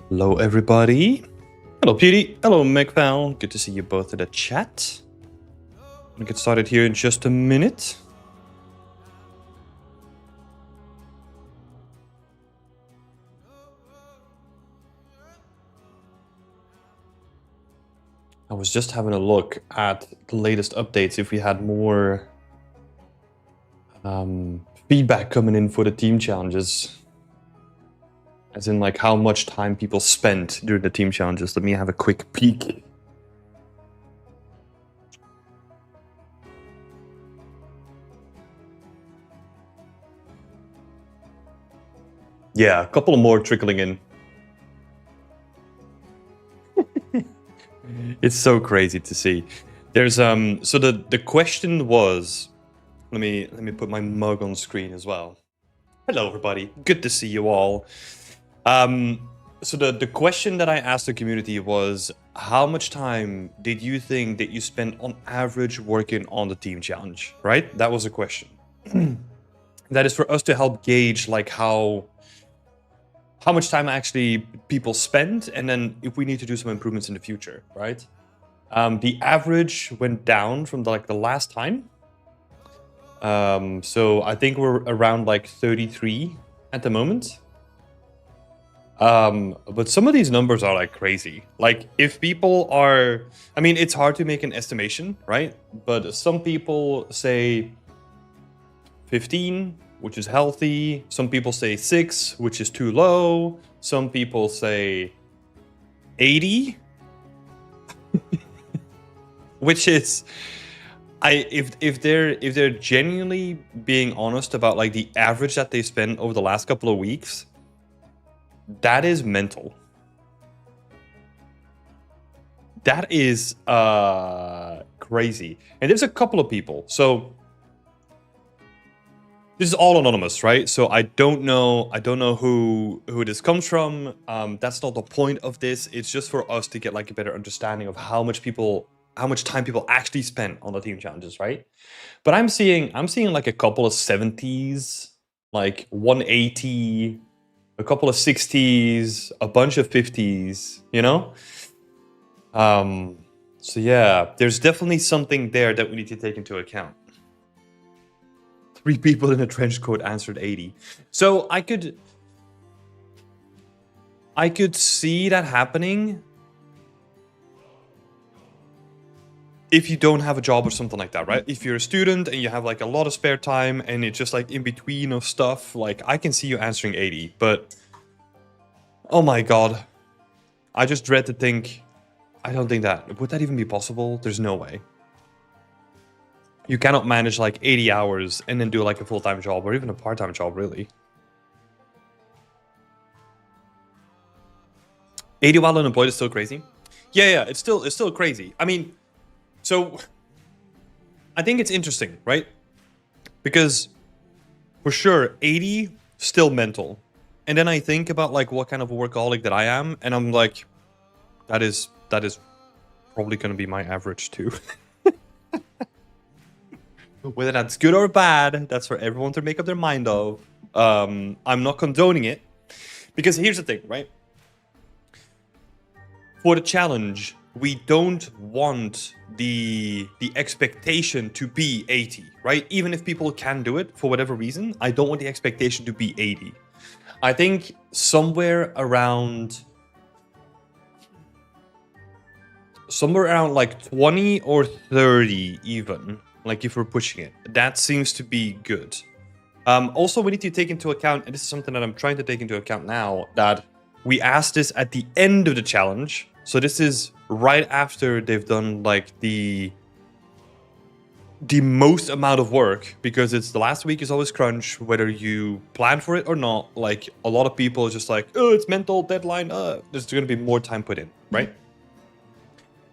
Hello, everybody. Hello, Petey. Hello, McVal. Good to see you both in the chat. I'm gonna get started here in just a minute. I was just having a look at the latest updates, if we had more feedback coming in for the team challenges. As in, like, how much time people spent during the team challenges. Let me have a quick peek. Yeah, a couple of more trickling in. It's so crazy to see. There's so the question was, let me put my mug on screen as well. Hello, everybody. Good to see you all. So the question that I asked the community was, how much time did you think that you spent on average working on the team challenge, right? That was a question. That is for us to help gauge like how much time actually people spend, and then if we need to do some improvements in the future, right? The average went down from the last time. So I think we're around like 33 at the moment. But some of these numbers are like crazy. Like if people are, I mean, it's hard to make an estimation, right? But some people say 15, which is healthy. Some people say 6, which is too low. Some people say 80, which is, if they're genuinely being honest about like the average that they spend over the last couple of weeks, that is mental. That is crazy. And there's a couple of people. So this is all anonymous, right? So I don't know who this comes from. That's not the point of this. It's just for us to get like a better understanding of how much time people actually spend on the team challenges, right? But I'm seeing like a couple of 70s, like 180, a couple of 60s, a bunch of 50s, you know? So yeah, there's definitely something there that we need to take into account. 3 people in a trench coat answered 80. So I could see that happening if you don't have a job or something like that, right? If you're a student and you have like a lot of spare time and it's just like in between of stuff, like I can see you answering 80, but oh my god. I just dread to think, I don't think that, would that even be possible? There's no way. You cannot manage like 80 hours and then do like a full-time job or even a part-time job, really. 80 while unemployed is still crazy. Yeah, it's still crazy. I mean, so I think it's interesting, right? Because for sure, 80 still mental. And then I think about like what kind of a workaholic that I am, and I'm like, that is probably gonna be my average too. Whether that's good or bad, that's for everyone to make up their mind of. I'm not condoning it. Because here's the thing, right? For the challenge, we don't want the expectation to be 80, right? Even if people can do it for whatever reason, I don't want the expectation to be 80. I think somewhere around like 20 or 30 even, like if we're pushing it, that seems to be good. Also, we need to take into account, and this is something that I'm trying to take into account now, that we asked this at the end of the challenge. So this is right after they've done like the most amount of work, because it's the last week is always crunch, whether you plan for it or not. Like a lot of people are just like, oh, it's mental deadline. There's going to be more time put in, right?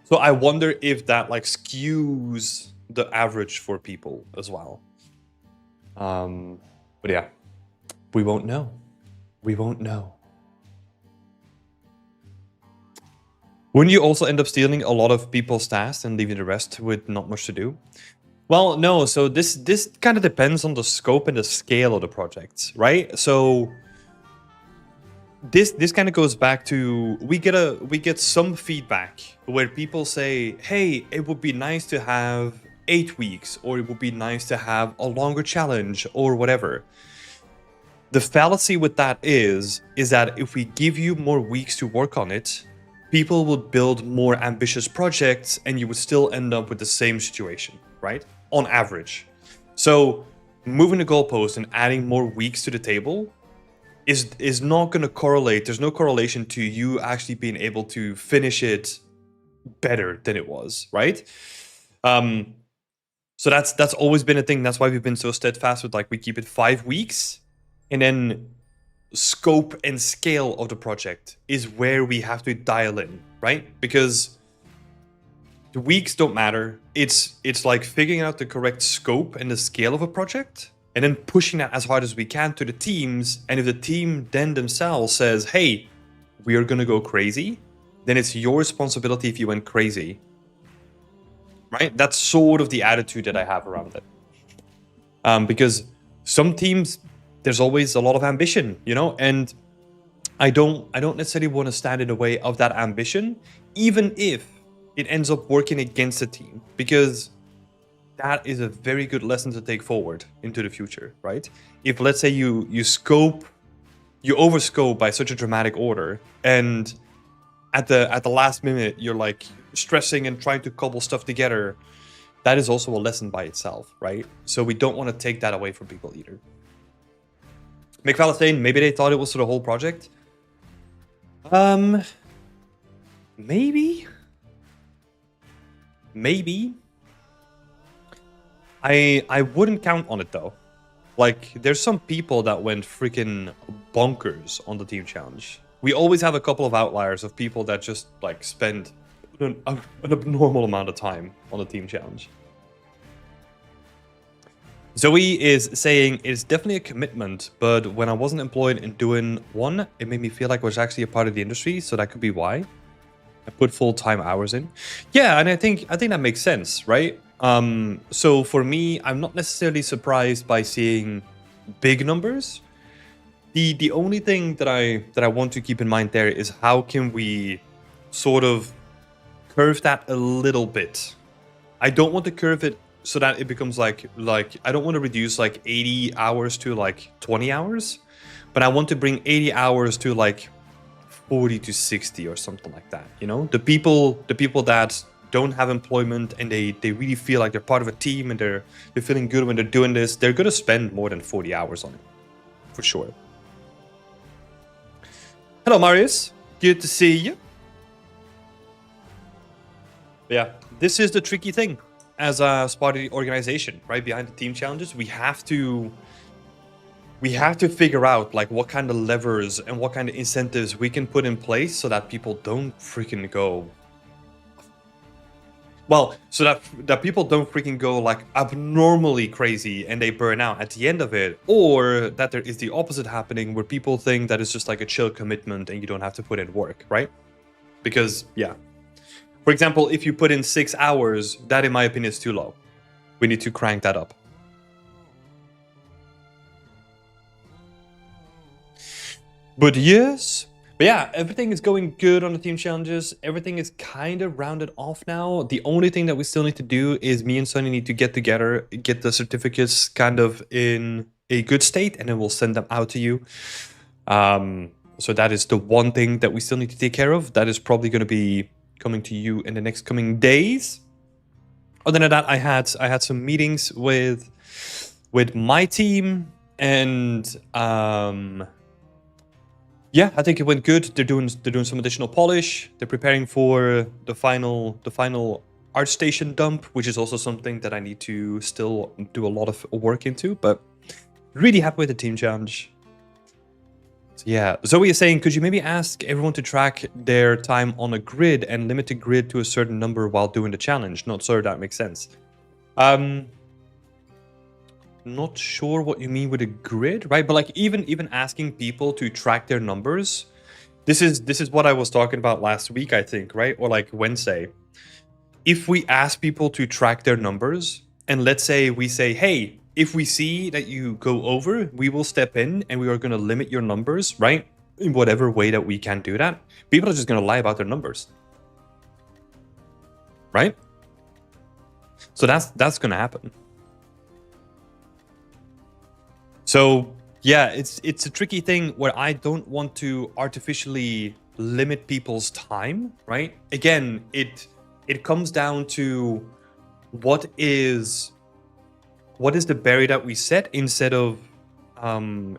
So I wonder if that like skews the average for people as well. But yeah, we won't know. We won't know. Wouldn't you also end up stealing a lot of people's tasks and leaving the rest with not much to do? Well, no. So this kind of depends on the scope and the scale of the projects, right? So this kind of goes back to we get some feedback where people say, hey, it would be nice to have 8 weeks, or it would be nice to have a longer challenge or whatever. The fallacy with that is that if we give you more weeks to work on it, people would build more ambitious projects and you would still end up with the same situation, right? On average. So moving the goalpost and adding more weeks to the table is not going to correlate. There's no correlation to you actually being able to finish it better than it was, right? So that's always been a thing. That's why we've been so steadfast with like we keep it 5 weeks, and then scope and scale of the project is where we have to dial in, right? Because the weeks don't matter. It's like figuring out the correct scope and the scale of a project, and then pushing that as hard as we can to the teams. And if the team then themselves says, hey, we are gonna go crazy, then it's your responsibility if you went crazy, right? That's sort of the attitude that I have around it. Because some teams, there's always a lot of ambition, you know, and I don't necessarily want to stand in the way of that ambition, even if it ends up working against the team, because that is a very good lesson to take forward into the future, right? If let's say you overscope by such a dramatic order, and at the last minute you're like stressing and trying to cobble stuff together, that is also a lesson by itself, right? So we don't want to take that away from people either. McFall is saying maybe they thought it was for the whole project. Maybe. I wouldn't count on it though. Like, there's some people that went freaking bonkers on the team challenge. We always have a couple of outliers of people that just like spend an abnormal amount of time on the team challenge. Zoe is saying it's definitely a commitment, but when I wasn't employed and doing one, it made me feel like I was actually a part of the industry, so that could be why. I put full-time hours in. Yeah, and I think that makes sense, right? So for me, I'm not necessarily surprised by seeing big numbers. The only thing that I want to keep in mind there is how can we sort of curve that a little bit. I don't want to curve it so that it becomes like I don't want to reduce like 80 hours to like 20 hours, but I want to bring 80 hours to like 40 to 60 or something like that, you know? The people that don't have employment and they really feel like they're part of a team and they're feeling good when they're doing this, they're going to spend more than 40 hours on it, for sure. Hello, Marius. Good to see you. Yeah, this is the tricky thing. as a spotty organization, right, behind the team challenges, we have to figure out like what kind of levers and what kind of incentives we can put in place so that people don't freaking go. Well, so that people don't freaking go like abnormally crazy and they burn out at the end of it, or that there is the opposite happening where people think that it's just like a chill commitment and you don't have to put in work, right? Because, yeah. For example, if you put in 6 hours, that in my opinion is too low. We need to crank that up. But yes, but yeah, everything is going good on the team challenges. Everything is kind of rounded off now. The only thing that we still need to do is me and Sonny need to get together, get the certificates kind of in a good state, and then we'll send them out to you. So that is the one thing that we still need to take care of. That is probably going to be coming to you in the next coming days. Other than that, I had some meetings with my team, and yeah, I think it went good. They're doing some additional polish. They're preparing for the final ArtStation dump, which is also something that I need to still do a lot of work into. But really happy with the team challenge. So yeah, Zoe is saying, could you maybe ask everyone to track their time on a grid and limit the grid to a certain number while doing the challenge? Not sure that makes sense. Not sure what you mean with a grid, right? But like even asking people to track their numbers, this is what I was talking about last week, I think, right? Or like Wednesday. If we ask people to track their numbers, and let's say we say, hey, if we see that you go over, we will step in and we are going to limit your numbers, right? In whatever way that we can do that. People are just going to lie about their numbers, right? So that's going to happen. So yeah, it's a tricky thing where I don't want to artificially limit people's time, right? Again, it comes down to what is the barrier that we set instead of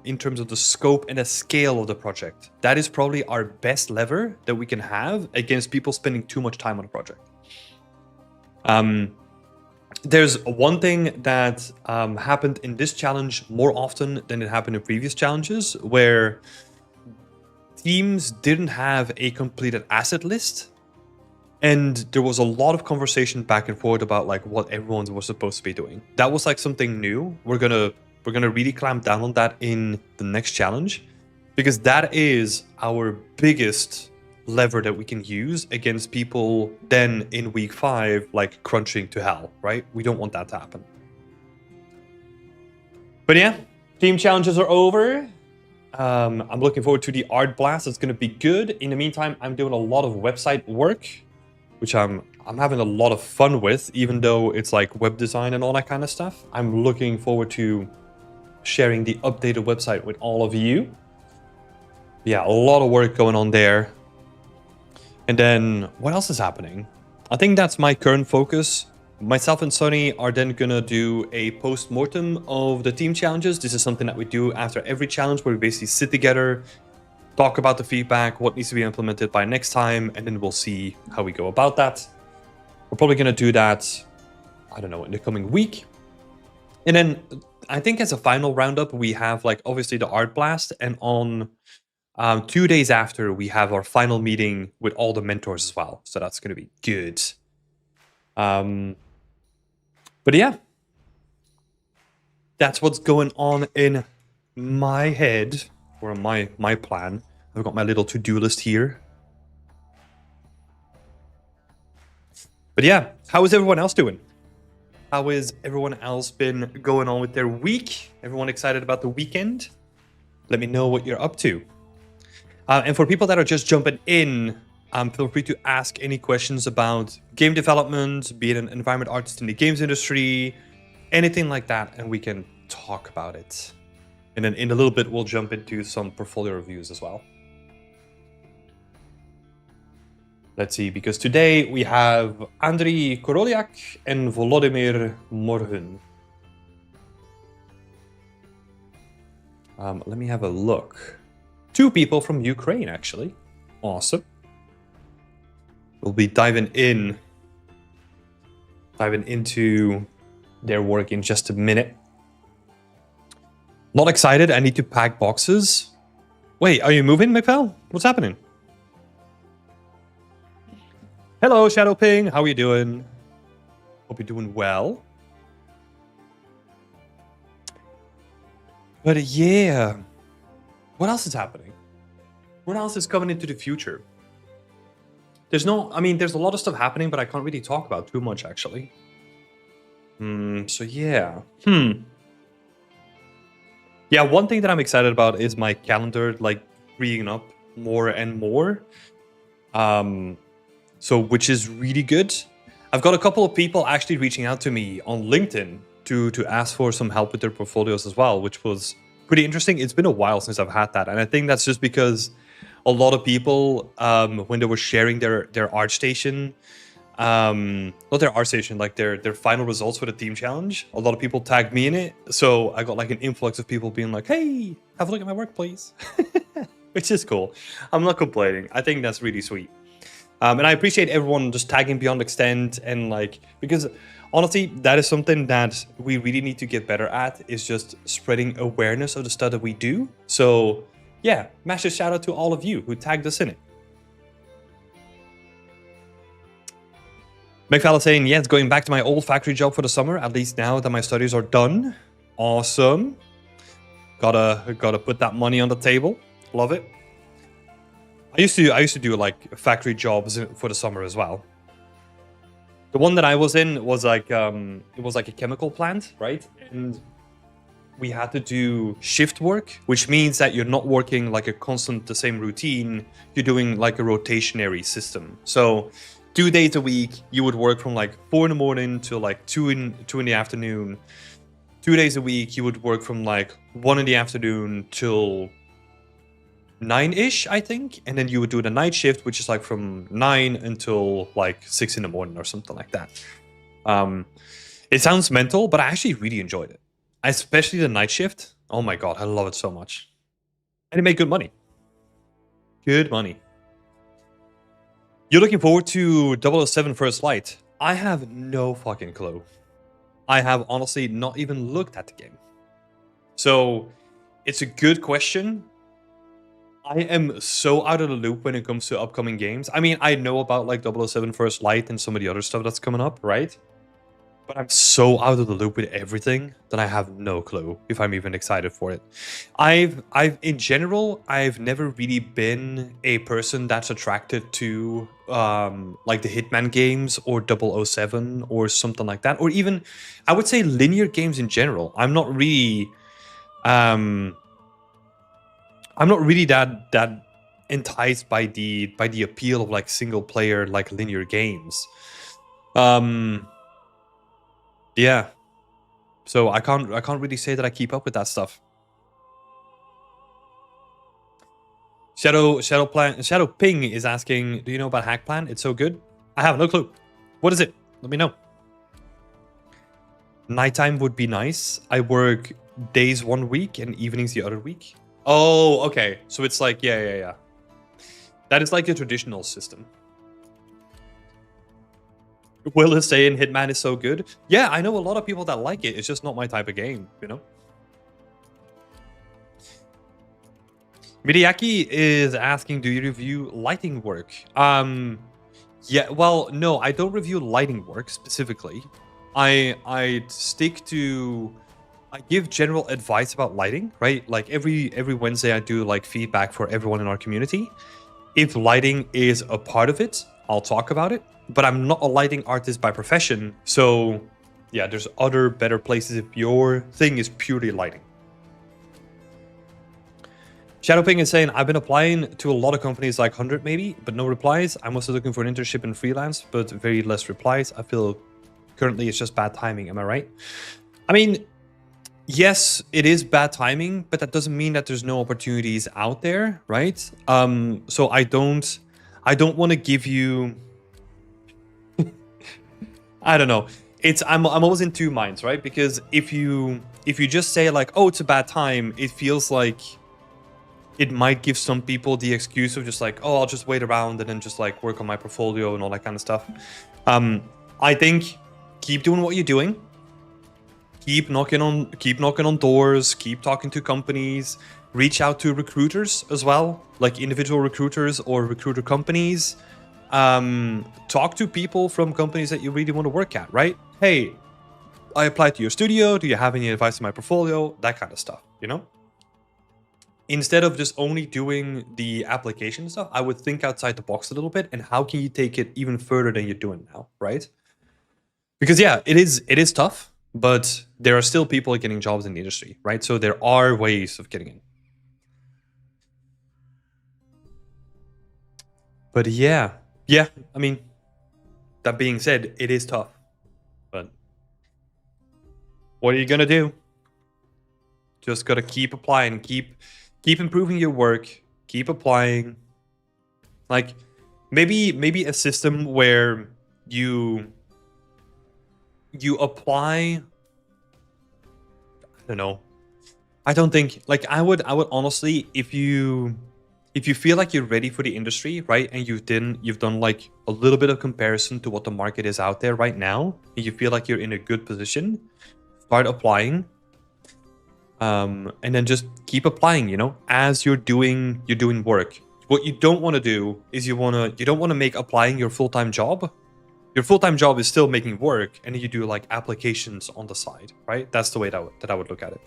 in terms of the scope and the scale of the project. That is probably our best lever that we can have against people spending too much time on a project. There's one thing that happened in this challenge more often than it happened in previous challenges, where teams didn't have a completed asset list, and there was a lot of conversation back and forth about like what everyone was supposed to be doing. That was like something new. We're gonna really clamp down on that in the next challenge, because that is our biggest lever that we can use against people then in week 5 like crunching to hell, right? We don't want that to happen. But yeah, team challenges are over. I'm looking forward to the art blast. It's going to be good. In the meantime, I'm doing a lot of website work, which I'm having a lot of fun with, even though it's like web design and all that kind of stuff. I'm looking forward to sharing the updated website with all of you. Yeah, a lot of work going on there. And then what else is happening? I think that's my current focus. Myself and Sonny are then gonna do a post-mortem of the team challenges. This is something that we do after every challenge, where we basically sit together, talk about the feedback, what needs to be implemented by next time, and then we'll see how we go about that. We're probably gonna do that, I don't know, in the coming week. And then I think as a final roundup, we have like obviously the art blast, and on 2 days after, we have our final meeting with all the mentors as well. So that's going to be good. But yeah, that's what's going on in my head, or my plan. I've got my little to-do list here. But yeah, how is everyone else doing? How has everyone else been going on with their week? Everyone excited about the weekend? Let me know what you're up to. And for people that are just jumping in, feel free to ask any questions about game development, being an environment artist in the games industry, anything like that, and we can talk about it. And then in a little bit, we'll jump into some portfolio reviews as well. Let's see, because today we have Andriy Koroliak and Volodymyr Morhun. Let me have a look. 2 people from Ukraine, actually. Awesome. We'll be diving in diving into their work in just a minute. Not excited. I need to pack boxes. Wait, are you moving, McPhil? What's happening? Hello, Shadow Ping. How are you doing? Hope you're doing well. But yeah, what else is happening? What else is coming into the future? There's no, I mean, there's a lot of stuff happening, but I can't really talk about too much, actually. So yeah. Yeah, one thing that I'm excited about is my calendar, like, freeing up more and more. So, which is really good. I've got a couple of people actually reaching out to me on LinkedIn to ask for some help with their portfolios as well, which was pretty interesting. It's been a while since I've had that, and I think that's just because a lot of people, when they were sharing their ArtStation, not their ArtStation, like their final results for the team challenge, a lot of people tagged me in it. So I got like an influx of people being like, "Hey, have a look at my work, please," which is cool. I'm not complaining. I think that's really sweet. And I appreciate everyone just tagging Beyond Extend, and like, because honestly, that is something that we really need to get better at, is just spreading awareness of the stuff that we do. So yeah, massive shout out to all of you who tagged us in it. McFall saying, yeah, it's going back to my old factory job for the summer, at least now that my studies are done. Awesome. Gotta put that money on the table. Love it. I used to do like factory jobs for the summer as well. The one that I was in was like it was like a chemical plant, right? And we had to do shift work, which means that you're not working like a constant, the same routine. You're doing like a rotationary system. So 2 days a week, you would work from like 4 in the morning to like 2 in the afternoon. 2 days a week, you would work from like 1 in the afternoon till 9-ish, I think. And then you would do the night shift, which is like from 9 until like 6 in the morning or something like that. It sounds mental, but I actually really enjoyed it. Especially the night shift. Oh my god, I love it so much. And it made good money. Good money. You're looking forward to 007 First Light? I have no fucking clue. I have honestly not even looked at the game. So, it's a good question. I am so out of the loop when it comes to upcoming games. I mean, I know about like 007 First Light and some of the other stuff that's coming up, right? But I'm so out of the loop with everything that I have no clue if I'm even excited for it. I've in general, I've never really been a person that's attracted to like the Hitman games or 007 or something like that, or even I would say linear games in general. I'm not really that enticed by the appeal of like single player like linear games. Yeah. So I can't really say that I keep up with that stuff. Shadow Ping is asking, do you know about Hackplan? It's so good. I have no clue. What is it? Let me know. Nighttime would be nice. I work days 1 week and evenings the other week. Oh, okay. So it's like, yeah. That is like a traditional system. Will is saying Hitman is so good. Yeah, I know a lot of people that like it. It's just not my type of game, you know? Midiaki is asking, do you review lighting work? Yeah, well, no, I don't review lighting work specifically. I stick to... I give general advice about lighting, right? Like every Wednesday I do like feedback for everyone in our community. If lighting is a part of it, I'll talk about it. But I'm not a lighting artist by profession. So yeah, there's other better places if your thing is purely lighting. Shadowping is saying, I've been applying to a lot of companies, like 100 maybe, but no replies. I'm also looking for an internship in freelance, but very less replies. I feel currently it's just bad timing. Am I right? I mean, yes, it is bad timing, but that doesn't mean that there's no opportunities out there, right? So I don't want to give you... I don't know. I'm always in two minds, right? Because if you just say like, oh, it's a bad time, it feels like it might give some people the excuse of just like, oh, I'll just wait around and then just like work on my portfolio and all that kind of stuff. I think keep doing what you're doing. Keep knocking on doors, keep talking to companies, reach out to recruiters as well, like individual recruiters or recruiter companies. Talk to people from companies that you really want to work at, right? Hey, I applied to your studio. Do you have any advice on my portfolio? That kind of stuff, you know? Instead of just only doing the application stuff, I would think outside the box a little bit, and how can you take it even further than you're doing now, right? Because yeah, it is tough, but there are still people getting jobs in the industry, right? So there are ways of getting in. But yeah, I mean, that being said, it is tough. But what are you gonna do? Just gotta keep applying, keep improving your work, keep applying. Like maybe a system where you apply. I don't know. I don't think, like, I would honestly, if you feel like you're ready for the industry, right, and you've done like a little bit of comparison to what the market is out there right now, and you feel like you're in a good position, start applying. And then just keep applying, you know, as you're doing work. What you don't want to do is you don't want to make applying your full-time job. Your full-time job is still making work, and you do like applications on the side, right? That's the way that I would look at it.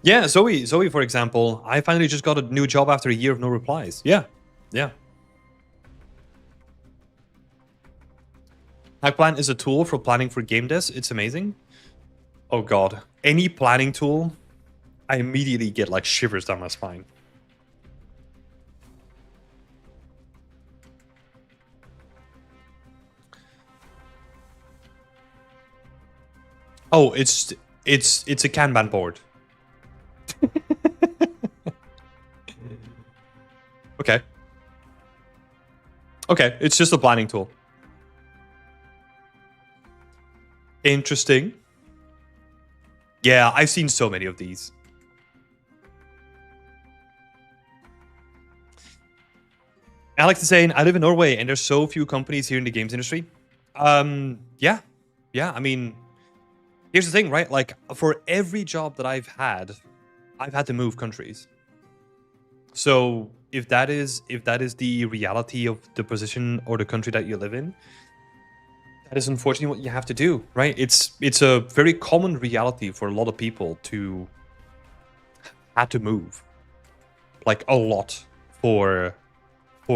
Yeah, Zoe, for example, I finally just got a new job after a year of no replies. Yeah. Hackplan is a tool for planning for game devs. It's amazing. Oh god, any planning tool, I immediately get like shivers down my spine. Oh, it's a Kanban board. Okay, it's just a planning tool. Interesting. Yeah, I've seen so many of these. Alex is saying, I live in Norway and there's so few companies here in the games industry. Yeah. I mean, here's the thing, right? Like, for every job that I've had to move countries. So if that is the reality of the position or the country that you live in, that is unfortunately what you have to do, right? It's a very common reality for a lot of people to have to move, like a lot for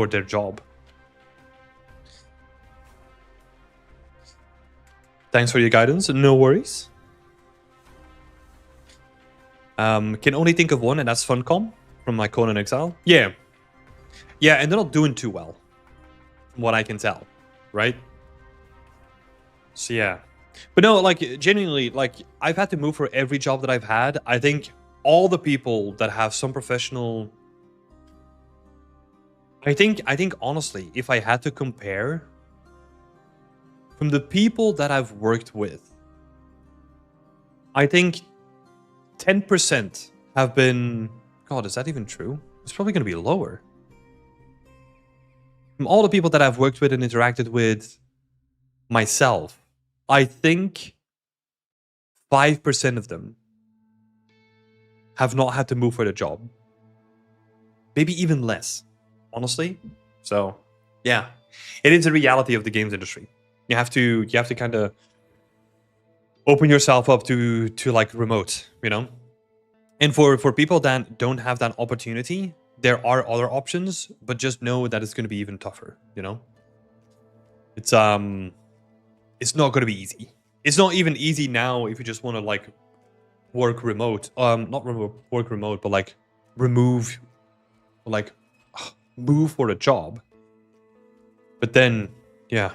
their job. Thanks for your guidance. No worries. Can only think of one, and that's Funcom from my Conan Exile. Yeah, and they're not doing too well, from what I can tell, right? So yeah, but no, like genuinely, like I've had to move for every job that I've had. I think all the people that have some professional, I think honestly, if I had to compare from the people that I've worked with, I think 10% have been, God, is that even true? It's probably going to be lower. From all the people that I've worked with and interacted with myself, I think 5% of them have not had to move for the job. Maybe even less, honestly. So, yeah, it is a reality of the games industry. You have to kind of open yourself up to like remote, you know. And for people that don't have that opportunity, there are other options, but just know that it's going to be even tougher, you know. It's not going to be easy. It's not even easy now if you just want to like work remote. Work remote, but like move for a job. But then, yeah.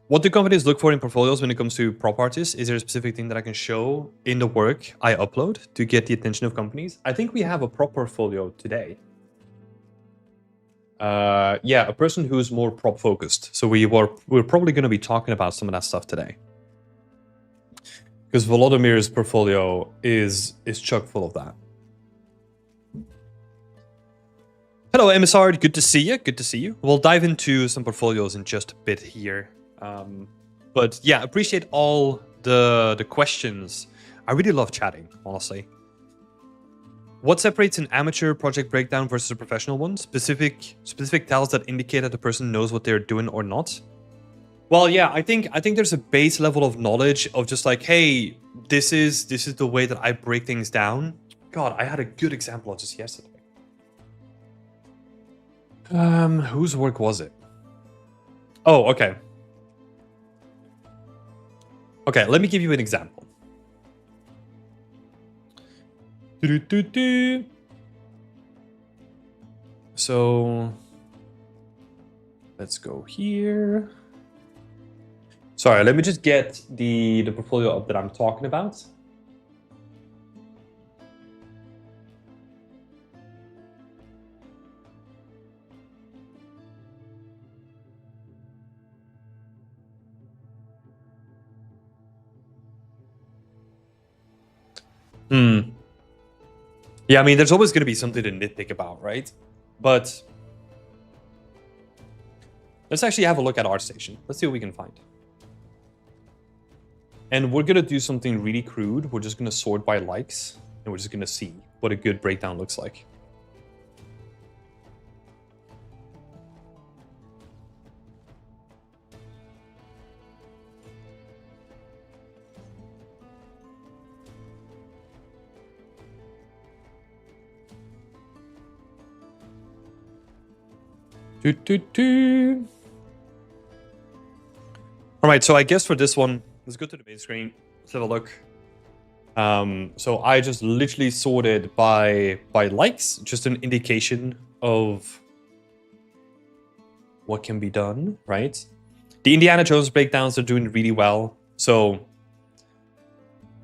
What do companies look for in portfolios when it comes to prop artists? Is there a specific thing that I can show in the work I upload to get the attention of companies? I think we have a prop portfolio today. Yeah, a person who's more prop focused. So we're probably going to be talking about some of that stuff today. Because Volodomir's portfolio is chock full of that. Hello, MSR. Good to see you. Good to see you. We'll dive into some portfolios in just a bit here. But yeah, appreciate all the questions. I really love chatting, honestly. What separates an amateur project breakdown versus a professional one? Specific tells that indicate that the person knows what they're doing or not. Well, yeah, I think there's a base level of knowledge of just like, hey, this is the way that I break things down. God, I had a good example of just yesterday. Whose work was it? Oh, okay. Okay, let me give you an example. So let's go here. Sorry, let me just get the portfolio up that I'm talking about. Yeah, I mean, there's always going to be something to nitpick about, right? But let's actually have a look at ArtStation. Let's see what we can find. And we're going to do something really crude. We're just going to sort by likes, and we're just going to see what a good breakdown looks like. All right, so I guess for this one, let's go to the main screen. Let's have a look. So I just literally sorted by likes, just an indication of what can be done, right? The Indiana Jones breakdowns are doing really well. So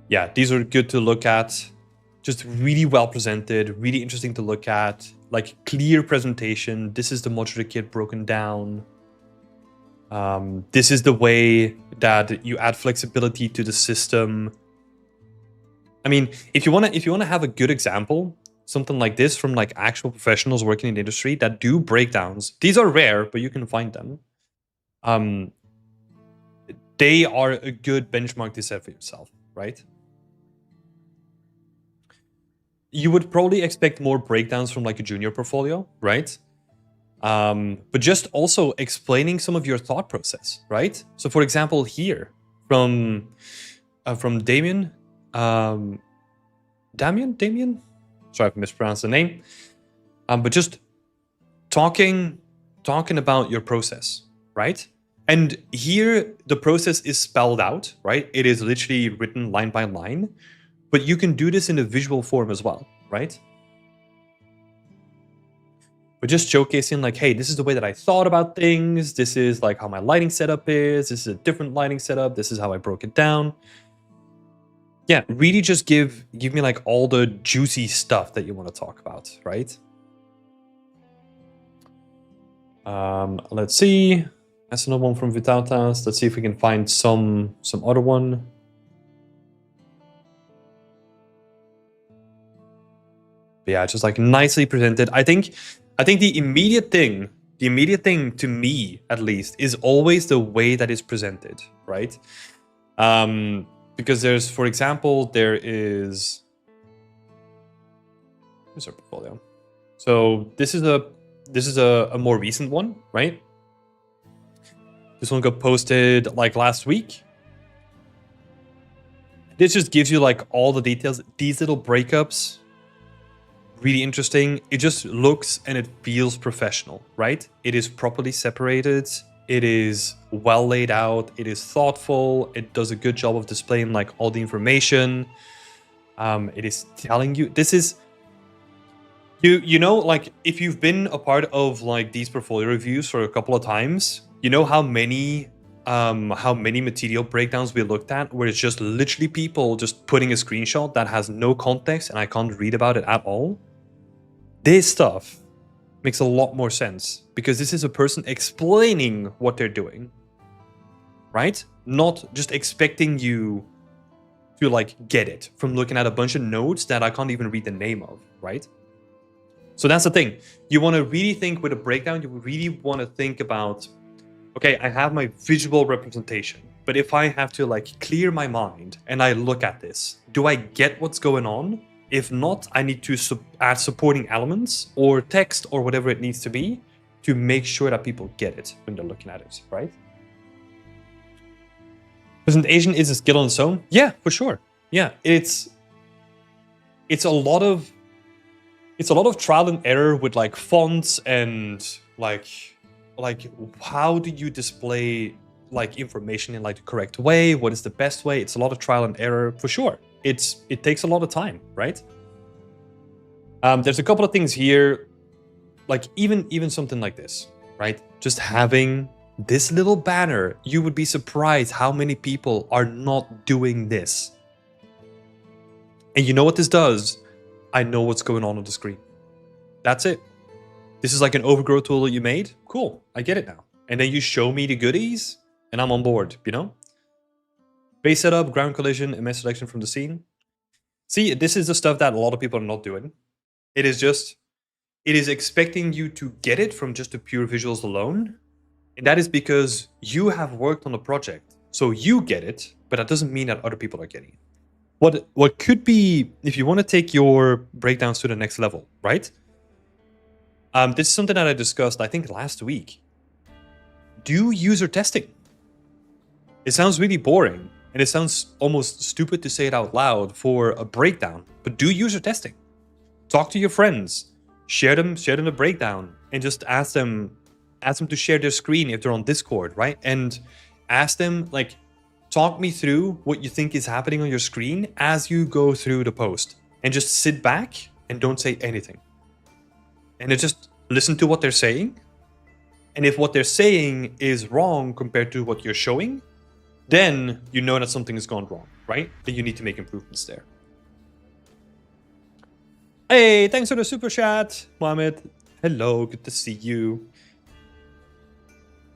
yeah, these are good to look at. Just really well presented, really interesting to look at. Like clear presentation. This is the modular kit broken down. This is the way that you add flexibility to the system. I mean, if you wanna have a good example, something like this from like actual professionals working in the industry that do breakdowns. These are rare, but you can find them. They are a good benchmark to set for yourself, right? You would probably expect more breakdowns from like a junior portfolio, right? But just also explaining some of your thought process, right? So for example, here from Damien, Damien? Sorry if I mispronounced the name. But just talking about your process, right? And here the process is spelled out, right? It is literally written line by line. But you can do this in a visual form as well, right? But just showcasing like, hey, this is the way that I thought about things. This is like how my lighting setup is. This is a different lighting setup. This is how I broke it down. Yeah, really just give me like all the juicy stuff that you want to talk about, right? Let's see. That's another one from Vitautas. Let's see if we can find some other one. But yeah, just like nicely presented. I think the immediate thing to me at least is always the way that it's presented, right? Because there's, for example, here's our portfolio. So this is a more recent one, right? This one got posted like last week. This just gives you like all the details. These little breakups, really interesting. It just looks and it feels professional, right? It is properly separated. It is well laid out. It is thoughtful. It does a good job of displaying like all the information. It is telling you, this is, you know, like if you've been a part of like these portfolio reviews for a couple of times, you know how many material breakdowns we looked at where it's just literally people just putting a screenshot that has no context and I can't read about it at all. This stuff makes a lot more sense because this is a person explaining what they're doing, right? Not just expecting you to like get it from looking at a bunch of notes that I can't even read the name of, right? So that's the thing. You want to really think with a breakdown, you really want to think about, okay, I have my visual representation, but if I have to like clear my mind and I look at this, do I get what's going on? If not, I need to add supporting elements or text or whatever it needs to be to make sure that people get it when they're looking at it, right? Presentation is a skill on its own. Yeah, for sure. Yeah, it's a lot of trial and error with like fonts and like how do you display like information in like the correct way? What is the best way? It's a lot of trial and error for sure. It takes a lot of time, right? There's a couple of things here, like even something like this, right? Just having this little banner, you would be surprised how many people are not doing this. And you know what this does? I know what's going on the screen. That's it. This is like an overgrow tool that you made. Cool, I get it now. And then you show me the goodies, and I'm on board, you know? Base setup, ground collision, image selection from the scene. See, this is the stuff that a lot of people are not doing. It is expecting you to get it from just the pure visuals alone. And that is because you have worked on the project. So you get it, but that doesn't mean that other people are getting it. What could be, if you want to take your breakdowns to the next level, right? This is something that I discussed, I think, last week. Do user testing. It sounds really boring, and it sounds almost stupid to say it out loud for a breakdown, but do user testing. Talk to your friends, share them the breakdown, and just ask them to share their screen if they're on Discord, right? And ask them, like, talk me through what you think is happening on your screen as you go through the post. And just sit back and don't say anything. And then just listen to what they're saying. And if what they're saying is wrong compared to what you're showing, then you know that something has gone wrong, right? Then you need to make improvements there. Hey, thanks for the super chat, Mohammed. Hello, good to see you.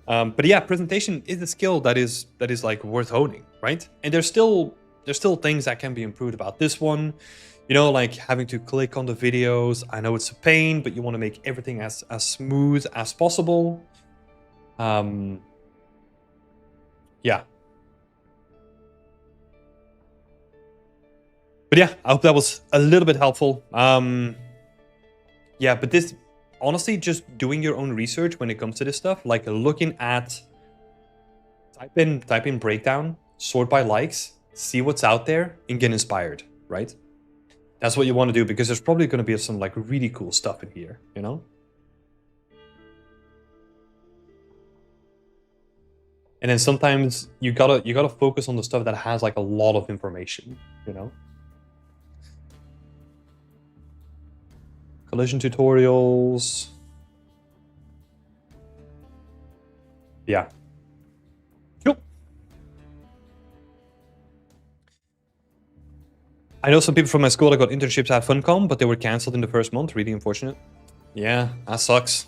But yeah, presentation is a skill that is like worth honing, right? And there's still things that can be improved about this one. You know, like having to click on the videos. I know it's a pain, but you want to make everything as smooth as possible. Yeah. But yeah, I hope that was a little bit helpful. Yeah, but this, honestly, just doing your own research when it comes to this stuff, like looking at, type in breakdown, sort by likes, see what's out there, and get inspired, right? That's what you want to do, because there's probably going to be some like really cool stuff in here, you know? And then sometimes you gotta focus on the stuff that has like a lot of information, you know? Collision tutorials. Yeah. Cool. I know some people from my school that got internships at Funcom, but they were cancelled in the first month. Really unfortunate. Yeah, that sucks.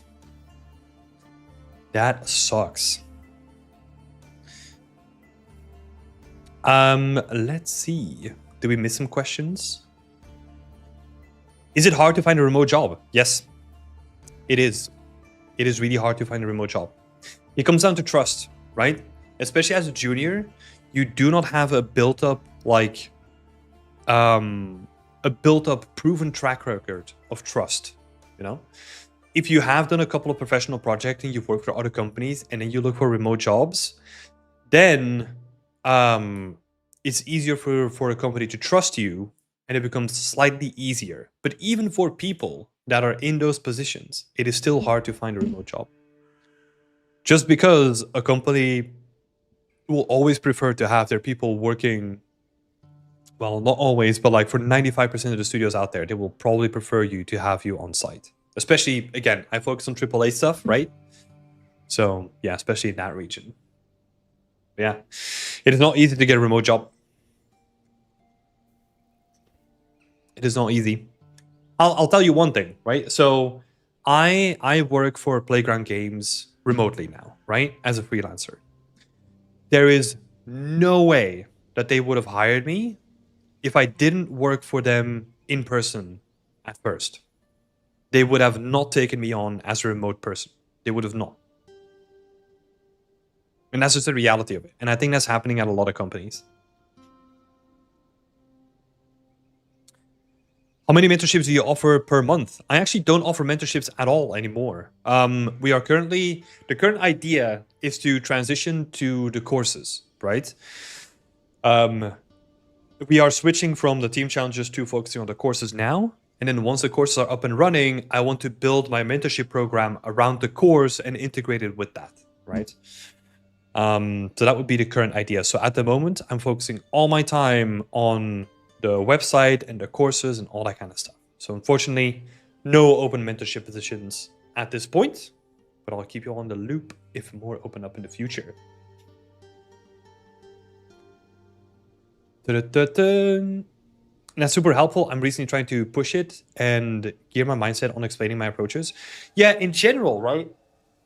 That sucks. Let's see. Did we miss some questions? Is it hard to find a remote job? Yes, it is. It is really hard to find a remote job. It comes down to trust, right? Especially as a junior, you do not have a built-up like a built-up proven track record of trust, you know? If you have done a couple of professional projects and you've worked for other companies and then you look for remote jobs, then it's easier for a company to trust you, and it becomes slightly easier. But even for people that are in those positions, it is still hard to find a remote job. Just because a company will always prefer to have their people working, well, not always, but like for 95% of the studios out there, they will probably prefer you to have you on site. Especially, again, I focus on AAA stuff, right? So yeah, especially in that region. Yeah, it is not easy to get a remote job. It is not easy. I'll tell you one thing, right? So I work for Playground Games remotely now, right? As a freelancer. There is no way that they would have hired me if I didn't work for them in person at first. they would have not taken me on as a remote person. They would have not. And that's just the reality of it. And I think that's happening at a lot of companies. How many mentorships do you offer per month? I actually don't offer mentorships at all anymore. We are currently, the current idea is to transition to the courses, right? We are switching from the team challenges to focusing on the courses now. And then once the courses are up and running, I want to build my mentorship program around the course and integrate it with that, right? So that would be the current idea. So at the moment, I'm focusing all my time on the website and the courses and all that kind of stuff. So unfortunately, no open mentorship positions at this point, but I'll keep you on the loop if more open up in the future. That's super helpful. I'm recently trying to push it and gear my mindset on explaining my approaches. Yeah, in general, right?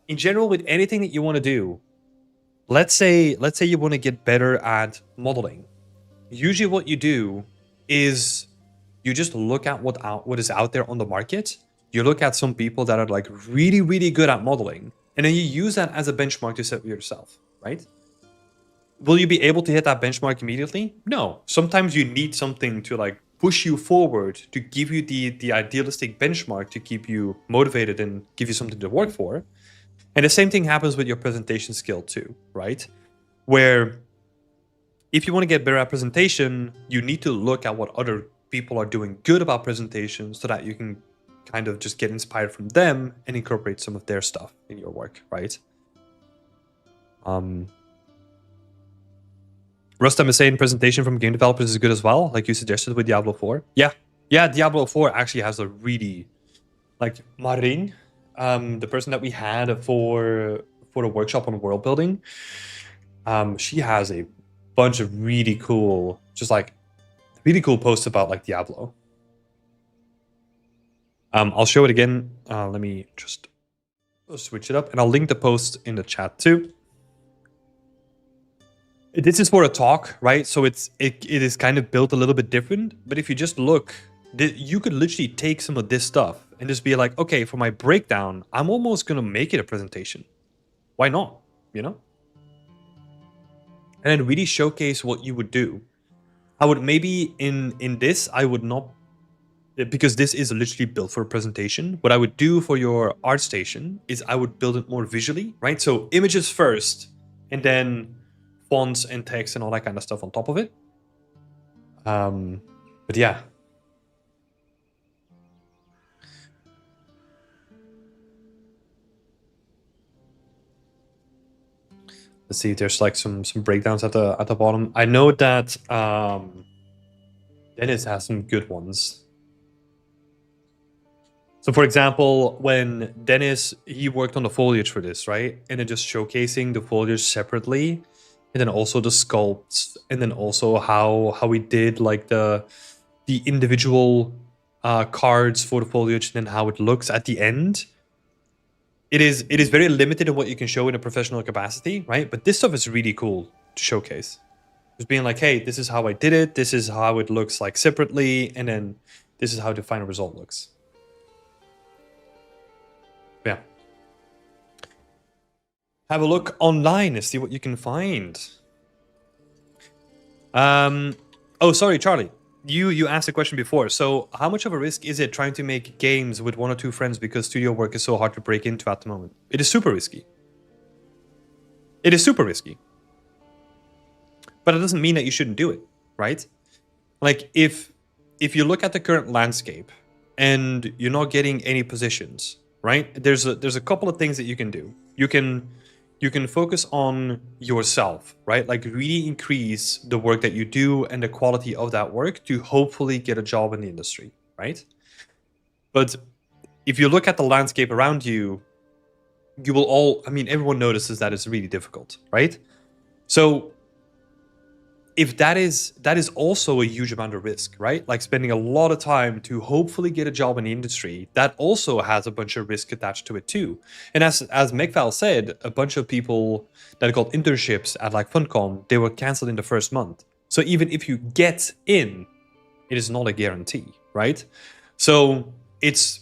In general, with anything that you want to do, let's say you want to get better at modeling. Usually what you do is you just look at what is out there on the market. You look at some people that are like really, really good at modeling, and then you use that as a benchmark to set yourself, right? Will you be able to hit that benchmark immediately? No. Sometimes you need something to like push you forward, to give you the idealistic benchmark to keep you motivated and give you something to work for. And the same thing happens with your presentation skill too, right? Where if you want to get better at presentation, you need to look at what other people are doing good about presentations so that you can kind of just get inspired from them and incorporate some of their stuff in your work, right? Rustam is saying presentation from game developers is good as well, like you suggested with Diablo 4. Yeah, Diablo 4 actually has a really, like Marin, the person that we had for the workshop on world building, she has a bunch of really cool, just like really cool posts about like Diablo. I'll show it again. Let me just switch it up, and I'll link the post in the chat too. This is for a talk, right? So it is kind of built a little bit different. But if you just look, you could literally take some of this stuff and just be like, okay, for my breakdown, I'm almost gonna make it a presentation. Why not? You know? And then really showcase what you would do. I would maybe in this, I would not, because this is literally built for a presentation. What I would do for your art station is I would build it more visually, right? So images first, and then fonts and text and all that kind of stuff on top of it. But yeah. Let's see, there's like some breakdowns at the bottom. I know that Dennis has some good ones. So for example, when Dennis, he worked on the foliage for this, right? And then just showcasing the foliage separately, and then also the sculpts, and then also how we did like the individual cards for the foliage, and then how it looks at the end. It is very limited in what you can show in a professional capacity, right? But this stuff is really cool to showcase. Just being like, hey, this is how I did it. This is how it looks like separately, and then this is how the final result looks. Yeah. Have a look online and see what you can find. Oh, sorry, Charlie. You asked a question before. So how much of a risk is it trying to make games with 1 or 2 friends because studio work is so hard to break into at the moment? It is super risky. It is super risky. But it doesn't mean that you shouldn't do it, right? Like if you look at the current landscape and you're not getting any positions, right? There's a couple of things that you can do. You can focus on yourself, right? Like really increase the work that you do and the quality of that work to hopefully get a job in the industry, right? But if you look at the landscape around you, you will all, I mean, everyone notices that it's really difficult, right? So if that is also a huge amount of risk, right? Like spending a lot of time to hopefully get a job in the industry, that also has a bunch of risk attached to it too. And as Megval said, a bunch of people that are called internships at like Funcom, they were canceled in the first month. So even if you get in, it is not a guarantee, right? So it's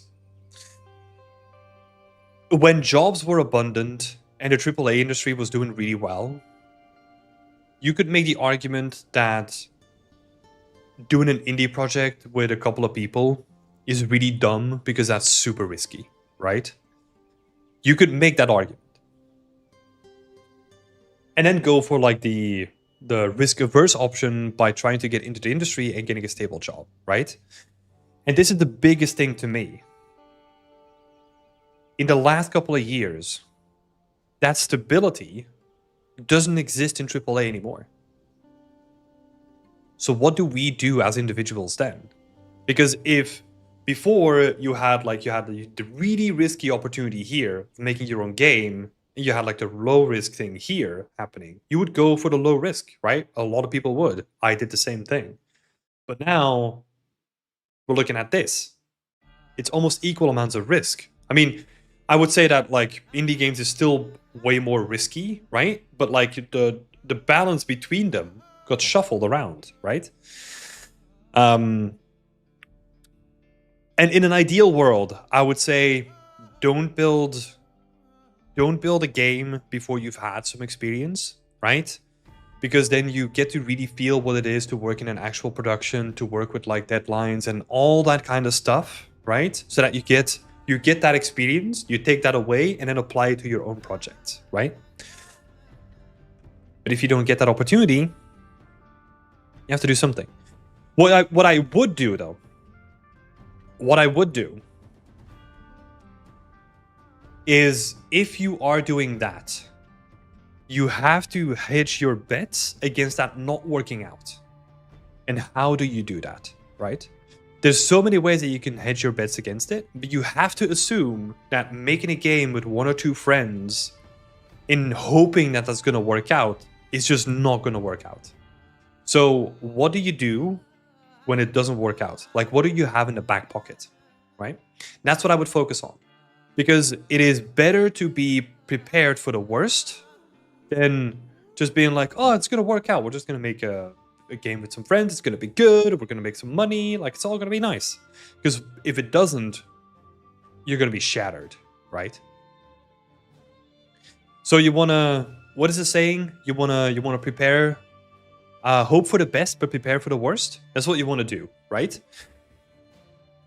when jobs were abundant and the AAA industry was doing really well, you could make the argument that doing an indie project with a couple of people is really dumb because that's super risky, right? You could make that argument. And then go for like the risk-averse option by trying to get into the industry and getting a stable job, right? And this is the biggest thing to me. In the last couple of years, that stability doesn't exist in AAA anymore. So what do we do as individuals then? Because if before you had the really risky opportunity here of making your own game, and you had like the low risk thing here happening, you would go for the low risk, right? A lot of people would. I did the same thing. But now we're looking at this. It's almost equal amounts of risk. I mean, I would say that like indie games is still way more risky, right? But like the balance between them got shuffled around, right? And in an ideal world, I would say don't build a game before you've had some experience, right? Because then you get to really feel what it is to work in an actual production, to work with like deadlines and all that kind of stuff, right? So that you get that experience, you take that away and then apply it to your own projects, right? But if you don't get that opportunity, you have to do something. What I would do though, is if you are doing that, you have to hedge your bets against that not working out. And how do you do that, right? There's so many ways that you can hedge your bets against it, but you have to assume that making a game with 1 or 2 friends in hoping that that's going to work out is just not going to work out. So what do you do when it doesn't work out? Like, what do you have in the back pocket, right? That's what I would focus on. Because it is better to be prepared for the worst than just being like, oh, it's going to work out. We're just going to make a game with some friends. It's going to be good. We're going to make some money. Like, it's all going to be nice. Because if it doesn't, you're going to be shattered, right? So you want to, what is it saying? You want to prepare, hope for the best, but prepare for the worst. That's what you want to do, right?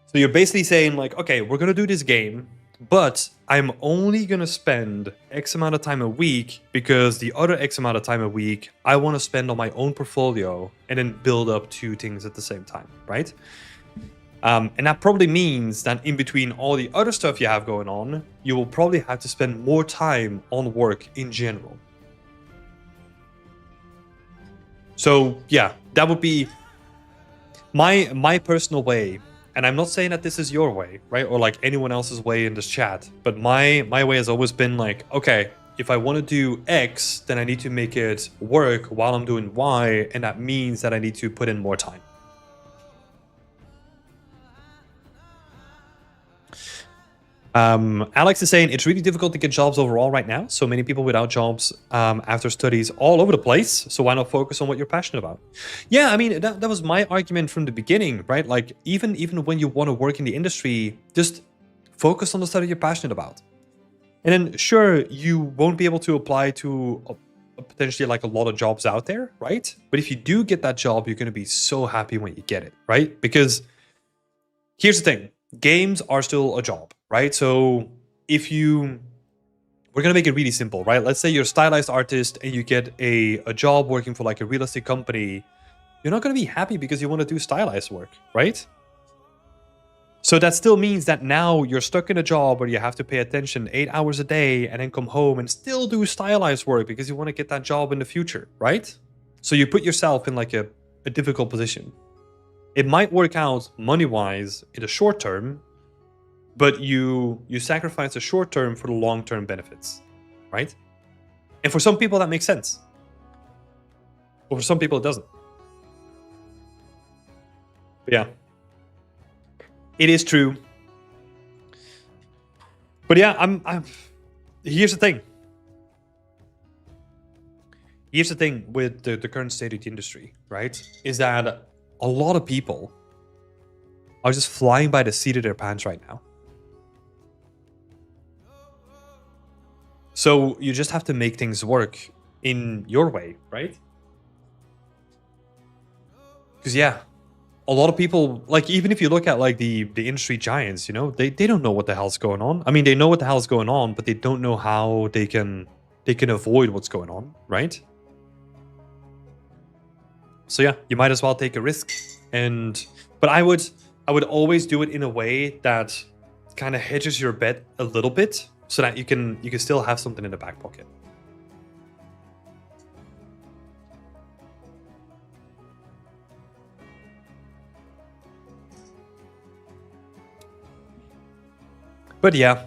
So you're basically saying like, okay, we're going to do this game, but I'm only going to spend X amount of time a week because the other X amount of time a week I want to spend on my own portfolio and then build up 2 things at the same time, right? And that probably means that in between all the other stuff you have going on, you will probably have to spend more time on work in general. So yeah, that would be my personal way. And I'm not saying that this is your way, right? Or like anyone else's way in this chat. But my way has always been like, okay, if I want to do X, then I need to make it work while I'm doing Y. And that means that I need to put in more time. Alex is saying it's really difficult to get jobs overall right now. So many people without jobs after studies all over the place. So why not focus on what you're passionate about? Yeah, I mean, that was my argument from the beginning, right? Like even when you want to work in the industry, just focus on the stuff you're passionate about. And then sure, you won't be able to apply to potentially like a lot of jobs out there, right? But if you do get that job, you're going to be so happy when you get it, right? Because here's the thing. Games are still a job, right? So if we're going to make it really simple, right? Let's say you're a stylized artist and you get a job working for like a real estate company. You're not going to be happy because you want to do stylized work, right? So that still means that now you're stuck in a job where you have to pay attention 8 hours a day and then come home and still do stylized work because you want to get that job in the future, right? So you put yourself in like a difficult position. It might work out money-wise in the short term, but you sacrifice the short term for the long-term benefits, right? And for some people that makes sense. But for some people it doesn't. But yeah. It is true. But yeah, I'm here's the thing. Here's the thing with the current state of the industry, right? Is that a lot of people are just flying by the seat of their pants right now. So you just have to make things work in your way, right? Because yeah, a lot of people, like, even if you look at like the industry giants, you know, they don't know what the hell's going on. I mean, they know what the hell's going on, but they don't know how they can avoid what's going on, right? So yeah, you might as well take a risk. But I would always do it in a way that kind of hedges your bet a little bit, so that you can still have something in the back pocket. But yeah,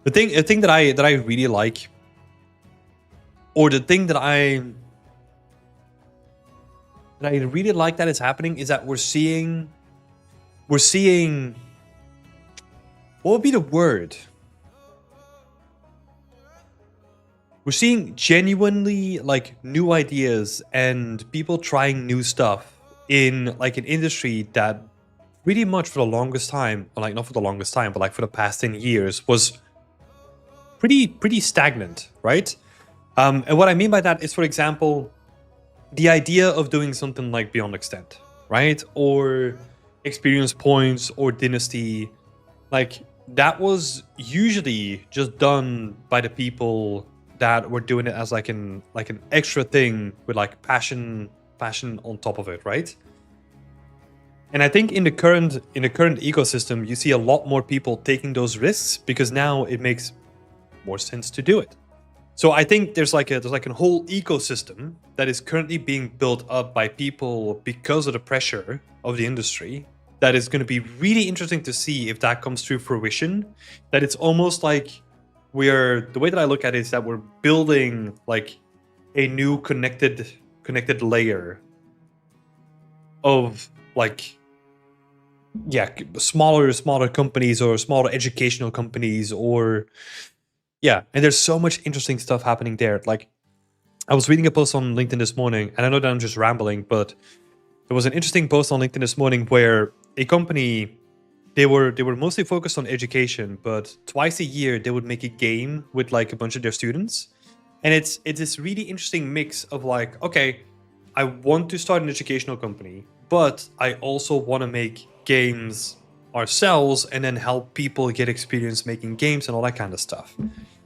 the thing that I really like, or the thing that I really like that is happening, is that we're seeing what would be the word? We're seeing genuinely like new ideas and people trying new stuff in like an industry that pretty much for the longest time, or like not for the longest time, but like for the past 10 years was pretty stagnant, right? And what I mean by that is, for example, the idea of doing something like Beyond Extent, right? Or Experience Points or Dynasty, like that was usually just done by the people that were doing it as like an extra thing with like passion on top of it, right? And I think in the current ecosystem, you see a lot more people taking those risks because now it makes more sense to do it. So I think there's like a whole ecosystem that is currently being built up by people because of the pressure of the industry. That is going to be really interesting to see if that comes to fruition. That it's almost like the way that I look at it is that we're building like a new connected layer of like, yeah, smaller companies or smaller educational companies, or yeah, and there's so much interesting stuff happening there. Like, I was reading a post on LinkedIn this morning, and I know that I'm just rambling, but there was an interesting post on LinkedIn this morning where a company, they were mostly focused on education, but twice a year they would make a game with like a bunch of their students. And it's this really interesting mix of like, okay, I want to start an educational company, but I also want to make games ourselves and then help people get experience making games and all that kind of stuff.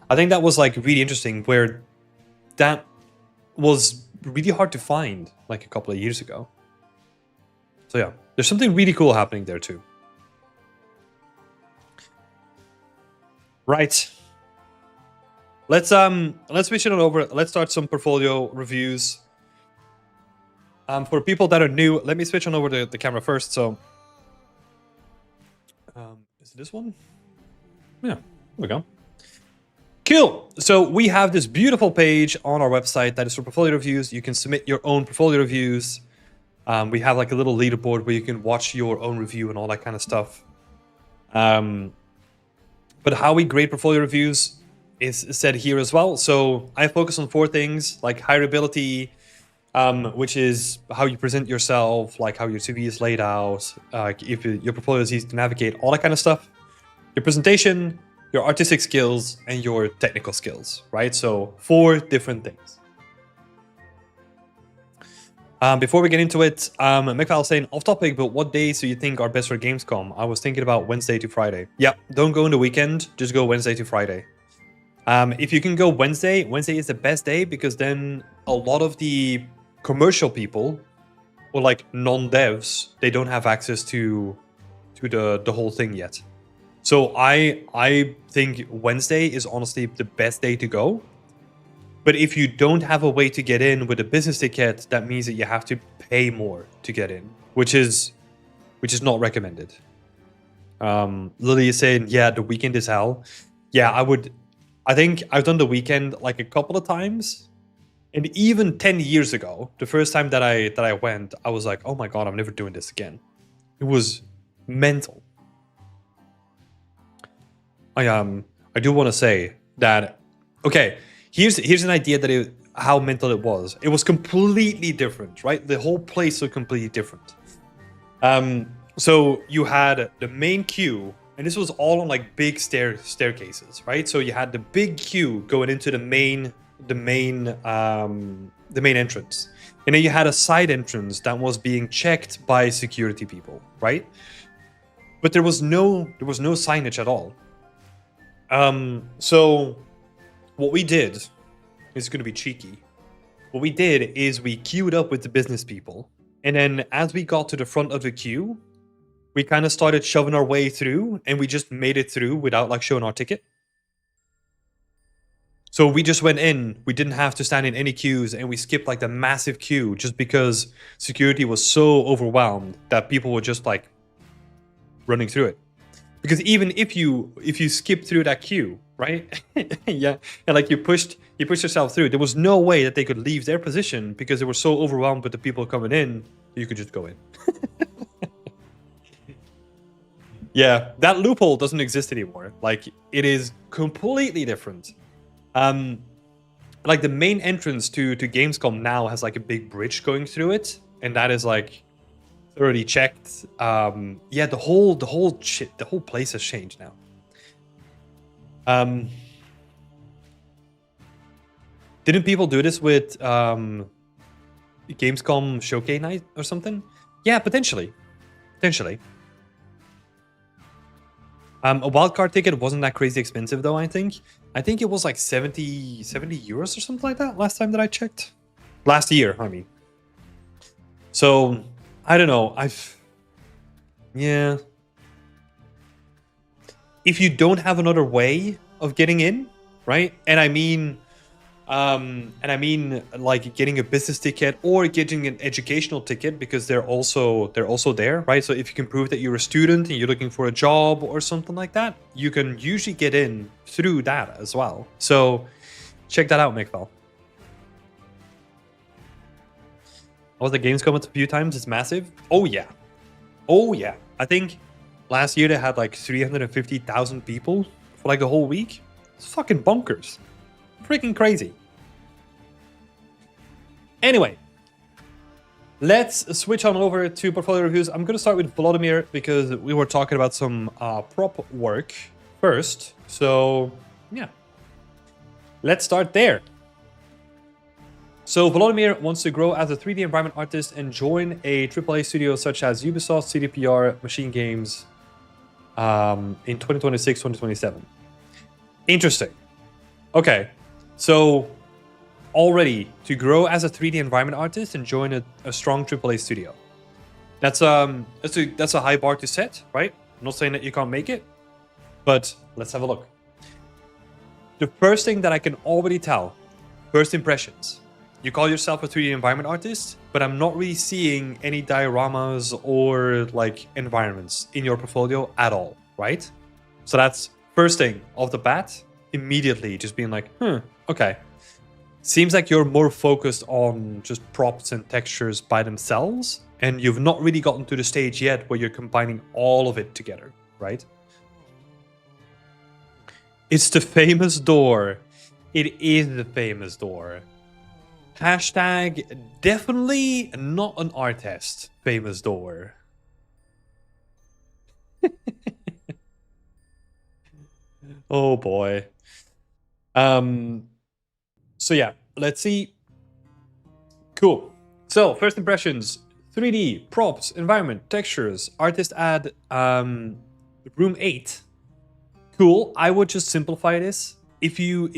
I think that was like really interesting, where that was really hard to find like a couple of years ago. So yeah, there's something really cool happening there too. Right. Let's switch it on over. Let's start some portfolio reviews. For people that are new, let me switch on over to the camera first. So, is it this one? Yeah, there we go. Cool. So we have this beautiful page on our website that is for portfolio reviews. You can submit your own portfolio reviews. We have like a little leaderboard where you can watch your own review and all that kind of stuff. But how we grade portfolio reviews is said here as well. So I focus on 4 things, like hireability, which is how you present yourself, like how your CV is laid out, if your portfolio is easy to navigate, all that kind of stuff. Your presentation, your artistic skills, and your technical skills, right? So 4 different things. Before we get into it, McFal saying, off topic, but what days do you think are best for Gamescom? I was thinking about Wednesday to Friday. Yeah, don't go in the weekend, just go Wednesday to Friday. If you can go Wednesday is the best day, because then a lot of the commercial people, or like non-devs, they don't have access to the whole thing yet. So I think Wednesday is honestly the best day to go. But if you don't have a way to get in with a business ticket, that means that you have to pay more to get in, which is not recommended. Lily is saying, yeah, the weekend is hell. Yeah, I think I've done the weekend like a couple of times. And even 10 years ago, the first time that I went, I was like, oh my God, I'm never doing this again. It was mental. I do want to say that, okay, here's an idea that how mental it was. It was completely different, right? The whole place was completely different. So you had the main queue, and this was all on like big staircases, right? So you had the big queue going into the main entrance, and then you had a side entrance that was being checked by security people, right? But there was no signage at all. So what we did is going to be cheeky. What we did is we queued up with the business people, and then as we got to the front of the queue, we kind of started shoving our way through, and we just made it through without like showing our ticket. So we just went in, we didn't have to stand in any queues, and we skipped like the massive queue just because security was so overwhelmed that people were just like running through it. Because even if you skip through that queue, right? Yeah, and like you pushed yourself through, there was no way that they could leave their position because they were so overwhelmed with the people coming in, you could just go in. Yeah, that loophole doesn't exist anymore. Like, it is completely different. Like the main entrance to Gamescom now has like a big bridge going through it, and that is like already checked. Yeah, the whole place has changed now. Didn't people do this with Gamescom Showcase night or something? Yeah, potentially. A wildcard ticket wasn't that crazy expensive though, I think. I think it was like 70 euros or something like that last time that I checked. Last year, I mean. So, I don't know. Yeah. If you don't have another way of getting in, right? And I mean like getting a business ticket or getting an educational ticket, because they're also there, right? So if you can prove that you're a student and you're looking for a job or something like that, you can usually get in through that as well. So check that out, Mikval. I was at Gamescom a few times. It's massive. Oh yeah. I think last year they had like 350,000 people for like the whole week. It's fucking bonkers. Freaking crazy. Anyway, let's switch on over to portfolio reviews. I'm going to start with Volodymyr because we were talking about some prop work first. So, yeah. Let's start there. So, Volodymyr wants to grow as a 3D environment artist and join a AAA studio such as Ubisoft, CDPR, Machine Games in 2026, 2027. Interesting. Okay. So, already to grow as a 3D environment artist and join a strong AAA studio. That's a high bar to set, right? I'm not saying that you can't make it, but let's have a look. The first thing that I can already tell, first impressions. You call yourself a 3D environment artist, but I'm not really seeing any dioramas or like environments in your portfolio at all, right? So that's first thing off the bat, immediately just being like, okay. Seems like you're more focused on just props and textures by themselves, and you've not really gotten to the stage yet where you're combining all of it together, right? It's the famous door. It is the famous door. Hashtag definitely not an art test, famous door. Oh boy. So yeah, let's see. Cool. So first impressions, 3D, props, environment, textures, artist add, room 8. Cool. I would just simplify this. If you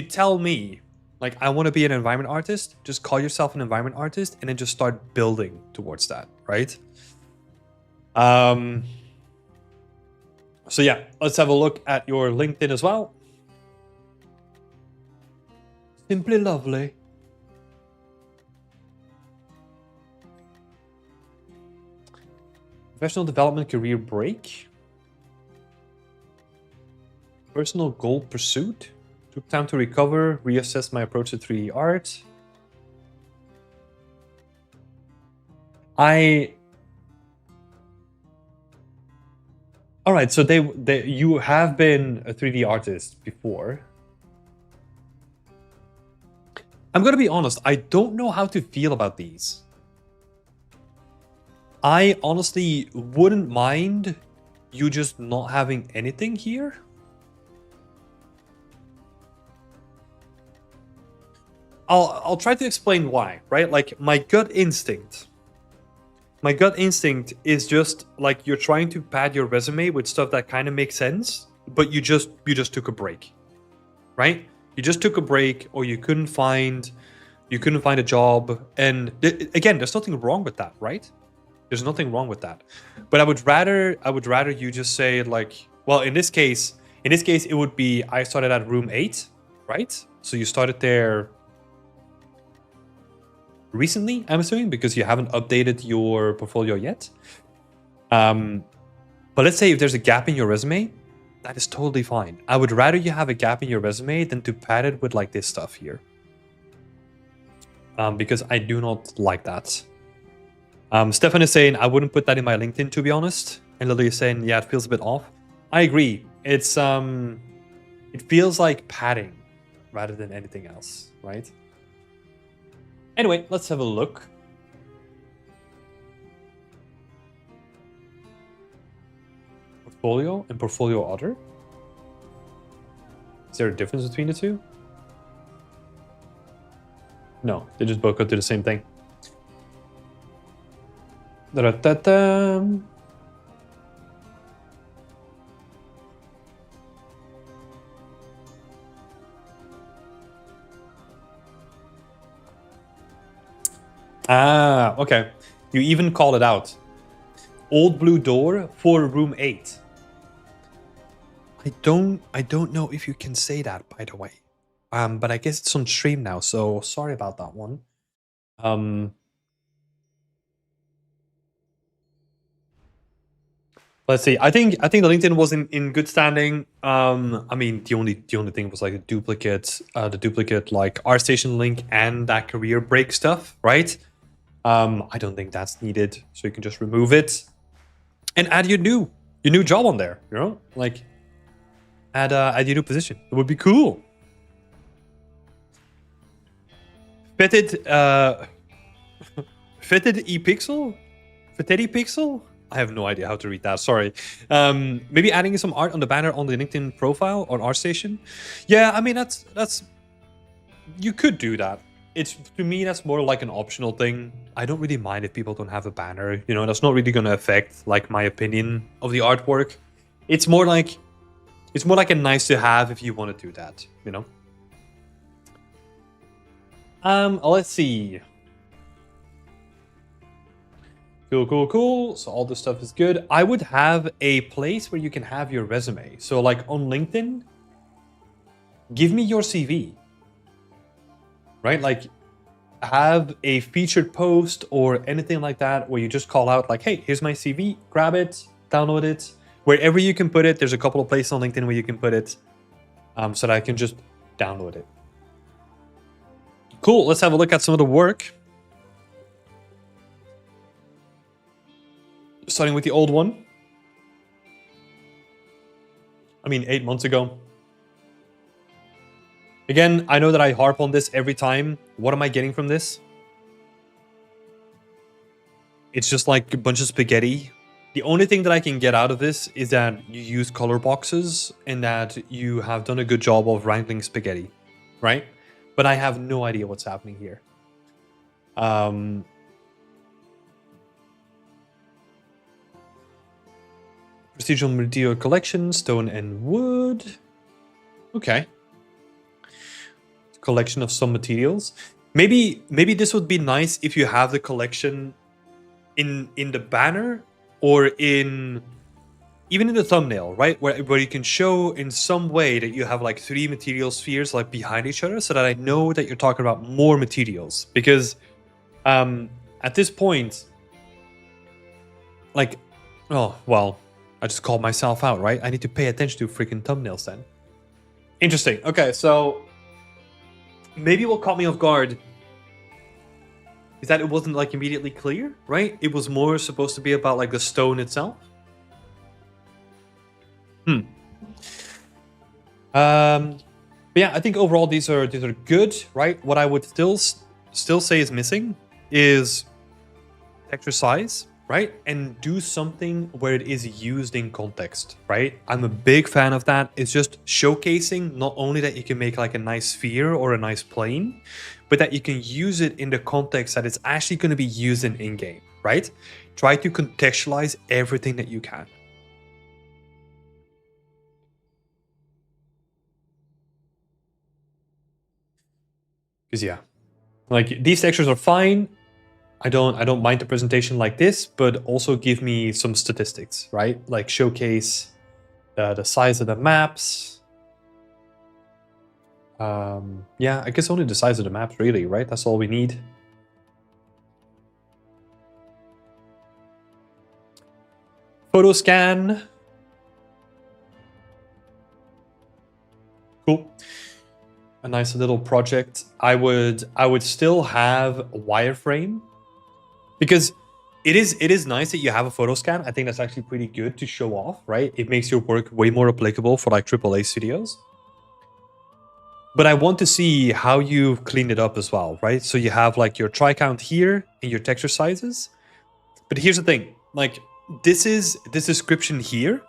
tell me, like, I want to be an environment artist, just call yourself an environment artist and then just start building towards that, right? So yeah, let's have a look at your LinkedIn as well. Simply lovely. Professional development career break. Personal goal pursuit. Took time to recover, reassess my approach to 3D art. Alright, so you have been a 3D artist before. I'm gonna be honest, I don't know how to feel about these. I honestly wouldn't mind you just not having anything here? I'll try to explain why, right? Like my gut instinct is just like you're trying to pad your resume with stuff that kind of makes sense, but you just took a break, right? You just took a break, or you couldn't find a job, and again, there's nothing wrong with that, right? There's nothing wrong with that, but I would rather you just say like, well, in this case, it would be I started at room 8, right? So you started there recently, I'm assuming, because you haven't updated your portfolio yet. But let's say if there's a gap in your resume, that is totally fine. I would rather you have a gap in your resume than to pad it with like this stuff here. Because I do not like that. Stefan is saying, I wouldn't put that in my LinkedIn, to be honest. And Lily is saying, yeah, it feels a bit off. I agree. It's it feels like padding rather than anything else, right? Anyway, let's have a look. Portfolio and portfolio other. Is there a difference between the two? No, they just both go to the same thing. Da-da-da-da. Ah, okay. You even call it out. Old blue door for room 8. I don't know if you can say that, by the way. But I guess it's on stream now, so sorry about that one. Let's see. I think the LinkedIn was in good standing. I mean, the only thing was like the duplicate like ArtStation link and that career break stuff, right? I don't think that's needed, so you can just remove it and add your new job on there. You know, like add your new position. It would be cool. Fetid ePixel? Fetid ePixel? I have no idea how to read that. Sorry. Maybe adding some art on the banner on the LinkedIn profile on ArtStation. Yeah, I mean that's you could do that. It's, to me, that's more like an optional thing. I don't really mind if people don't have a banner. You know, that's not really going to affect like my opinion of the artwork. It's more like a nice to have if you want to do that. You know. Let's see. Cool. So all this stuff is good. I would have a place where you can have your resume. So like on LinkedIn, give me your CV. Right? Like have a featured post or anything like that where you just call out like, hey, here's my CV, grab it, download it. Wherever you can put it, there's a couple of places on LinkedIn where you can put it so that I can just download it. Cool, let's have a look at some of the work. Starting with the old one. I mean, 8 months ago. Again, I know that I harp on this every time. What am I getting from this? It's just like a bunch of spaghetti. The only thing that I can get out of this is that you use color boxes and that you have done a good job of wrangling spaghetti, right? But I have no idea what's happening here. Procedural material collection, stone and wood. Okay. Collection of some materials. Maybe this would be nice if you have the collection in the banner or even in the thumbnail, right? Where you can show in some way that you have like 3 material spheres like behind each other, so that I know that you're talking about more materials. Because at this point, like, oh well, I just called myself out, right? I need to pay attention to freaking thumbnails then. Interesting. Okay, so maybe what caught me off guard is that it wasn't like immediately clear, right? It was more supposed to be about like the stone itself. But yeah, I think overall these are good, right? What I would still say is missing is texture size. right? And do something where it is used in context, right? I'm a big fan of that. It's just showcasing not only that you can make like a nice sphere or a nice plane, but that you can use it in the context that it's actually going to be used in game, right? Try to contextualize everything that you can. Because yeah, like these textures are fine. I don't mind the presentation like this, but also give me some statistics, right? Like showcase the size of the maps. Yeah, I guess only the size of the maps really, right? That's all we need. Photo scan. Cool. A nice little project. I would still have a wireframe, because it is nice that you have a photo scan. I think that's actually pretty good to show off, right? It makes your work way more applicable for like AAA studios. But I want to see how you've cleaned it up as well, right? So you have like your try count here and your texture sizes. But here's the thing, like this description here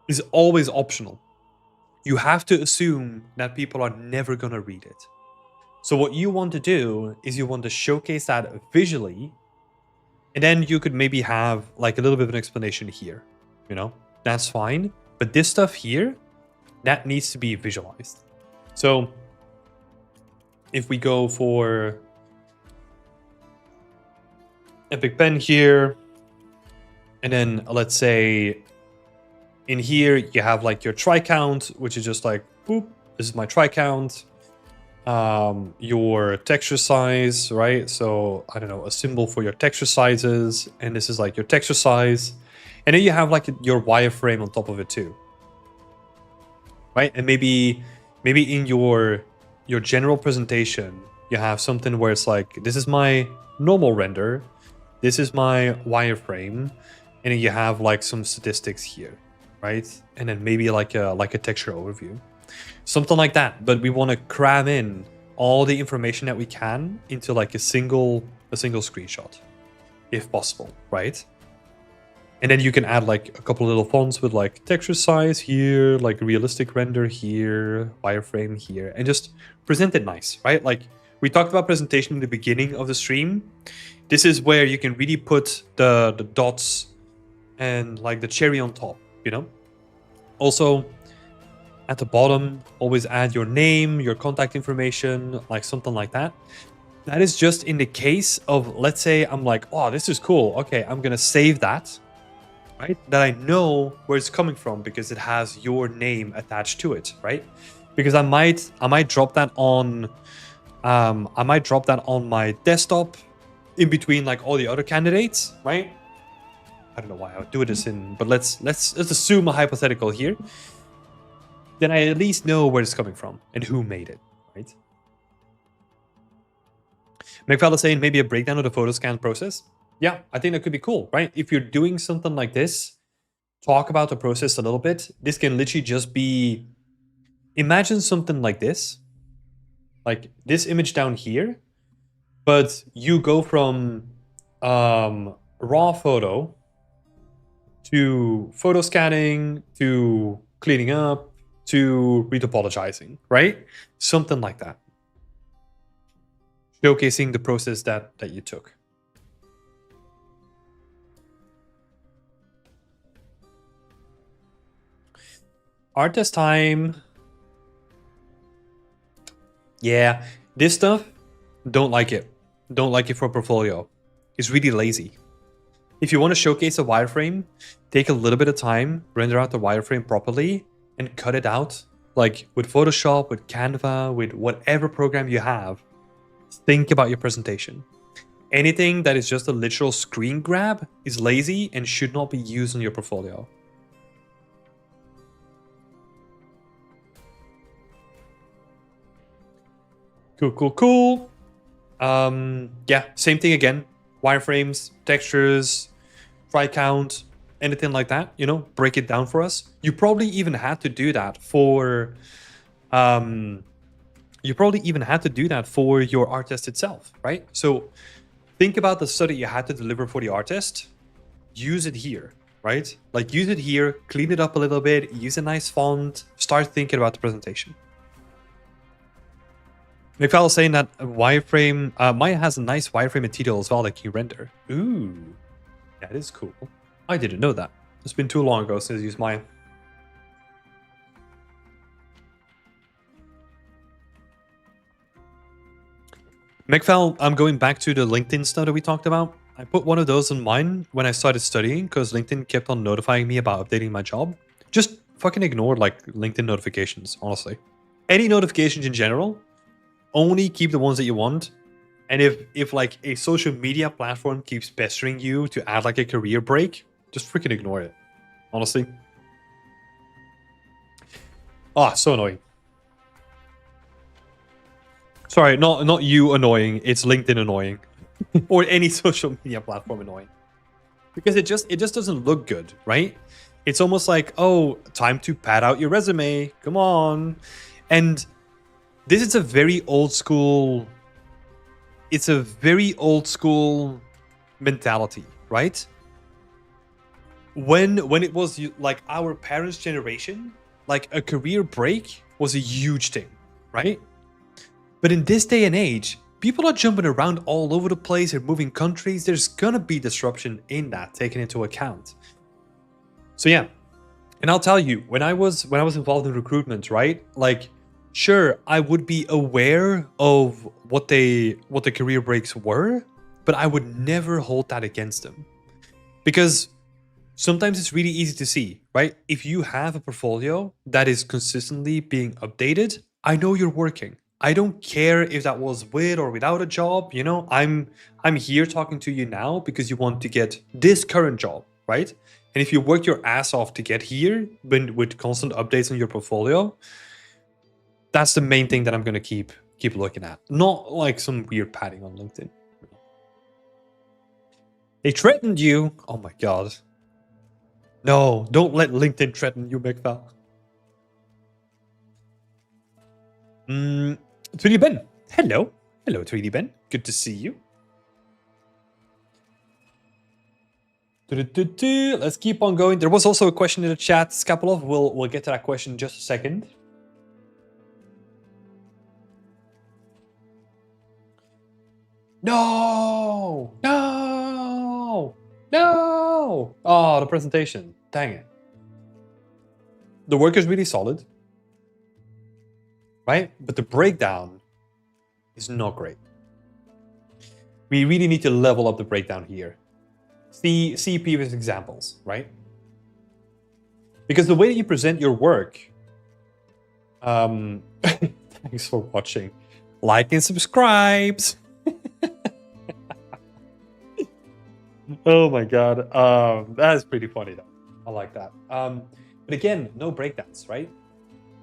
is always optional. You have to assume that people are never going to read it. So what you want to do is you want to showcase that visually, and then you could maybe have like a little bit of an explanation here, you know, that's fine. But this stuff here, that needs to be visualized. So if we go for Epic Pen here, and then let's say in here you have like your try count, which is just like, boop, this is my try count. Your texture size, right? So I don't know, a symbol for your texture sizes, and this is like your texture size. And then you have like your wireframe on top of it too, right? And maybe in your general presentation, you have something where it's like, this is my normal render, this is my wireframe, and then you have like some statistics here, right? And then maybe like a texture overview, something like that. But we want to cram in all the information that we can into like a single screenshot, if possible, right? And then you can add like a couple little fonts with like texture size here, like realistic render here, wireframe here, and just present it nice, right? Like we talked about presentation in the beginning of the stream. This is where you can really put the dots and like the cherry on top, you know? Also, at the bottom, always add your name, your contact information, like something like that. That is just in the case of, let's say I'm like, oh, this is cool. Okay, I'm gonna save that, right? That I know where it's coming from because it has your name attached to it, right? Because I might drop that on, my desktop in between like all the other candidates, right? I don't know why I would do this in, but let's assume a hypothetical here. Then I at least know where it's coming from and who made it, right? McFall is saying maybe a breakdown of the photo scan process. Yeah, I think that could be cool, right? If you're doing something like this, talk about the process a little bit. This can literally just be, imagine something like this image down here, but you go from raw photo to photo scanning to cleaning up to retopologizing, right? Something like that. Showcasing the process that you took. Art test time. Yeah, this stuff, don't like it. Don't like it for portfolio. It's really lazy. If you want to showcase a wireframe, take a little bit of time, render out the wireframe properly, and cut it out. Like with Photoshop, with Canva, with whatever program you have, think about your presentation. Anything that is just a literal screen grab is lazy and should not be used in your portfolio. Cool. Yeah, same thing again. Wireframes, textures, try count, anything like that, you know, break it down for us. You probably even had to do that for your art test itself, right? So think about the study you had to deliver for the art test. use it here, right? Like use it here, clean it up a little bit, use a nice font, start thinking about the presentation. McFall was saying that wireframe, Maya has a nice wireframe material as well that can render. Ooh, that is cool. I didn't know that. It's been too long ago since I used Maya. McFall, I'm going back to the LinkedIn stuff that we talked about. I put one of those on mine when I started studying because LinkedIn kept on notifying me about updating my job. Just fucking ignore like LinkedIn notifications, honestly. Any notifications in general, only keep the ones that you want. And if like a social media platform keeps pestering you to add like a career break, just freaking ignore it. Honestly. Ah, so annoying. Sorry, not you annoying, it's LinkedIn annoying. Or any social media platform annoying. Because it just doesn't look good, right? It's almost like, oh, time to pad out your resume. Come on. And this is a very old school. It's a very old school mentality, right? When it was like our parents' generation, like a career break was a huge thing, right? But in this day and age, people are jumping around all over the place and moving countries. There's gonna be disruption in that taken into account. So yeah, and I'll tell you, when I was involved in recruitment, right? Like, sure, I would be aware of what the career breaks were, but I would never hold that against them, because sometimes it's really easy to see, right? If you have a portfolio that is consistently being updated, I know you're working. I don't care if that was with or without a job, you know? I'm here talking to you now because you want to get this current job, right? And if you work your ass off to get here with constant updates on your portfolio, that's the main thing that I'm going to keep looking at. Not like some weird padding on LinkedIn. They threatened you. Oh my god. No, don't let LinkedIn threaten you, McFall. 3D Ben. Hello. Hello, 3D Ben. Good to see you. Let's keep on going. There was also a question in the chat, Skapolov. We'll get to that question in just a second. No! No! No! Oh, the presentation. Dang it. The work is really solid, right? But the breakdown is not great. We really need to level up the breakdown here. See previous examples, right? Because the way that you present your work, thanks for watching. Like and subscribes. Oh my god, that is pretty funny though. I like that. But again, no breakdowns, right?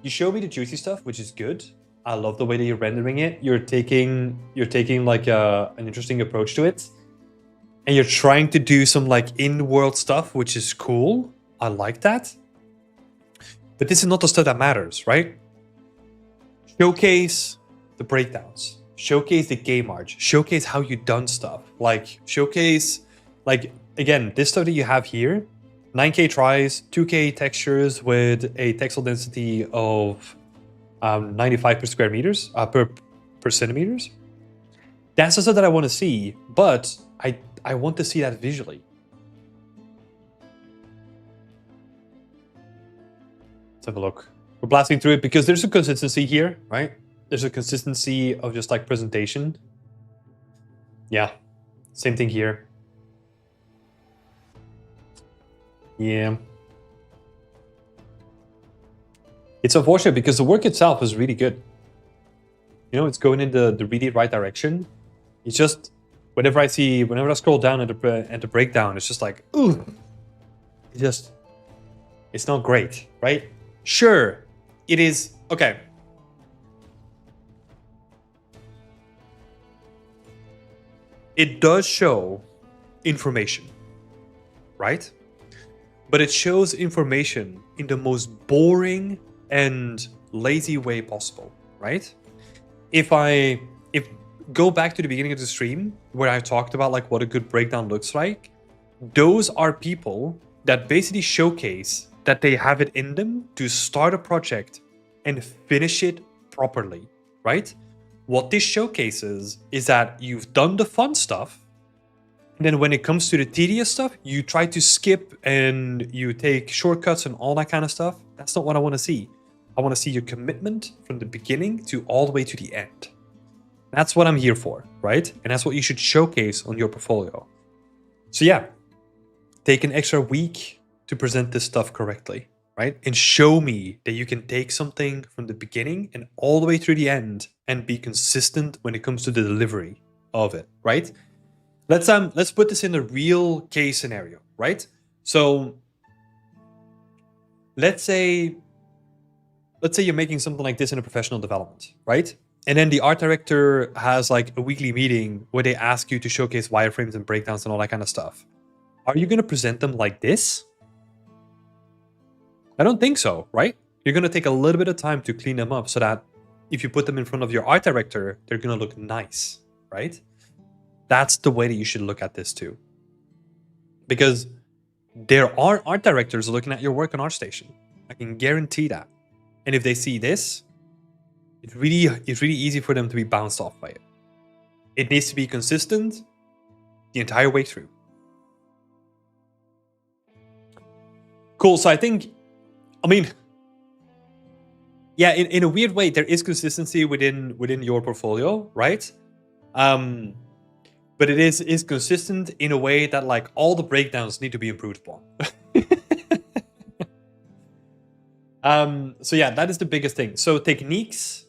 You show me the juicy stuff, which is good. I love the way that you're rendering it. You're taking like an interesting approach to it, and you're trying to do some like in-world stuff, which is cool. I like that. But this is not the stuff that matters, right? Showcase the breakdowns. Showcase the game art. Showcase how you done stuff. Like showcase, like again, this stuff that you have here, 9K tries, 2K textures with a texel density of 95 per square meters, per centimeters. That's the stuff that I want to see, but I want to see that visually. Let's have a look. We're blasting through it because there's a consistency here, right? There's a consistency of just like presentation. Yeah, same thing here. Yeah. It's unfortunate because the work itself is really good. You know, it's going in the really right direction. It's just, whenever I scroll down at the breakdown, it's just like, ooh. It's not great, right? Sure, it is, okay. It does show information, right? But it shows information in the most boring and lazy way possible, right? If go back to the beginning of the stream where I talked about like what a good breakdown looks like, those are people that basically showcase that they have it in them to start a project and finish it properly, right? What this showcases is that you've done the fun stuff, and then when it comes to the tedious stuff, you try to skip and you take shortcuts and all that kind of stuff. That's not what I want to see. I want to see your commitment from the beginning to all the way to the end. That's what I'm here for, right? And that's what you should showcase on your portfolio. So yeah, take an extra week to present this stuff correctly, right? And show me that you can take something from the beginning and all the way through the end and be consistent when it comes to the delivery of it, right? Let's put this in a real case scenario, right? So let's say you're making something like this in a professional development, right? And then the art director has like a weekly meeting where they ask you to showcase wireframes and breakdowns and all that kind of stuff. Are you going to present them like this? I don't think so, right? You're going to take a little bit of time to clean them up so that if you put them in front of your art director, they're going to look nice, right? That's the way that you should look at this too. Because there are art directors looking at your work on ArtStation. I can guarantee that. And if they see this, it's really easy for them to be bounced off by it. It needs to be consistent the entire way through. Cool. So I mean, yeah, in a weird way, there is consistency within your portfolio, right? But it is consistent in a way that like all the breakdowns need to be improved upon. So yeah, that is the biggest thing. So techniques,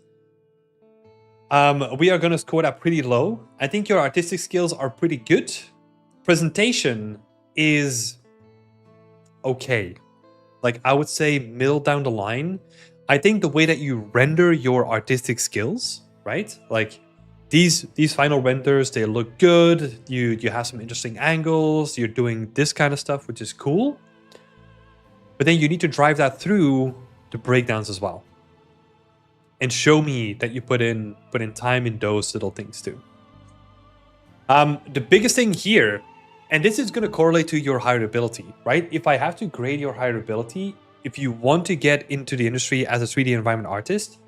we are going to score that pretty low. I think your artistic skills are pretty good. Presentation is okay. Like I would say middle down the line. I think the way that you render your artistic skills, right? Like these final renders, they look good. You have some interesting angles. You're doing this kind of stuff, which is cool. But then you need to drive that through the breakdowns as well. And show me that you put in time in those little things too. The biggest thing here, and this is going to correlate to your hireability, right? If I have to grade your hireability, if you want to get into the industry as a 3D environment artist,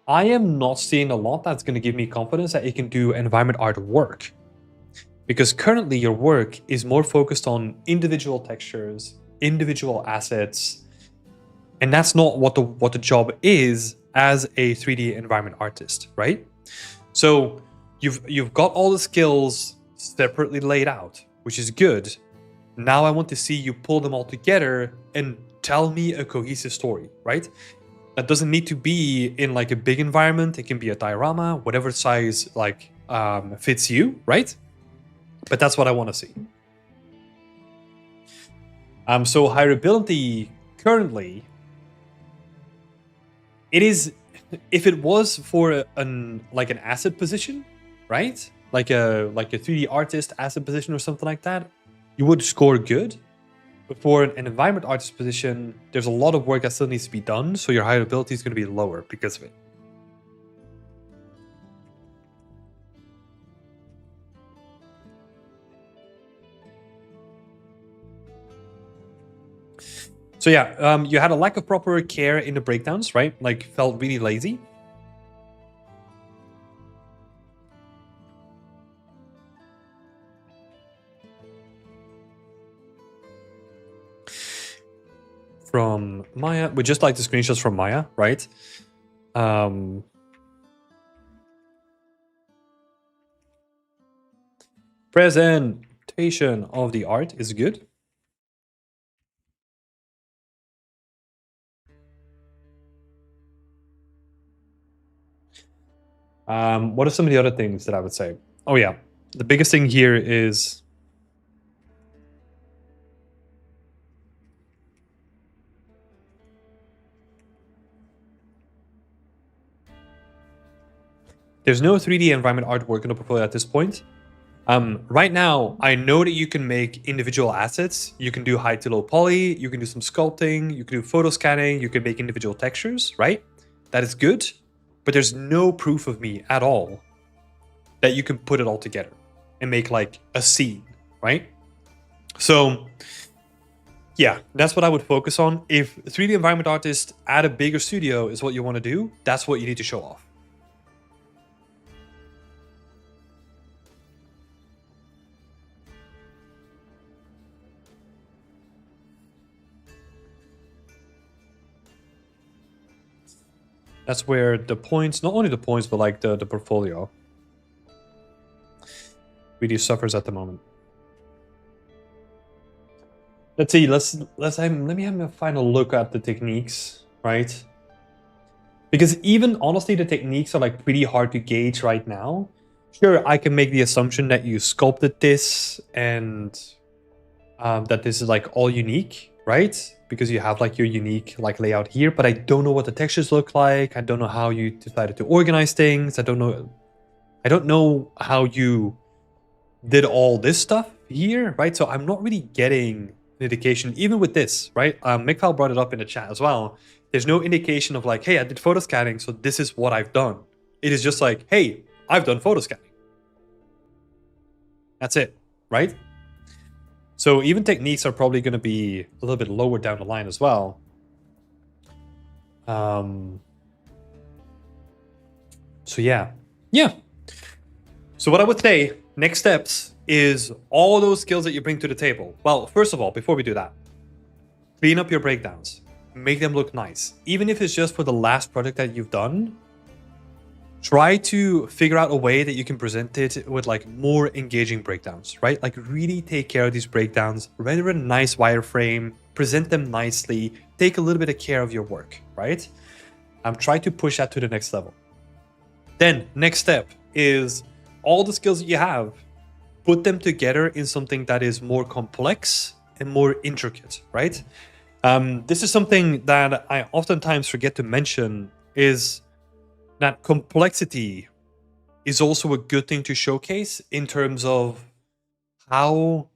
I am not seeing a lot that's going to give me confidence that you can do environment art work. Because currently your work is more focused on individual textures, individual assets, and that's not what the job is as a 3D environment artist, right? So you've got all the skills separately laid out, which is good. Now I want to see you pull them all together and tell me a cohesive story, right? That doesn't need to be in like a big environment. It can be a diorama, whatever size like fits you, right? But that's what I want to see. So hireability currently, it is, if it was for an asset position, right? Like a 3D artist asset position or something like that, you would score good. But for an environment artist position, there's a lot of work that still needs to be done, so your hireability is going to be lower because of it. So yeah, you had a lack of proper care in the breakdowns, right? Like felt really lazy. From Maya, we just like the screenshots from Maya, right? Presentation of the art is good. What are some of the other things that I would say? Oh yeah, the biggest thing here is there's no 3D environment artwork in the portfolio at this point. Right now, I know that you can make individual assets. You can do high to low poly, you can do some sculpting, you can do photo scanning, you can make individual textures, right? That is good, but there's no proof of me at all that you can put it all together and make like a scene, right? So yeah, that's what I would focus on. If 3D environment artist at a bigger studio is what you want to do, that's what you need to show off. That's where the points, not only the points, but like the portfolio really suffers at the moment. Let's see. Let me have a final look at the techniques, right? Because even honestly, the techniques are like pretty hard to gauge right now. Sure, I can make the assumption that you sculpted this and that this is like all unique, right? Because you have like your unique like layout here, but I don't know what the textures look like. I don't know how you decided to organize things. I don't know how you did all this stuff here, right? So I'm not really getting an indication, even with this, right? Mikval brought it up in the chat as well. There's no indication of like, hey, I did photo scanning, so this is what I've done. It is just like, hey, I've done photo scanning. That's it, right? So even techniques are probably going to be a little bit lower down the line as well. So yeah. So what I would say, next steps is all those skills that you bring to the table. Well, first of all, before we do that, clean up your breakdowns. Make them look nice. Even if it's just for the last project that you've done, try to figure out a way that you can present it with like more engaging breakdowns, right? Like really take care of these breakdowns, render a nice wireframe, present them nicely, take a little bit of care of your work, right? Try to push that to the next level. Then next step is all the skills that you have, put them together in something that is more complex and more intricate, right? This is something that I oftentimes forget to mention, is that complexity is also a good thing to showcase in terms of how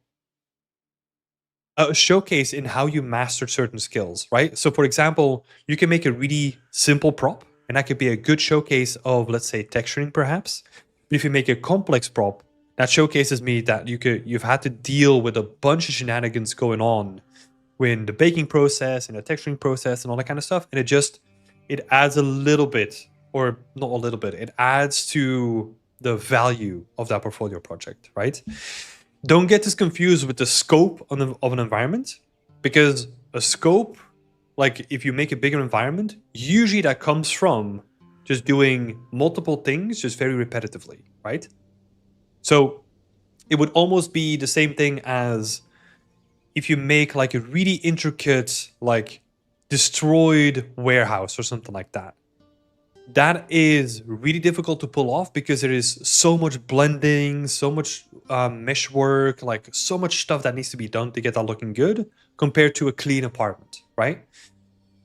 a showcase in how you master certain skills, right? So for example, you can make a really simple prop, and that could be a good showcase of, let's say, texturing perhaps. But if you make a complex prop, that showcases me that you've had to deal with a bunch of shenanigans going on with the baking process and the texturing process and all that kind of stuff. And it adds a little bit, or not a little bit, it adds to the value of that portfolio project, right? Don't get this confused with the scope of an environment, because a scope, like if you make a bigger environment, usually that comes from just doing multiple things just very repetitively, right? So it would almost be the same thing as if you make like a really intricate, like destroyed warehouse or something like that. That is really difficult to pull off because there is so much blending, so much mesh work, like so much stuff that needs to be done to get that looking good compared to a clean apartment, right?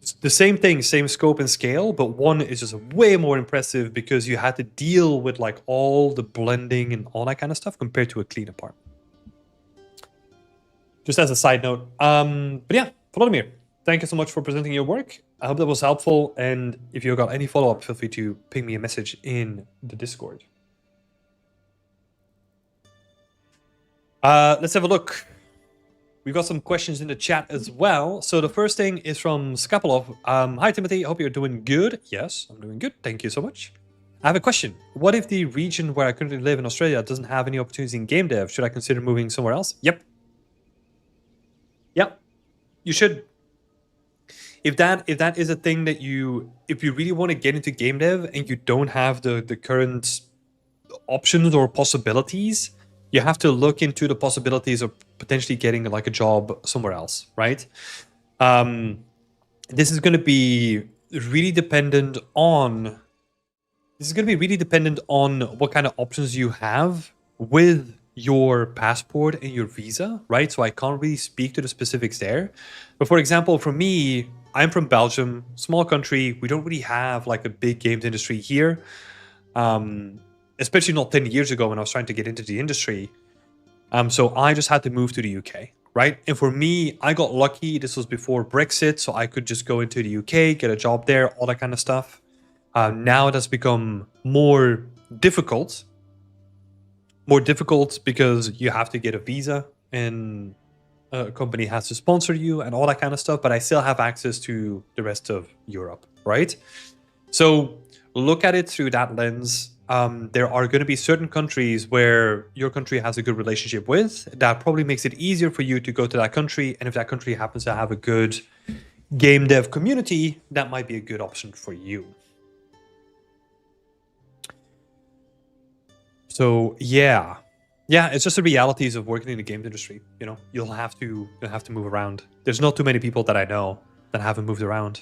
It's the same thing, same scope and scale, but one is just way more impressive because you had to deal with like all the blending and all that kind of stuff compared to a clean apartment. Just as a side note. But yeah, Volodymyr, thank you so much for presenting your work. I hope that was helpful. And if you got any follow-up, feel free to ping me a message in the Discord. Let's have a look. We've got some questions in the chat as well. So the first thing is from Skapolov. Hi, Timothy. I hope you're doing good. Yes, I'm doing good. Thank you so much. I have a question. What if the region where I currently live in Australia doesn't have any opportunities in game dev? Should I consider moving somewhere else? Yep. Yep. You should. If that is a thing that if you really want to get into game dev and you don't have the current options or possibilities, you have to look into the possibilities of potentially getting like a job somewhere else, right? This is going to be really dependent on what kind of options you have with your passport and your visa, right? So I can't really speak to the specifics there. But for example, for me, I'm from Belgium, small country. We don't really have like a big games industry here. Especially not 10 years ago when I was trying to get into the industry. So I just had to move to the UK, right? And for me, I got lucky. This was before Brexit, so I could just go into the UK, get a job there, all that kind of stuff. Now it has become more difficult because you have to get a visa and company has to sponsor you and all that kind of stuff, but I still have access to the rest of Europe, right? So look at it through that lens. There are going to be certain countries where your country has a good relationship with. That probably makes it easier for you to go to that country. And if that country happens to have a good game dev community, that might be a good option for you. So yeah, it's just the realities of working in the games industry. You know, you'll have to move around. There's not too many people that I know that haven't moved around.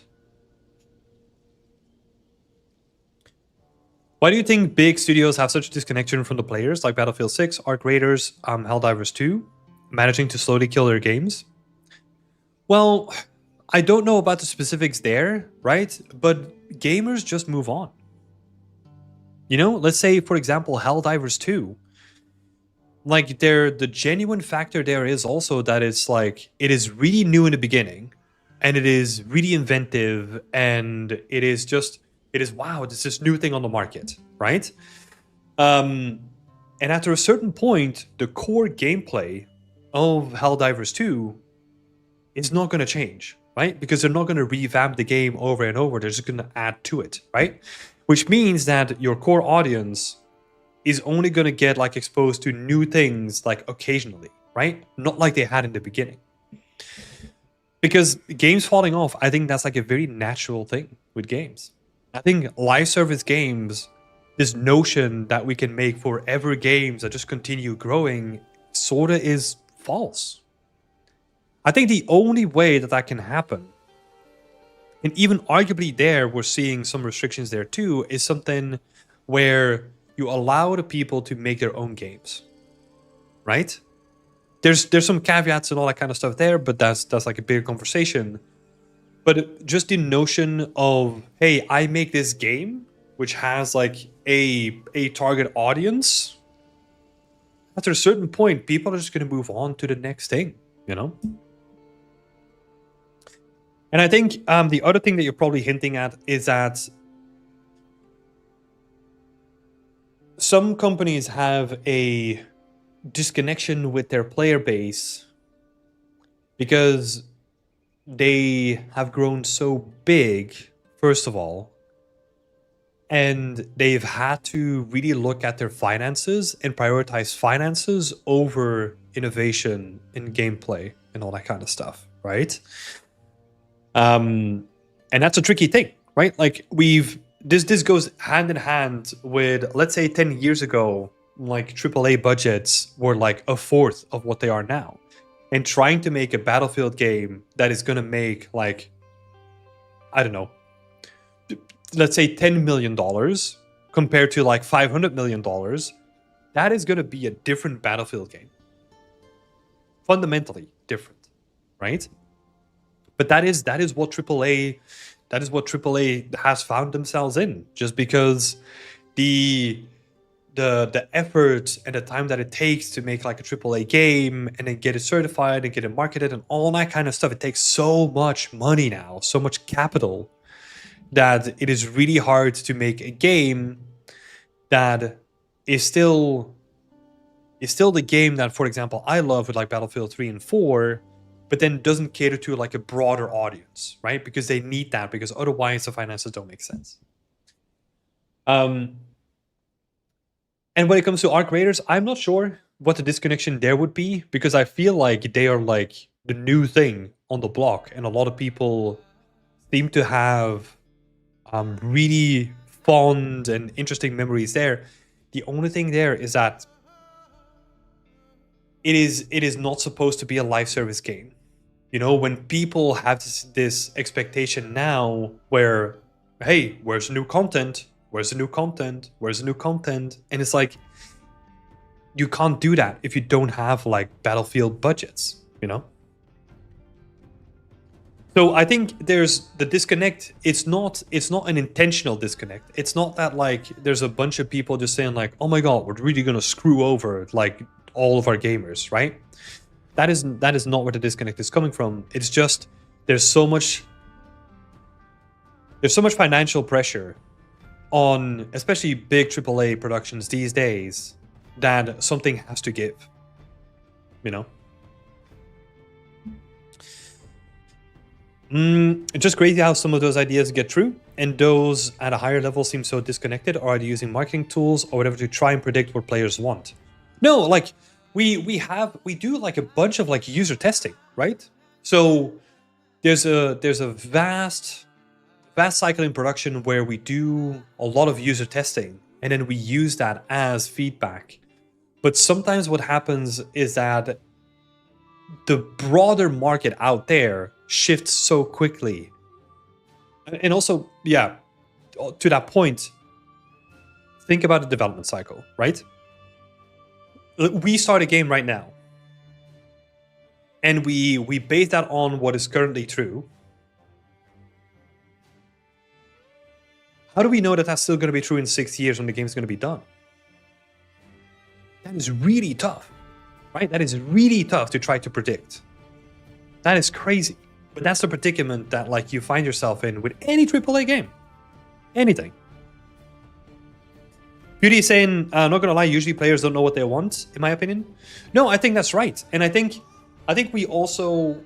Why do you think big studios have such a disconnection from the players, like Battlefield 6, Arc Raiders, Helldivers 2, managing to slowly kill their games? Well, I don't know about the specifics there, right? But gamers just move on. You know, let's say, for example, Helldivers 2. Like, the genuine factor there is also that it's like, it is really new in the beginning, and it is really inventive, and it is wow, it's this new thing on the market, right? And after a certain point, the core gameplay of Helldivers 2 is not going to change, right? Because they're not going to revamp the game over and over. They're just going to add to it, right? Which means that your core audience is only going to get like exposed to new things like occasionally, right? Not like they had in the beginning. Because games falling off, I think that's like a very natural thing with games. I think live service games, this notion that we can make forever games that just continue growing, sort of is false. I think the only way that can happen, and even arguably there, we're seeing some restrictions there too, is something where you allow the people to make their own games, right? There's some caveats and all that kind of stuff there, but that's like a bigger conversation. But just the notion of, hey, I make this game, which has like a target audience, after a certain point, people are just going to move on to the next thing, you know? And I think the other thing that you're probably hinting at is that some companies have a disconnection with their player base because they have grown so big, first of all, and they've had to really look at their finances and prioritize finances over innovation in gameplay and all that kind of stuff, right? And that's a tricky thing, right? Like this goes hand in hand with, let's say 10 years ago, like AAA budgets were like a fourth of what they are now. And trying to make a Battlefield game that is going to make like, I don't know, let's say $10 million compared to like $500 million, that is going to be a different Battlefield game. Fundamentally different, right? But that is what AAA has found themselves in, just because the effort and the time that it takes to make like a AAA game and then get it certified and get it marketed and all that kind of stuff, it takes so much money now, so much capital, that it is really hard to make a game that is still the game that, for example, I love with like Battlefield 3 and 4, but then doesn't cater to like a broader audience, right? Because they need that, because otherwise the finances don't make sense. And when it comes to Arc Raiders, I'm not sure what the disconnection there would be, because I feel like they are like the new thing on the block, and a lot of people seem to have really fond and interesting memories there. The only thing there is that it is not supposed to be a live service game. You know, when people have this expectation now where, hey, where's the new content? Where's the new content? Where's the new content? And it's like, you can't do that if you don't have like Battlefield budgets, you know? So I think there's the disconnect. It's not an intentional disconnect. It's not that like there's a bunch of people just saying like, oh my God, we're really going to screw over like all of our gamers, right? That is not where the disconnect is coming from. It's just there's so much financial pressure on especially big AAA productions these days that something has to give, you know? It's just crazy how some of those ideas get true, and those at a higher level seem so disconnected. Or are they using marketing tools or whatever to try and predict what players want? No, like we do like a bunch of like user testing, right? So there's a vast cycle in production where we do a lot of user testing, and then we use that as feedback. But sometimes what happens is that the broader market out there shifts so quickly. And also, yeah, to that point, think about the development cycle, right? We start a game right now, and we base that on what is currently true. How do we know that that's still going to be true in 6 years when the game's going to be done? That is really tough, right? That is really tough to try to predict. That is crazy. But that's the predicament that like you find yourself in with any AAA game. Anything. Beauty is saying, not gonna lie, usually players don't know what they want, in my opinion. No, I think that's right. And I think we also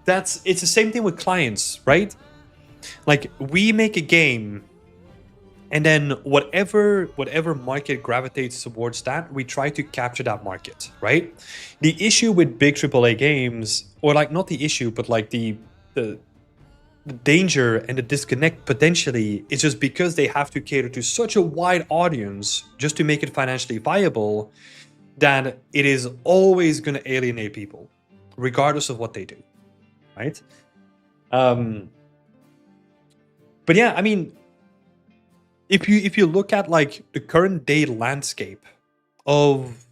it's the same thing with clients, right? Like we make a game, and then whatever market gravitates towards that, we try to capture that market, right? The issue with big AAA games, or like not the issue, but like the danger and the disconnect potentially is just because they have to cater to such a wide audience just to make it financially viable, that it is always going to alienate people, regardless of what they do, right? But yeah, I mean, if you look at like the current day landscape of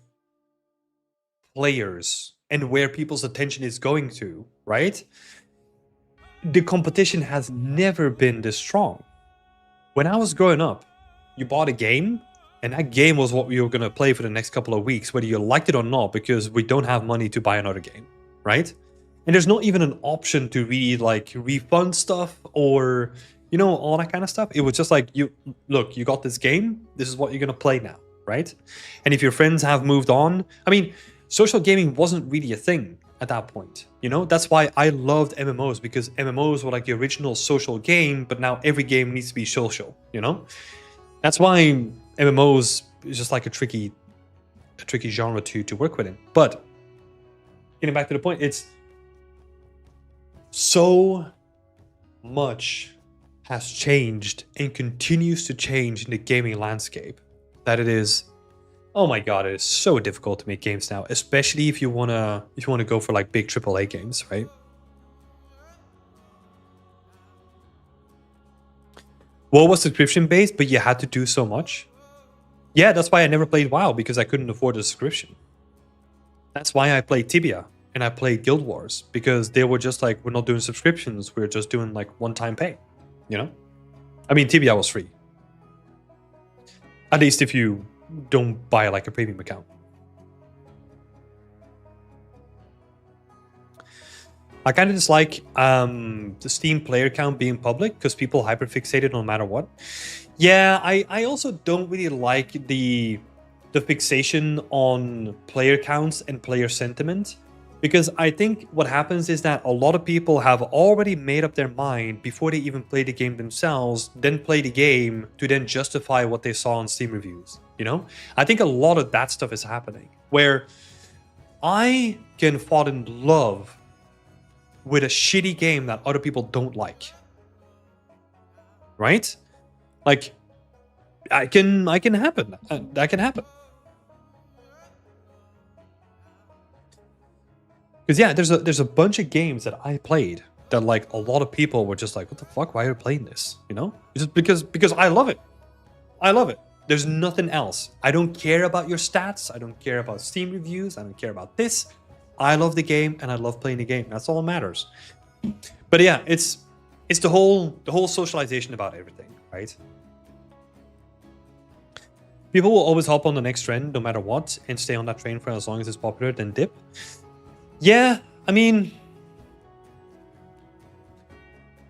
players and where people's attention is going to, right? The competition has never been this strong. When I was growing up, you bought a game, and that game was what we were going to play for the next couple of weeks, whether you liked it or not, because we don't have money to buy another game, right? And there's not even an option to really like refund stuff or, you know, all that kind of stuff. It was just like, you got this game, this is what you're going to play now, right? And if your friends have moved on, I mean, social gaming wasn't really a thing at that point, you know? That's why I loved MMOs, because MMOs were like the original social game, but now every game needs to be social, you know? That's why MMOs is just like a tricky genre to work within. But getting back to the point, it's so much has changed and continues to change in the gaming landscape that it is, oh my god, it is so difficult to make games now, especially if you wanna go for like big AAA games, right? WoW was subscription based, but you had to do so much. Yeah, that's why I never played WoW, because I couldn't afford a subscription. That's why I played Tibia and I played Guild Wars, because they were just like, we're not doing subscriptions, we're just doing like one-time pay, you know? I mean, Tibia was free. At least if you don't buy like a premium account. I kind of dislike the Steam player count being public, because people hyperfixate it no matter what. Yeah, I also don't really like the fixation on player counts and player sentiment, because I think what happens is that a lot of people have already made up their mind before they even play the game themselves, then play the game to then justify what they saw on Steam reviews, you know? I think a lot of that stuff is happening, where I can fall in love with a shitty game that other people don't like, right? Like, that can happen. That can happen. Because yeah, there's a bunch of games that I played that like a lot of people were just like, what the fuck? Why are you playing this? You know, it's just because I love it. I love it. There's nothing else. I don't care about your stats. I don't care about Steam reviews. I don't care about this. I love the game and I love playing the game. That's all that matters. But yeah, it's the whole socialization about everything, right? People will always hop on the next trend no matter what and stay on that train for as long as it's popular, then dip. Yeah, I mean,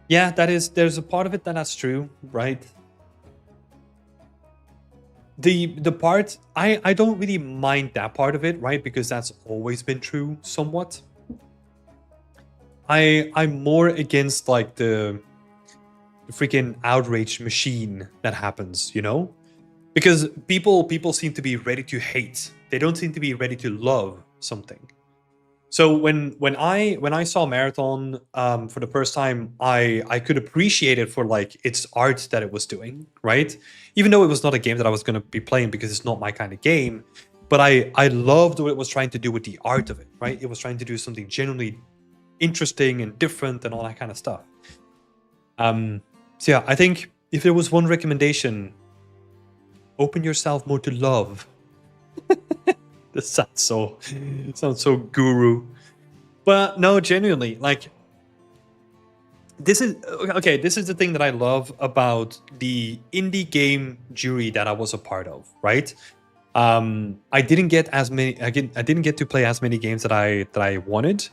yeah, there's a part of it that's true, right? the part I don't really mind that part of it, right? Because that's always been true somewhat. I'm more against like the freaking outrage machine that happens, you know? Because people seem to be ready to hate. They don't seem to be ready to love something. So when I saw Marathon for the first time, I could appreciate it for like its art that it was doing, right? Even though it was not a game that I was going to be playing because it's not my kind of game, but I loved what it was trying to do with the art of it, right? It was trying to do something genuinely interesting and different and all that kind of stuff. So yeah, I think if there was one recommendation, open yourself more to love. This sounds so guru. But no, genuinely, like this is okay, this is the thing that I love about the indie game jury that I was a part of, right? I didn't get as many I didn't get to play as many games that I wanted.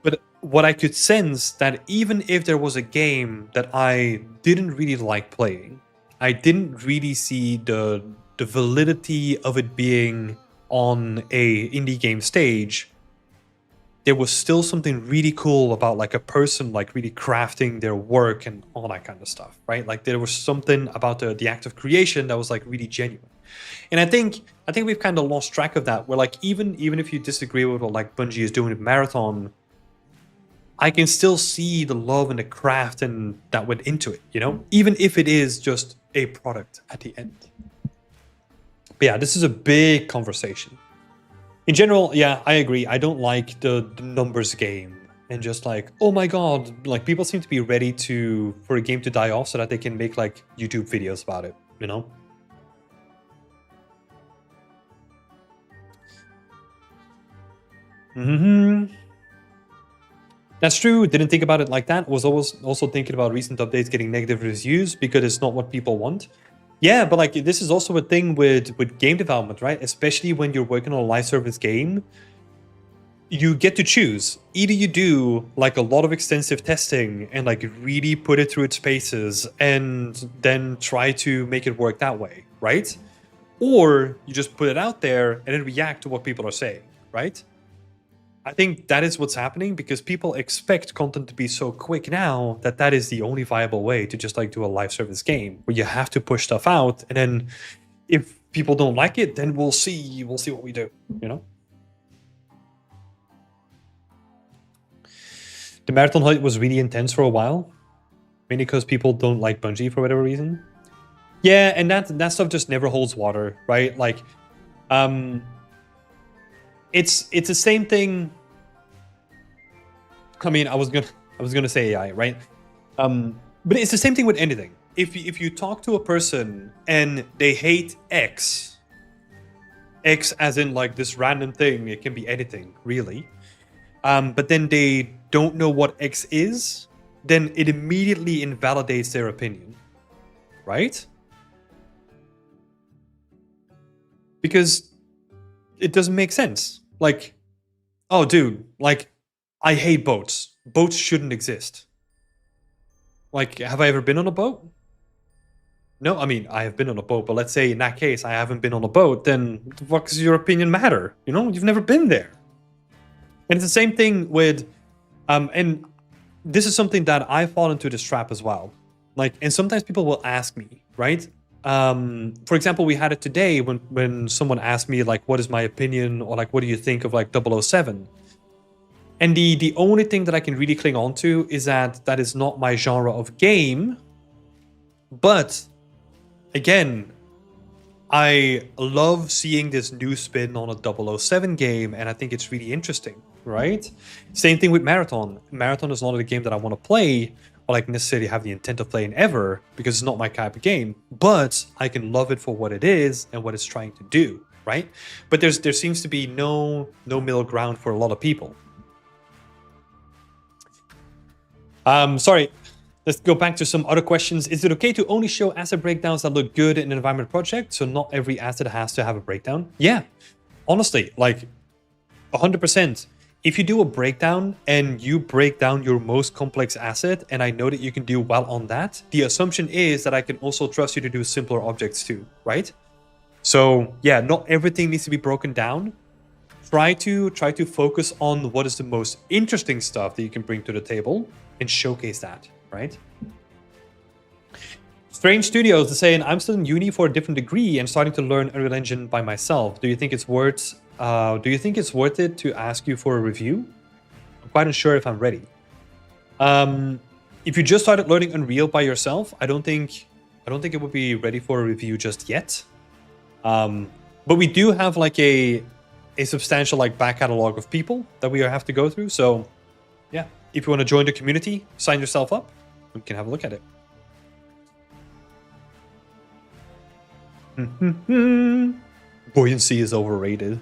But what I could sense that even if there was a game that I didn't really like playing, I didn't really see the validity of it being on a indie game stage. There was still something really cool about like a person like really crafting their work and all that kind of stuff, right? Like there was something about the act of creation that was like really genuine. And I think we've kind of lost track of that. Where like even if you disagree with what like Bungie is doing with Marathon, I can still see the love and the craft and that went into it, you know, even if it is just a product at the end. But yeah, this is a big conversation. In general, yeah, I agree. I don't like the numbers game and just like, oh my god, like people seem to be ready for a game to die off so that they can make like YouTube videos about it, you know? That's true. Didn't think about it like that. Was always also thinking about recent updates getting negative reviews because it's not what people want. Yeah, but like this is also a thing with game development, right? Especially when you're working on a live service game, you get to choose. Either you do like a lot of extensive testing and like really put it through its paces and then try to make it work that way, right? Or you just put it out there and then react to what people are saying, right? I think that is what's happening because people expect content to be so quick now that is the only viable way to just like do a live service game where you have to push stuff out, and then if people don't like it, then we'll see what we do, you know? The Marathon hunt was really intense for a while, mainly because people don't like Bungie for whatever reason. Yeah, and that stuff just never holds water, right? Like, it's the same thing. I mean, I was gonna say AI, right? But it's the same thing with anything. If you talk to a person and they hate X as in like this random thing, it can be anything really. But then they don't know what X is, then it immediately invalidates their opinion, right? Because it doesn't make sense. Like, oh, dude, like, I hate boats. Boats shouldn't exist. Like, have I ever been on a boat? No, I mean, I have been on a boat, but let's say in that case, I haven't been on a boat, then what the fuck does your opinion matter? You know, you've never been there. And it's the same thing with, and this is something that I fall into this trap as well. Like, and sometimes people will ask me, right? For example, we had it today when someone asked me like, what is my opinion, or like, what do you think of like 007? And the only thing that I can really cling on to is that is not my genre of game. But again, I love seeing this new spin on a 007 game, and I think it's really interesting, right? Same thing with Marathon. Marathon is not a game that I want to play or like necessarily have the intent of playing ever because it's not my type of game, but I can love it for what it is and what it's trying to do, right? But there seems to be no middle ground for a lot of people. Sorry, let's go back to some other questions. Is it okay to only show asset breakdowns that look good in an environment project? So not every asset has to have a breakdown? Yeah, honestly, like 100%. If you do a breakdown and you break down your most complex asset, and I know that you can do well on that, the assumption is that I can also trust you to do simpler objects too, right? So yeah, not everything needs to be broken down. Try to focus on what is the most interesting stuff that you can bring to the table and showcase that, right? Strange Studios is saying, I'm still in uni for a different degree and starting to learn Unreal Engine by myself. Do you think it's worth it to ask you for a review? I'm quite unsure if I'm ready. If you just started learning Unreal by yourself, I don't think it would be ready for a review just yet. But we do have like a substantial like back catalog of people that we have to go through. So yeah, if you want to join the community, sign yourself up. We can have a look at it. Buoyancy is overrated.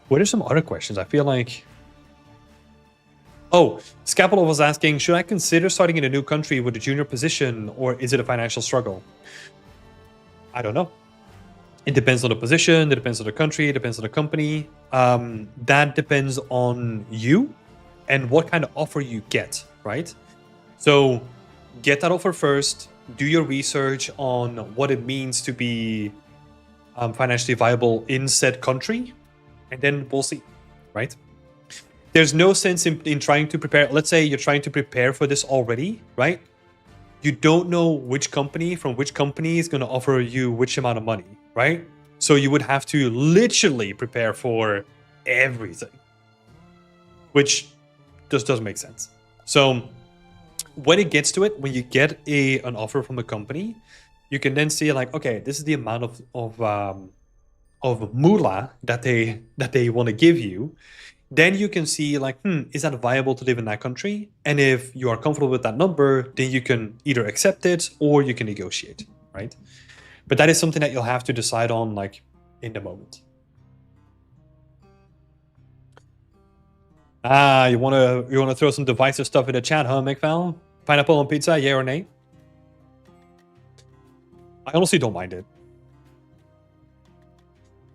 What are some other questions? I feel like... Oh, Scapolo was asking, should I consider starting in a new country with a junior position, or is it a financial struggle? I don't know. It depends on the position, it depends on the country, it depends on the company. That depends on you and what kind of offer you get, right? So get that offer first, do your research on what it means to be financially viable in said country, and then we'll see, right? There's no sense in trying to prepare. Let's say you're trying to prepare for this already, right? You don't know which company from which company is going to offer you which amount of money, right? So you would have to literally prepare for everything, which just doesn't make sense. So when it gets to it, when you get an offer from a company, you can then see like, okay, this is the amount of moolah that they want to give you. Then you can see like, is that viable to live in that country? And if you are comfortable with that number, then you can either accept it or you can negotiate, right? But that is something that you'll have to decide on like in the moment. You wanna throw some divisive stuff in the chat, huh, McFall? Pineapple on pizza, yeah or nay? I honestly don't mind it.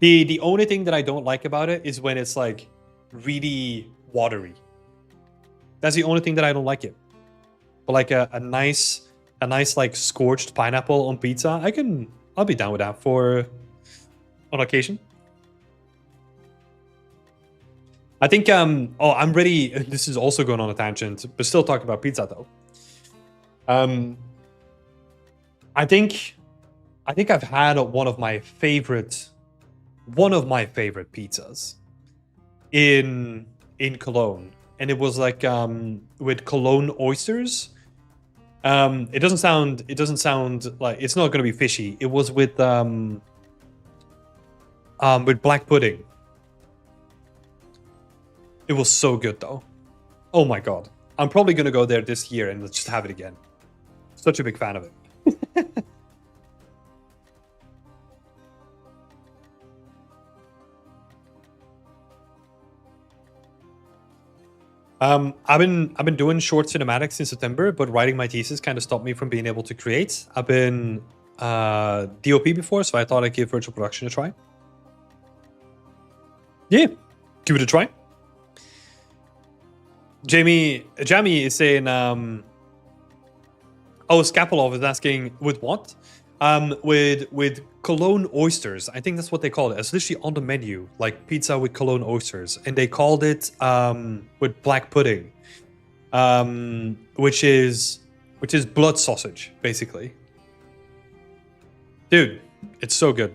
The only thing that I don't like about it is when it's like really watery. That's the only thing that I don't like it. But like a nice like scorched pineapple on pizza, I'll be down with that for on occasion. I think I'm ready. This is also going on a tangent, but still talking about pizza though. I think I've had one of my favorite pizzas in Cologne, and it was like with Cologne oysters. It doesn't sound like it's not gonna be fishy. It was with black pudding. It was so good though. Oh my god. I'm probably gonna go there this year and just have it again. Such a big fan of it. I've been doing short cinematics in September, but writing my thesis kind of stopped me from being able to create. I've been DOP before, so I thought I'd give virtual production a try. Yeah, give it a try. Jamie is saying, Skapolov is asking, with what? With Cologne oysters. I think that's what they call it. It's literally on the menu, like pizza with Cologne oysters, and they called it with black pudding, which is blood sausage, basically. Dude, it's so good.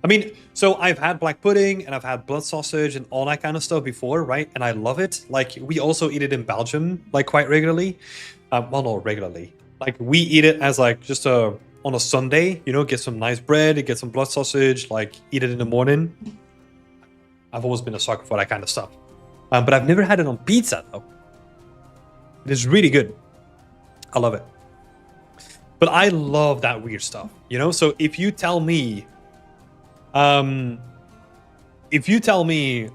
I mean, so I've had black pudding and I've had blood sausage and all that kind of stuff before, right? And I love it. Like, we also eat it in Belgium, like, quite regularly. Well, not regularly. Like, we eat it as, like, just on a Sunday, you know, get some nice bread, get some blood sausage, like, eat it in the morning. I've always been a sucker for that kind of stuff. But I've never had it on pizza, though. It is really good. I love it. But I love that weird stuff, you know? So if you tell me...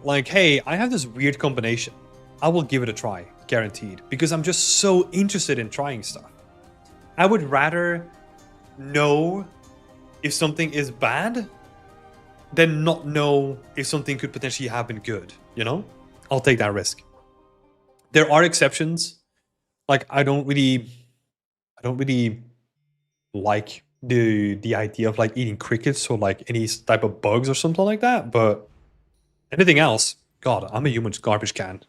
like, hey, I have this weird combination, I will give it a try, guaranteed, because I'm just so interested in trying stuff. I would rather know if something is bad than not know if something could potentially have been good, you know? I'll take that risk. There are exceptions. Like, I don't really like the idea of like eating crickets or like any type of bugs or something like that, but anything else, God, I'm a human garbage can.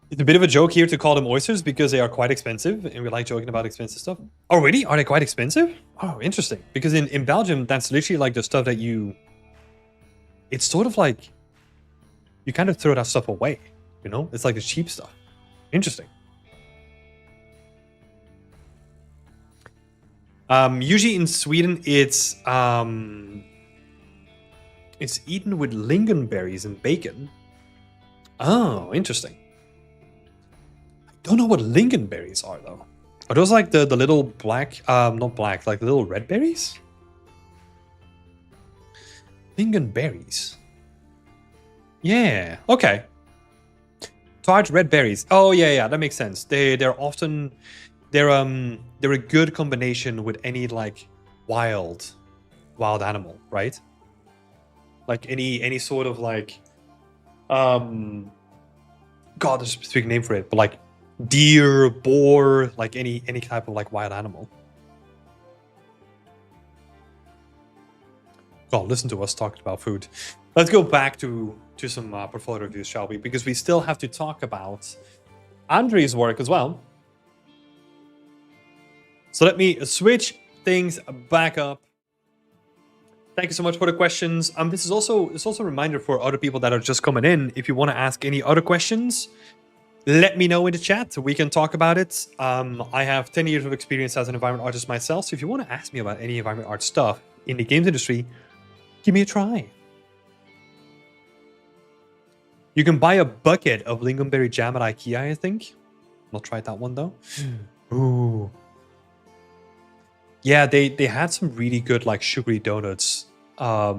It's a bit of a joke here to call them oysters because they are quite expensive, and we like joking about expensive stuff. Oh, really? Are they quite expensive? Oh, interesting. Because in Belgium, that's literally like the stuff that you... It's sort of like... You kind of throw that stuff away, you know? It's like the cheap stuff. Interesting. Usually in Sweden, it's eaten with lingonberries and bacon. Oh, interesting. Don't know what lingonberries are though. Are those like the little black, not black, like the little red berries? Lingonberries. Yeah, okay. Tart red berries. Oh yeah, that makes sense. They're often they're a good combination with any like wild animal, right? Like any sort of like God, there's a specific name for it, but like deer, boar, like any type of like wild animal. God, listen to us talking about food. Let's go back to some portfolio reviews, shall we? Because we still have to talk about Andrew's work as well. So let me switch things back up. Thank you so much for the questions. This is also a reminder for other people that are just coming in. If you want to ask any other questions, let me know in the chat. We can talk about it. I have 10 years of experience as an environment artist myself. So if you want to ask me about any environment art stuff in the games industry, give me a try. You can buy a bucket of lingonberry jam at IKEA, I think. Not tried that one though. Ooh. Yeah, they had some really good like sugary donuts at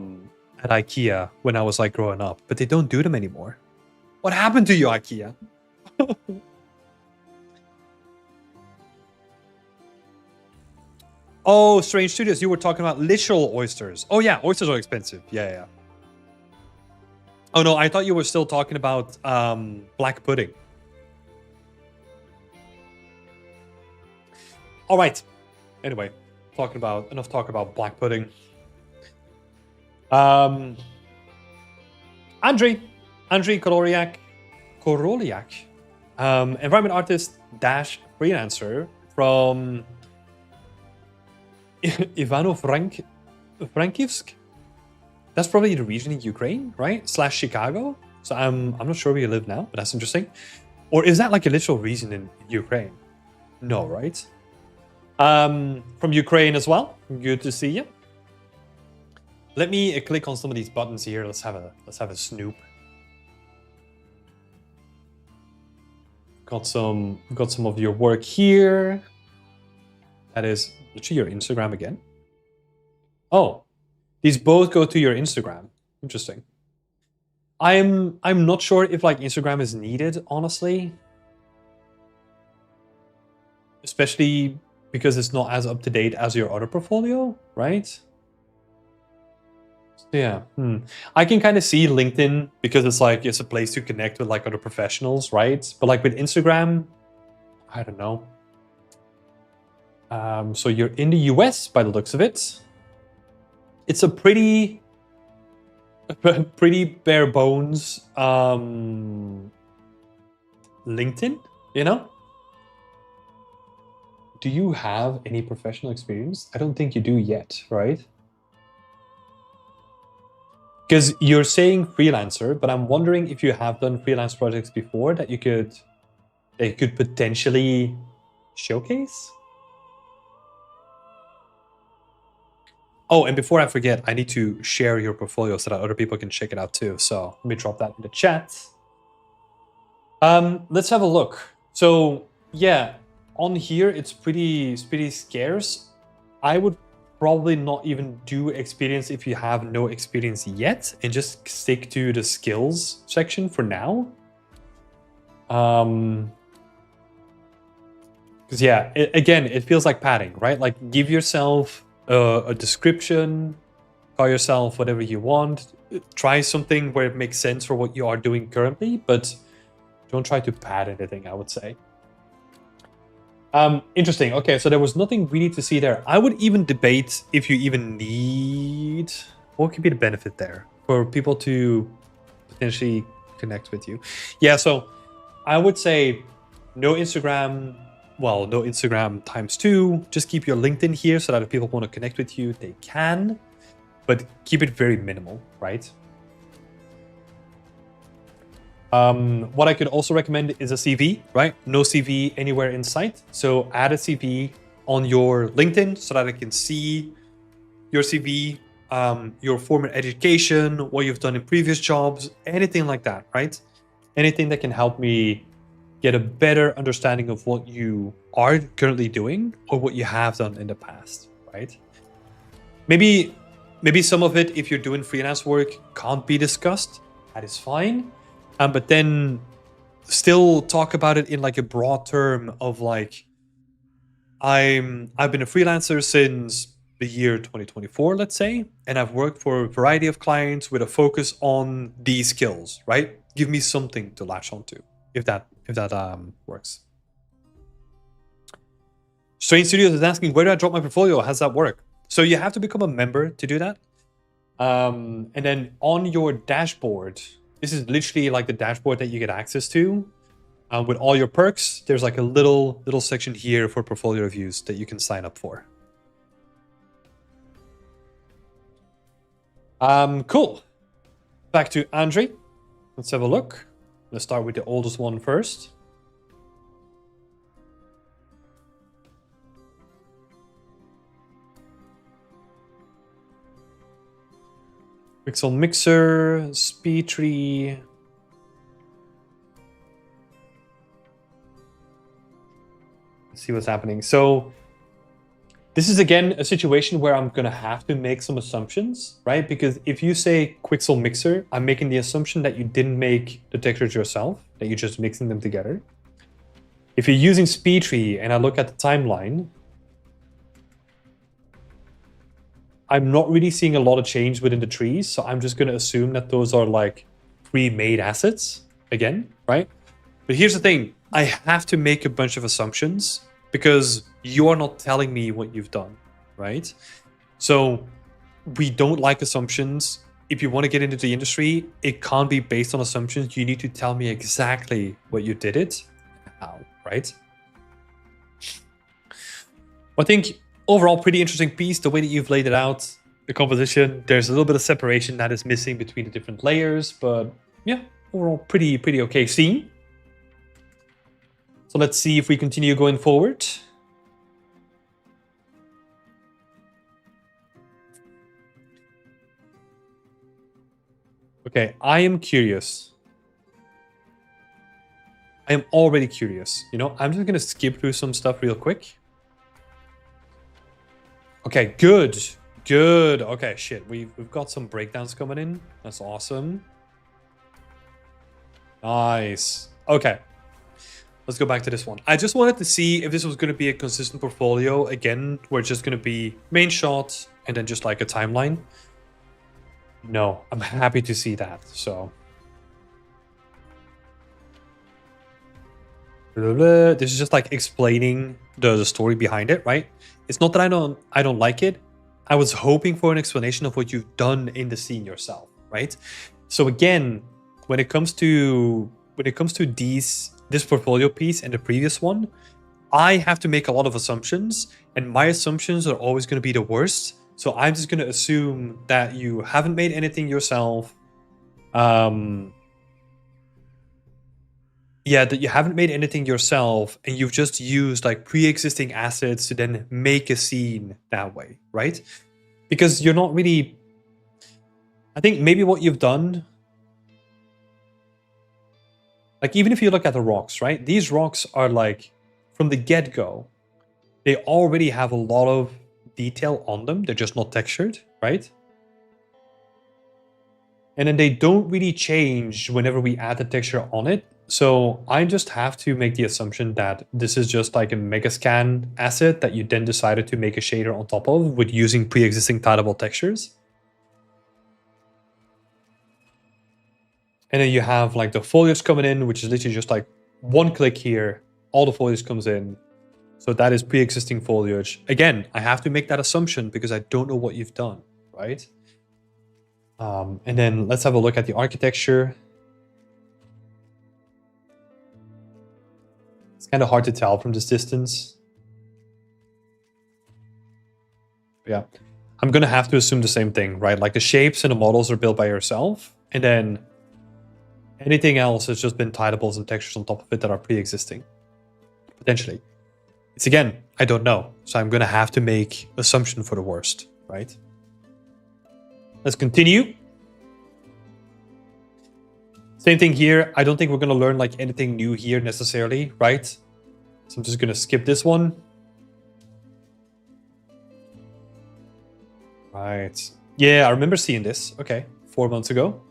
IKEA when I was like growing up, but they don't do them anymore. What happened to you, IKEA? Oh, Strange Studios, you were talking about literal oysters. Oh yeah, oysters are expensive. Yeah. Oh no, I thought you were still talking about black pudding. All right. Anyway, enough talk about black pudding. Andrei Koroliak, environment artist dash freelancer from Ivano-Frankivsk. That's probably the region in Ukraine, right? / Chicago. So I'm not sure where you live now, but that's interesting. Or is that like a literal region in Ukraine? No, right? From Ukraine as well. Good to see you. Let me click on some of these buttons here. Let's have a snoop. Got some of your work here. That is literally your Instagram again. Oh, these both go to your Instagram. Interesting. I'm not sure if like Instagram is needed, honestly. Especially because it's not as up to date as your other portfolio, right? So yeah, I can kind of see LinkedIn because it's a place to connect with like other professionals, right? But like with Instagram, I don't know. So you're in the US by the looks of it. It's a pretty bare bones LinkedIn, you know? Do you have any professional experience? I don't think you do yet, right? Because you're saying freelancer, but I'm wondering if you have done freelance projects before that you could potentially showcase. Oh, and before I forget, I need to share your portfolio so that other people can check it out too. So let me drop that in the chat. Let's have a look. So yeah, on here it's pretty scarce. I would probably not even do experience if you have no experience yet, and just stick to the skills section for now. Because yeah, again, it feels like padding, right? Like give yourself a description, call yourself whatever you want, try something where it makes sense for what you are doing currently, but Don't try to pad anything, I would say. Interesting. Okay, so there was nothing really to see there. I would even debate if you even need... What could be the benefit there for people to potentially connect with you? Yeah, so I would say no Instagram. Well, no Instagram times 2. Just keep your LinkedIn here so that if people want to connect with you, they can. But keep it very minimal, right? What I could also recommend is a CV, right? No CV anywhere in sight. So add a CV on your LinkedIn so that I can see your CV, your former education, what you've done in previous jobs, anything like that, right? Anything that can help me get a better understanding of what you are currently doing or what you have done in the past, right? Maybe some of it, if you're doing freelance work, can't be discussed. That is fine. But then still talk about it in like a broad term of like, I've been a freelancer since the year 2024, let's say, and I've worked for a variety of clients with a focus on these skills, right? Give me something to latch onto, if that works. Strange Studios is asking, where do I drop my portfolio? How does that work? So you have to become a member to do that. And then on your dashboard, this is literally like the dashboard that you get access to. With all your perks, there's like a little section here for portfolio reviews that you can sign up for. Cool. Back to Andre. Let's have a look. Let's start with the oldest one first. Quixel Mixer, SpeedTree. Let's see what's happening. So this is again a situation where I'm gonna have to make some assumptions, right? Because if you say Quixel Mixer, I'm making the assumption that you didn't make the textures yourself, that you're just mixing them together. If you're using SpeedTree and I look at the timeline, I'm not really seeing a lot of change within the trees, so I'm just going to assume that those are like pre-made assets again, right? But here's the thing, I have to make a bunch of assumptions because you are not telling me what you've done, right? So we don't like assumptions. If you want to get into the industry, it can't be based on assumptions. You need to tell me exactly what you did it, how, right? I think overall, pretty interesting piece, the way that you've laid it out, the composition. There's a little bit of separation that is missing between the different layers, but yeah, overall pretty okay scene. So let's see if we continue going forward. Okay, I am curious. I am already curious. You know, I'm just gonna skip through some stuff real quick. Okay, good. Okay, shit. We've got some breakdowns coming in. That's awesome. Nice. Okay. Let's go back to this one. I just wanted to see if this was going to be a consistent portfolio. Again, where it's just going to be main shot and then just like a timeline. No, I'm happy to see that. So this is just like explaining the story behind it, right? It's not that I don't like it. I was hoping for an explanation of what you've done in the scene yourself, right? So again, when it comes to this portfolio piece and the previous one, I have to make a lot of assumptions, and my assumptions are always going to be the worst. So I'm just going to assume that you haven't made anything yourself. Yeah, that you haven't made anything yourself and you've just used like pre-existing assets to then make a scene that way, right? Because you're not really... I think maybe what you've done... Like, even if you look at the rocks, right? These rocks are like, from the get-go, they already have a lot of detail on them. They're just not textured, right? And then they don't really change whenever we add the texture on it. So I just have to make the assumption that this is just like a Megascan asset that you then decided to make a shader on top of with using pre-existing tileable textures. And then you have like the foliage coming in, which is literally just like one click here, all the foliage comes in. So that is pre-existing foliage. Again, I have to make that assumption because I don't know what you've done, right? And then let's have a look at the architecture. It's kind of hard to tell from this distance. Yeah, I'm gonna have to assume the same thing, right? Like the shapes and the models are built by yourself, and then anything else has just been tidables and textures on top of it that are pre-existing, potentially. It's again, I don't know, so I'm gonna have to make assumption for the worst, right? Let's continue. Same thing here. I don't think we're gonna learn like anything new here necessarily, right? So I'm just gonna skip this one. Right. Yeah, I remember seeing this. Okay, 4 months ago.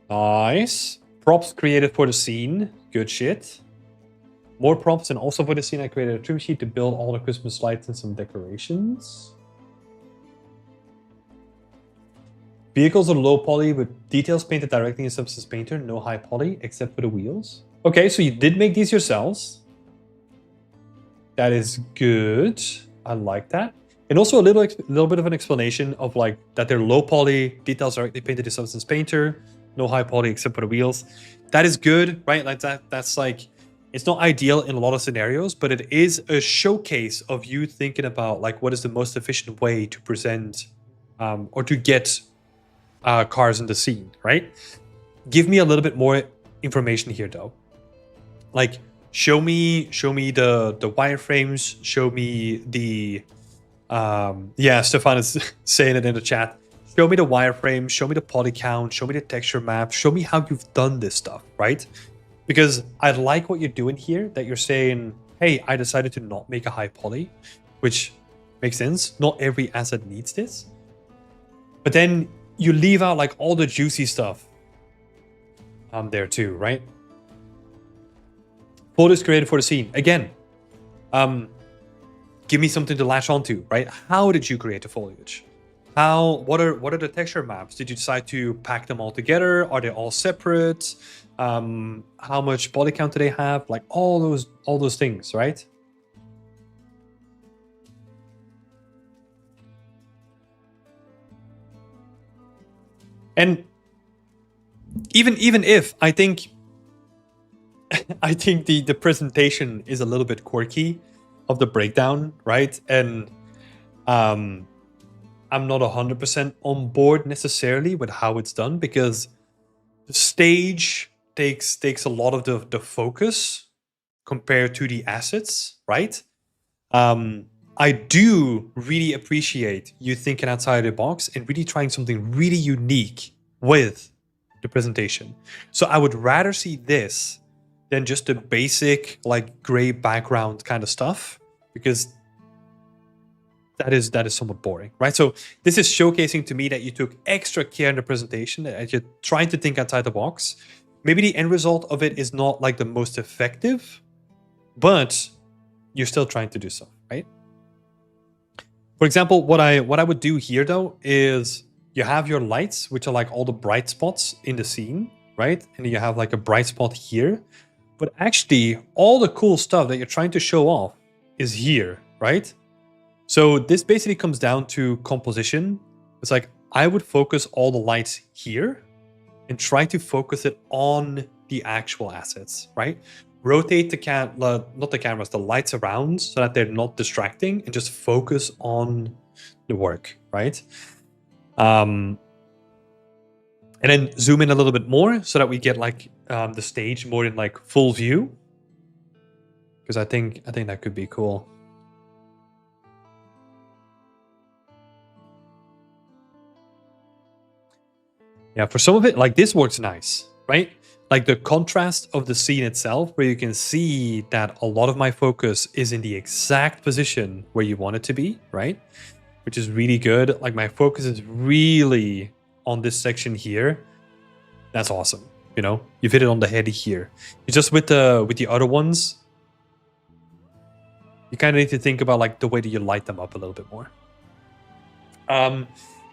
Nice. Props created for the scene. Good shit. More props, and also for the scene I created a trim sheet to build all the Christmas lights and some decorations. Vehicles are low poly with details painted directly in Substance Painter. No high poly, except for the wheels. Okay, so you did make these yourselves. That is good. I like that. And also a little bit of an explanation of like that they're low poly, details directly painted in Substance Painter. No high poly except for the wheels. That is good, right? Like that's like, it's not ideal in a lot of scenarios, but it is a showcase of you thinking about like what is the most efficient way to present or to get cars in the scene, right? Give me a little bit more information here though. Like show me the wireframes, show me the yeah, Stefan is saying it in the chat. Show me the wireframe, show me the poly count, show me the texture map, show me how you've done this stuff, right? Because I like what you're doing here, that you're saying, hey, I decided to not make a high poly, which makes sense. Not every asset needs this. But then you leave out like all the juicy stuff there too, right? Photos created for the scene. Again, give me something to latch onto, right? How did you create the foliage? What are the texture maps? Did you decide to pack them all together? Are they all separate? How much poly count do they have? Like all those things, right? And even if I think I think the presentation is a little bit quirky of the breakdown, right? And I'm not 100% on board necessarily with how it's done, because the stage takes a lot of the focus compared to the assets, right? I do really appreciate you thinking outside the box and really trying something really unique with the presentation. So I would rather see this than just the basic like gray background kind of stuff, because that is somewhat boring, right? So this is showcasing to me that you took extra care in the presentation, that you're trying to think outside the box. Maybe the end result of it is not like the most effective, but you're still trying to do so, right? For example, what I would do here though is you have your lights, which are like all the bright spots in the scene, right? And you have like a bright spot here, but actually all the cool stuff that you're trying to show off is here, right? So this basically comes down to composition. It's like I would focus all the lights here and try to focus it on the actual assets, right? Rotate the lights around so that they're not distracting, and just focus on the work, right? And then zoom in a little bit more so that we get like the stage more in like full view, because I think that could be cool. Yeah, for some of it, like this works nice, right? Like the contrast of the scene itself, where you can see that a lot of my focus is in the exact position where you want it to be, right? Which is really good. Like my focus is really on this section here. That's awesome. You know, you've hit it on the head here. It's just with the other ones, you kind of need to think about like the way that you light them up a little bit more.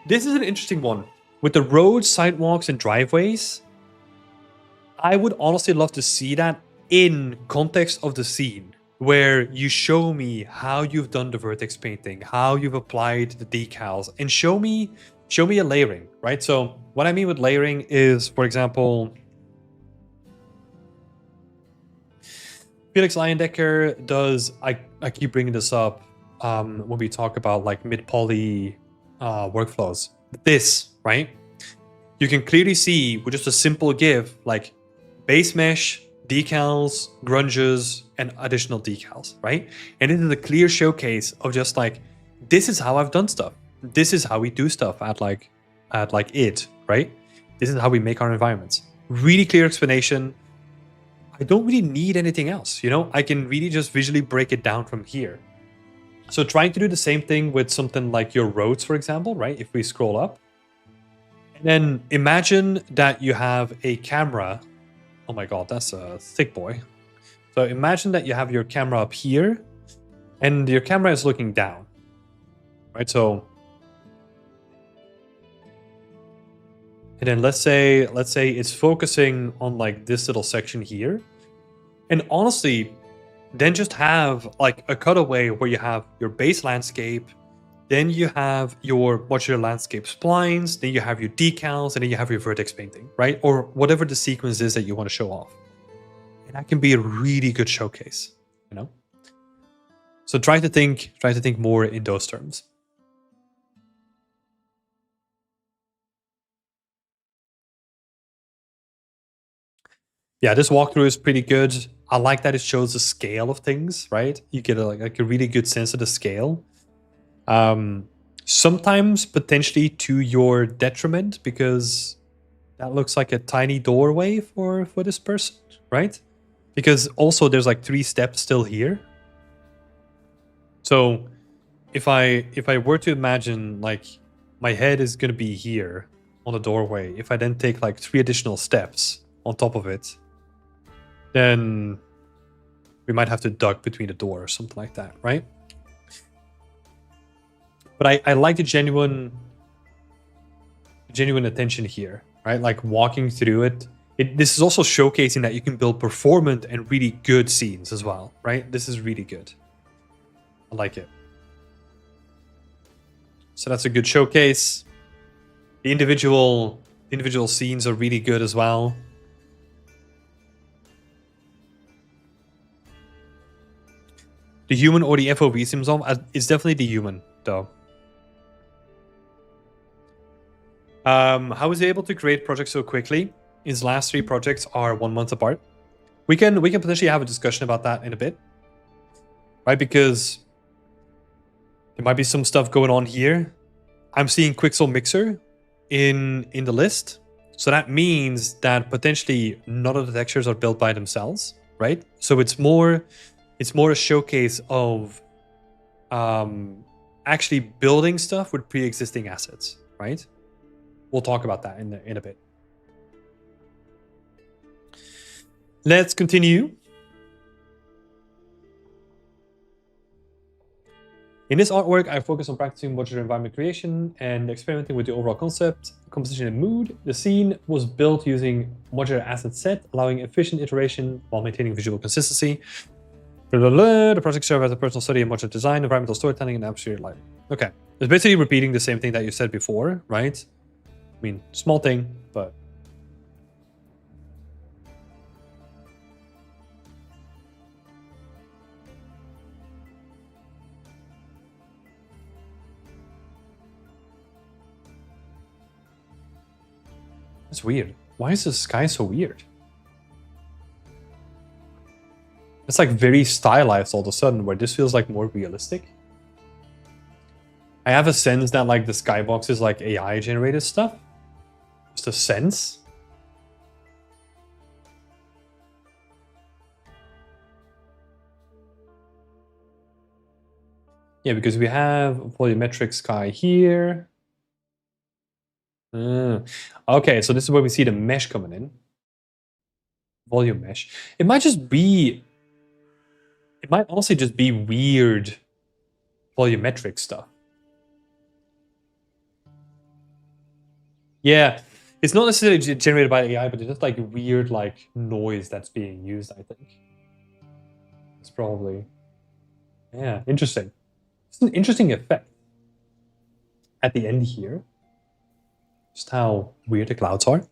This is an interesting one. With the roads, sidewalks, and driveways, I would honestly love to see that in context of the scene, where you show me how you've done the vertex painting, how you've applied the decals, and show me a layering, right? So what I mean with layering is, for example, Felix Leyendecker does, I keep bringing this up when we talk about like mid-poly workflows. This, right? You can clearly see with just a simple give, like base mesh, decals, grunges, and additional decals, right? And it is a clear showcase of just like, this is how I've done stuff. This is how we do stuff at it, right? This is how we make our environments. Really clear explanation. I don't really need anything else, you know? I can really just visually break it down from here. So trying to do the same thing with something like your roads, for example, right? If we scroll up, and then imagine that you have a camera. Oh my God, that's a thick boy. So imagine that you have your camera up here and your camera is looking down, right? So, and then let's say it's focusing on like this little section here. And honestly, then just have like a cutaway where you have your base landscape, then you have your modular landscape splines, then you have your decals, and then you have your vertex painting, right? Or whatever the sequence is that you want to show off. And that can be a really good showcase, you know? So try to think more in those terms. Yeah, this walkthrough is pretty good. I like that it shows the scale of things, right? You get like a really good sense of the scale. Sometimes potentially to your detriment, because that looks like a tiny doorway for this person, right? Because also there's like 3 steps still here. So if I were to imagine like my head is going to be here on the doorway, if I then take like 3 additional steps on top of it, then we might have to duck between the door or something like that, right? But I like the genuine attention here, right? Like walking through it. This is also showcasing that you can build performant and really good scenes as well, right? This is really good. I like it. So that's a good showcase. The individual scenes are really good as well. The human or the FOV seems on. It's definitely the human, though. How was he able to create projects so quickly? His last 3 projects are 1 month apart. We can potentially have a discussion about that in a bit, right? Because there might be some stuff going on here. I'm seeing Quixel Mixer in the list, so that means that potentially none of the textures are built by themselves, right? So it's more a showcase of actually building stuff with pre-existing assets, right? We'll talk about that in a bit. Let's continue. In this artwork, I focus on practicing modular environment creation and experimenting with the overall concept, composition, and mood. The scene was built using modular asset set, allowing efficient iteration while maintaining visual consistency. The project served as a personal study in modular design, environmental storytelling, and atmospheric lighting. Okay, it's basically repeating the same thing that you said before, right? I mean, small thing, but that's weird. Why is the sky so weird? It's like very stylized all of a sudden, where this feels like more realistic. I have a sense that like the skybox is like AI generated stuff. Just a sense. Yeah, because we have volumetric sky here. Okay, so this is where we see the mesh coming in. Volume mesh. It might honestly just be weird volumetric stuff. Yeah, it's not necessarily generated by AI, but it's just like weird like noise that's being used, I think. It's probably, yeah, interesting. It's an interesting effect at the end here. Just how weird the clouds are.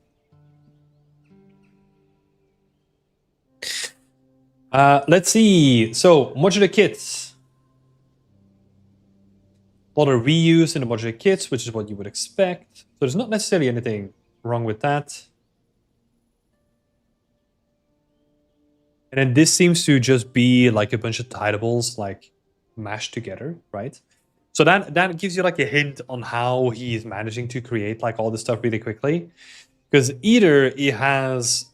Let's see. So modular kits. A lot of reuse in the modular kits, which is what you would expect. So there's not necessarily anything wrong with that. And then this seems to just be like a bunch of tidables like mashed together, right? So that gives you like a hint on how he's managing to create like all this stuff really quickly. Because either he has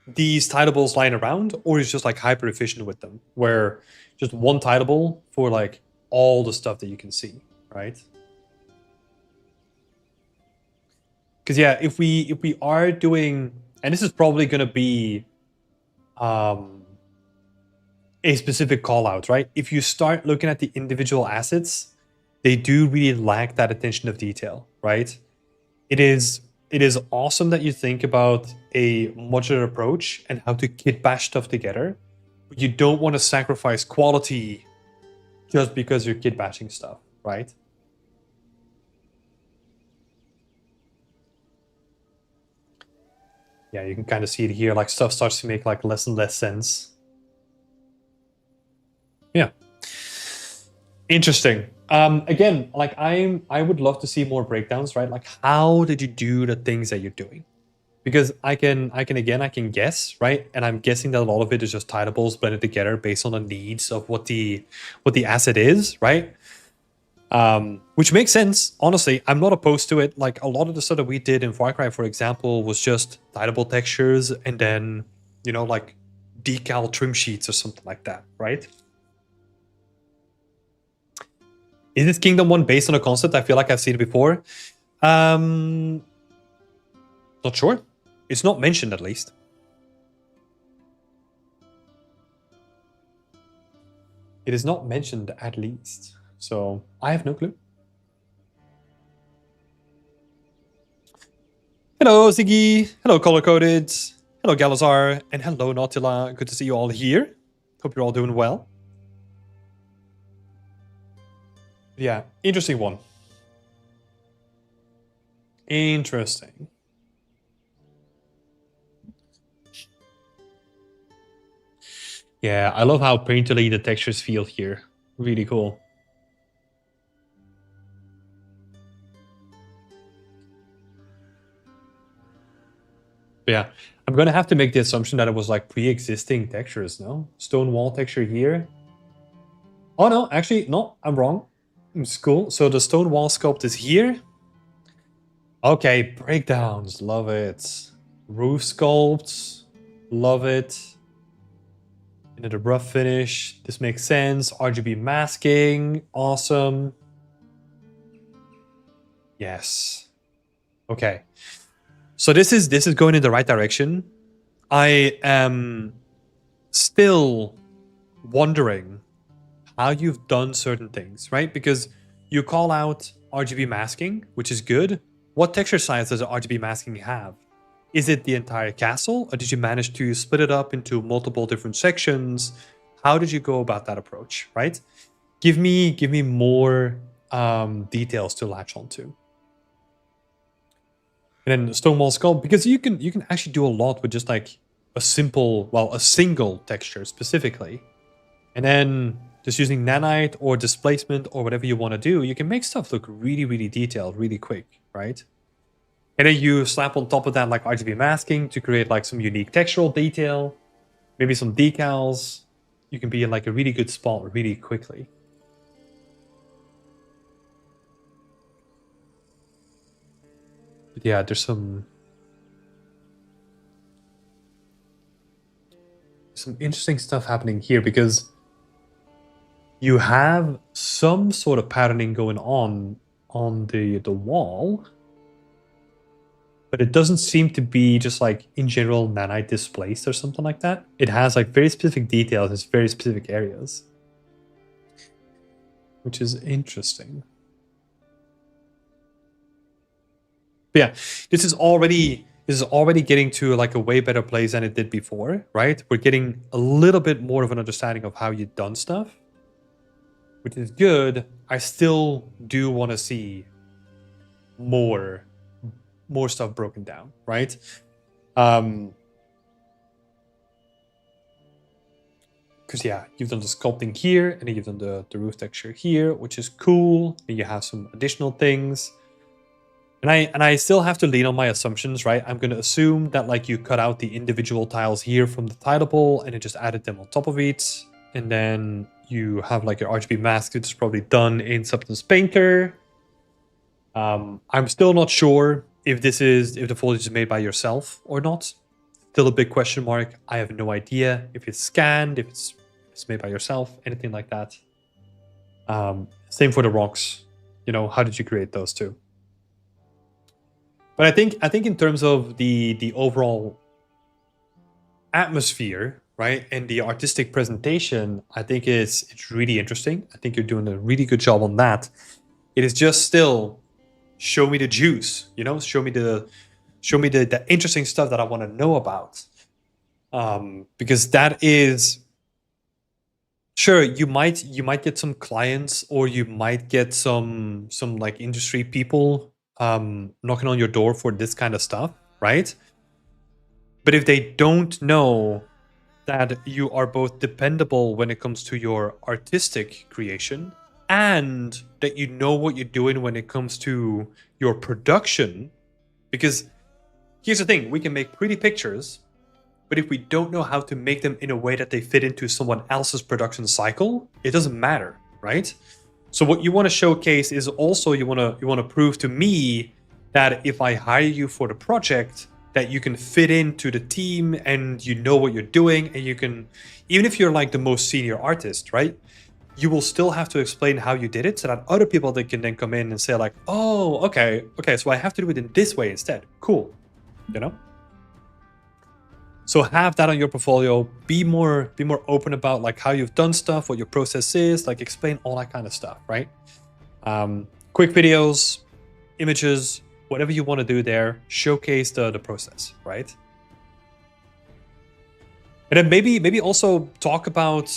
these tidables lying around, or he's just like hyper efficient with them, where just one tidable for like all the stuff that you can see, right? Because yeah, if we are doing, and this is probably going to be a specific call out, right? If you start looking at the individual assets, they do really lack that attention of detail, right? It is awesome that you think about a modular approach and how to kit bash stuff together, but you don't want to sacrifice quality just because you're kit bashing stuff, right? Yeah, you can kind of see it here, like stuff starts to make like less and less sense. Yeah. Interesting. Again, like I would love to see more breakdowns, right? Like how did you do the things that you're doing? Because I can guess, right? And I'm guessing that a lot of it is just tidables blended together based on the needs of what the asset is, right? Which makes sense. Honestly, I'm not opposed to it. Like a lot of the stuff that we did in Far Cry, for example, was just tidable textures and then, you know, like decal trim sheets or something like that, right? Is this Kingdom 1 based on a concept? I feel like I've seen it before. Not sure. It's not mentioned, at least. It is not mentioned, at least. So, I have no clue. Hello, Ziggy. Hello, Color Coded. Hello, Galazar. And hello, Nautila. Good to see you all here. Hope you're all doing well. Yeah, interesting one. Interesting. Yeah, I love how painterly the textures feel here. Really cool. But yeah, I'm gonna have to make the assumption that it was like pre-existing textures, no? Stone wall texture here. Oh no, actually, no, I'm wrong. It's cool. So the stone wall sculpt is here. Okay, breakdowns, love it. Roof sculpts, love it. And then the rough finish, this makes sense. RGB masking, awesome. Yes. Okay. So this is going in the right direction. I am still wondering how you've done certain things, right? Because you call out RGB masking, which is good. What texture size does RGB masking have? Is it the entire castle, or did you manage to split it up into multiple different sections? How did you go about that approach, right? Give me more details to latch onto. And then the stone wall sculpt, because you can actually do a lot with just like a single texture specifically. And then just using nanite or displacement or whatever you want to do, you can make stuff look really, really detailed really quick, right? And then you slap on top of that like RGB masking to create like some unique textural detail, maybe some decals. You can be in like a really good spot really quickly. But yeah, there's some interesting stuff happening here because you have some sort of patterning going on the wall, but it doesn't seem to be just like in general nanite displaced or something like that. It has like very specific details in very specific areas, which is interesting. But yeah, this is already getting to like a way better place than it did before, right? We're getting a little bit more of an understanding of how you've done stuff, which is good. I still do want to see more stuff broken down, right? Because yeah, you've done the sculpting here, and then you've done the roof texture here, which is cool. And you have some additional things. And I still have to lean on my assumptions, right? I'm gonna assume that like you cut out the individual tiles here from the tileable and then just added them on top of it. And then you have like your RGB mask, which is probably done in Substance Painter. I'm still not sure if the foliage is made by yourself or not. Still a big question mark. I have no idea if it's scanned, if it's made by yourself, anything like that. Same for the rocks. You know, how did you create those two? But I think in terms of the overall atmosphere, right, and the artistic presentation, I think it's really interesting. I think you're doing a really good job on that. It is just still show me the juice, you know, show me the interesting stuff that I want to know about. Because that is sure, you might get some clients, or you might get some like industry people knocking on your door for this kind of stuff, right? But if they don't know that you are both dependable when it comes to your artistic creation, and that you know what you're doing when it comes to your production, because here's the thing, we can make pretty pictures, but if we don't know how to make them in a way that they fit into someone else's production cycle, it doesn't matter, right? So what you want to showcase is also you want to prove to me that if I hire you for the project, that you can fit into the team and you know what you're doing, and you can, even if you're like the most senior artist, right? You will still have to explain how you did it so that other people that can then come in and say like, oh, okay, so I have to do it in this way instead. Cool, you know? So have that on your portfolio. Be more open about like how you've done stuff, what your process is, like explain all that kind of stuff, right? Quick videos, images, whatever you want to do there, showcase the process, right? And then maybe also talk about,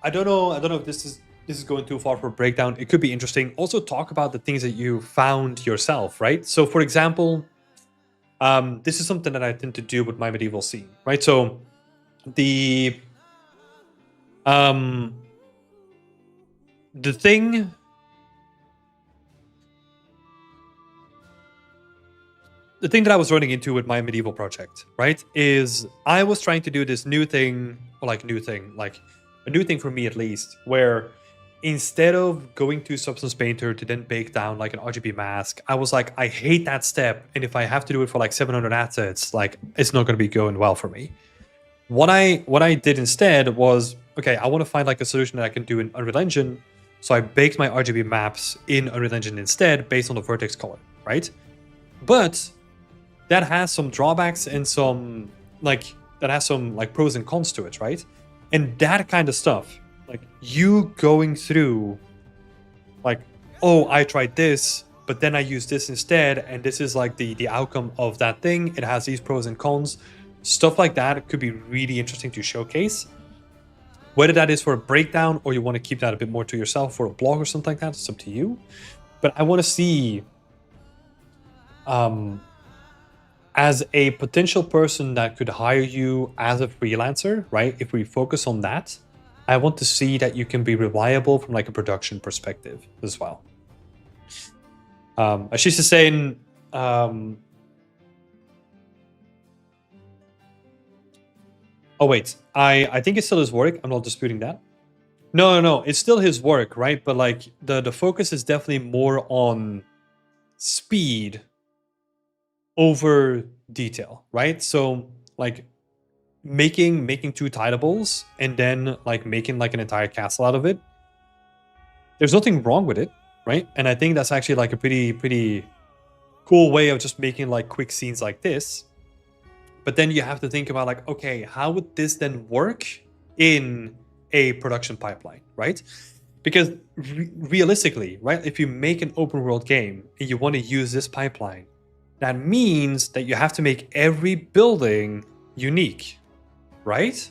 I don't know if this is going too far for a breakdown. It could be interesting. Also talk about the things that you found yourself, right? So for example, this is something that I tend to do with my medieval scene, right? So the thing that I was running into with my medieval project, right, is I was trying to do this new thing, like a new thing for me at least, where instead of going to Substance Painter to then bake down like an RGB mask, I was like, I hate that step, and if I have to do it for like 700 assets, like it's not going to be going well for me. What I did instead was, okay, I want to find like a solution that I can do in Unreal Engine, so I baked my RGB maps in Unreal Engine instead, based on the vertex color, right? But that has some drawbacks and some pros and cons to it, right? And that kind of stuff, like you going through like, oh, I tried this, but then I used this instead, and this is like the outcome of that thing. It has these pros and cons. Stuff like that could be really interesting to showcase. Whether that is for a breakdown or you want to keep that a bit more to yourself for a blog or something like that, it's up to you. But I want to see as a potential person that could hire you as a freelancer, right? If we focus on that, I want to see that you can be reliable from like a production perspective as well. Ashish is saying, oh wait, I think it's still his work. I'm not disputing that. No, it's still his work, right? But like the focus is definitely more on speed over detail, right? So like making two tileables and then like making like an entire castle out of it, there's nothing wrong with it, right? And I think that's actually like a pretty cool way of just making like quick scenes like this. But then you have to think about like, okay, how would this then work in a production pipeline, right? Because realistically, right, if you make an open world game and you want to use this pipeline, That means that you have to make every building unique, right?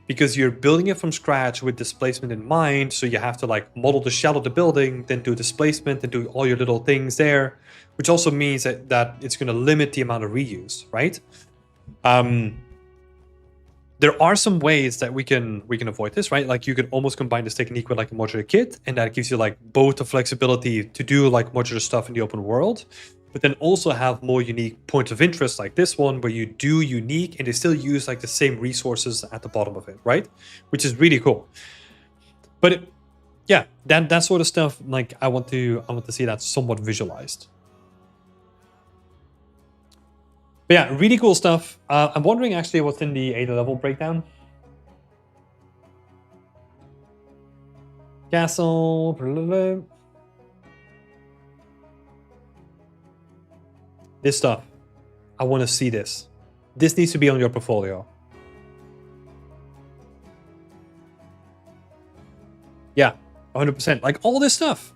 Because you're building it from scratch with displacement in mind. So you have to like model the shell of the building, then do displacement, and do all your little things there, which also means that it's going to limit the amount of reuse, right? There are some ways that we can avoid this, right? Like you can almost combine this technique with like a modular kit, and that gives you like both the flexibility to do like modular stuff in the open world, but then also have more unique points of interest like this one where you do unique and they still use like the same resources at the bottom of it, right? Which is really cool. But yeah, that sort of stuff, like I want to see that somewhat visualized. But yeah, really cool stuff. I'm wondering actually what's in the 8 level breakdown. Castle. This stuff. I want to see this. This needs to be on your portfolio. Yeah, 100%. Like all this stuff.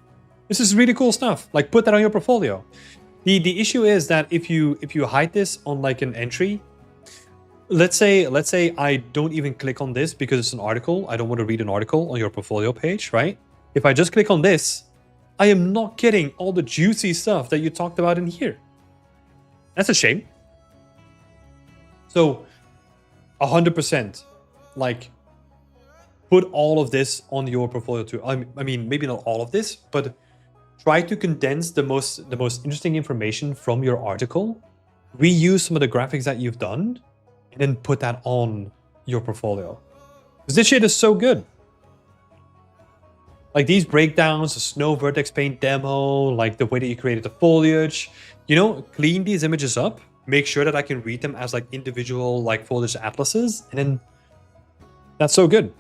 This is really cool stuff. Like put that on your portfolio. The issue is that if you hide this on like an entry, let's say I don't even click on this because it's an article. I don't want to read an article on your portfolio page, right? If I just click on this, I am not getting all the juicy stuff that you talked about in here. That's a shame. So 100%, like put all of this on your portfolio too. I mean, maybe not all of this, but try to condense the most interesting information from your article, reuse some of the graphics that you've done, and then put that on your portfolio. Because this shit is so good. Like these breakdowns, the snow vertex paint demo, like the way that you created the foliage, you know, clean these images up, make sure that I can read them as like individual like foliage atlases, and then that's so good.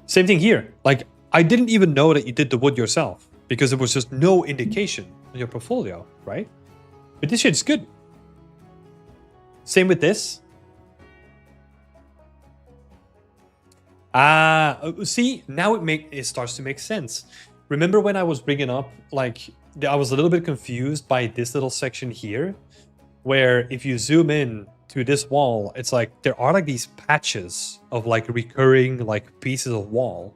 Same thing here. Like I didn't even know that you did the wood yourself because there was just no indication in your portfolio, right? But this shit's good. Same with this. See, now it starts to make sense. Remember when I was bringing up, like, I was a little bit confused by this little section here, where if you zoom in to this wall, it's like there are like these patches of like recurring like pieces of wall.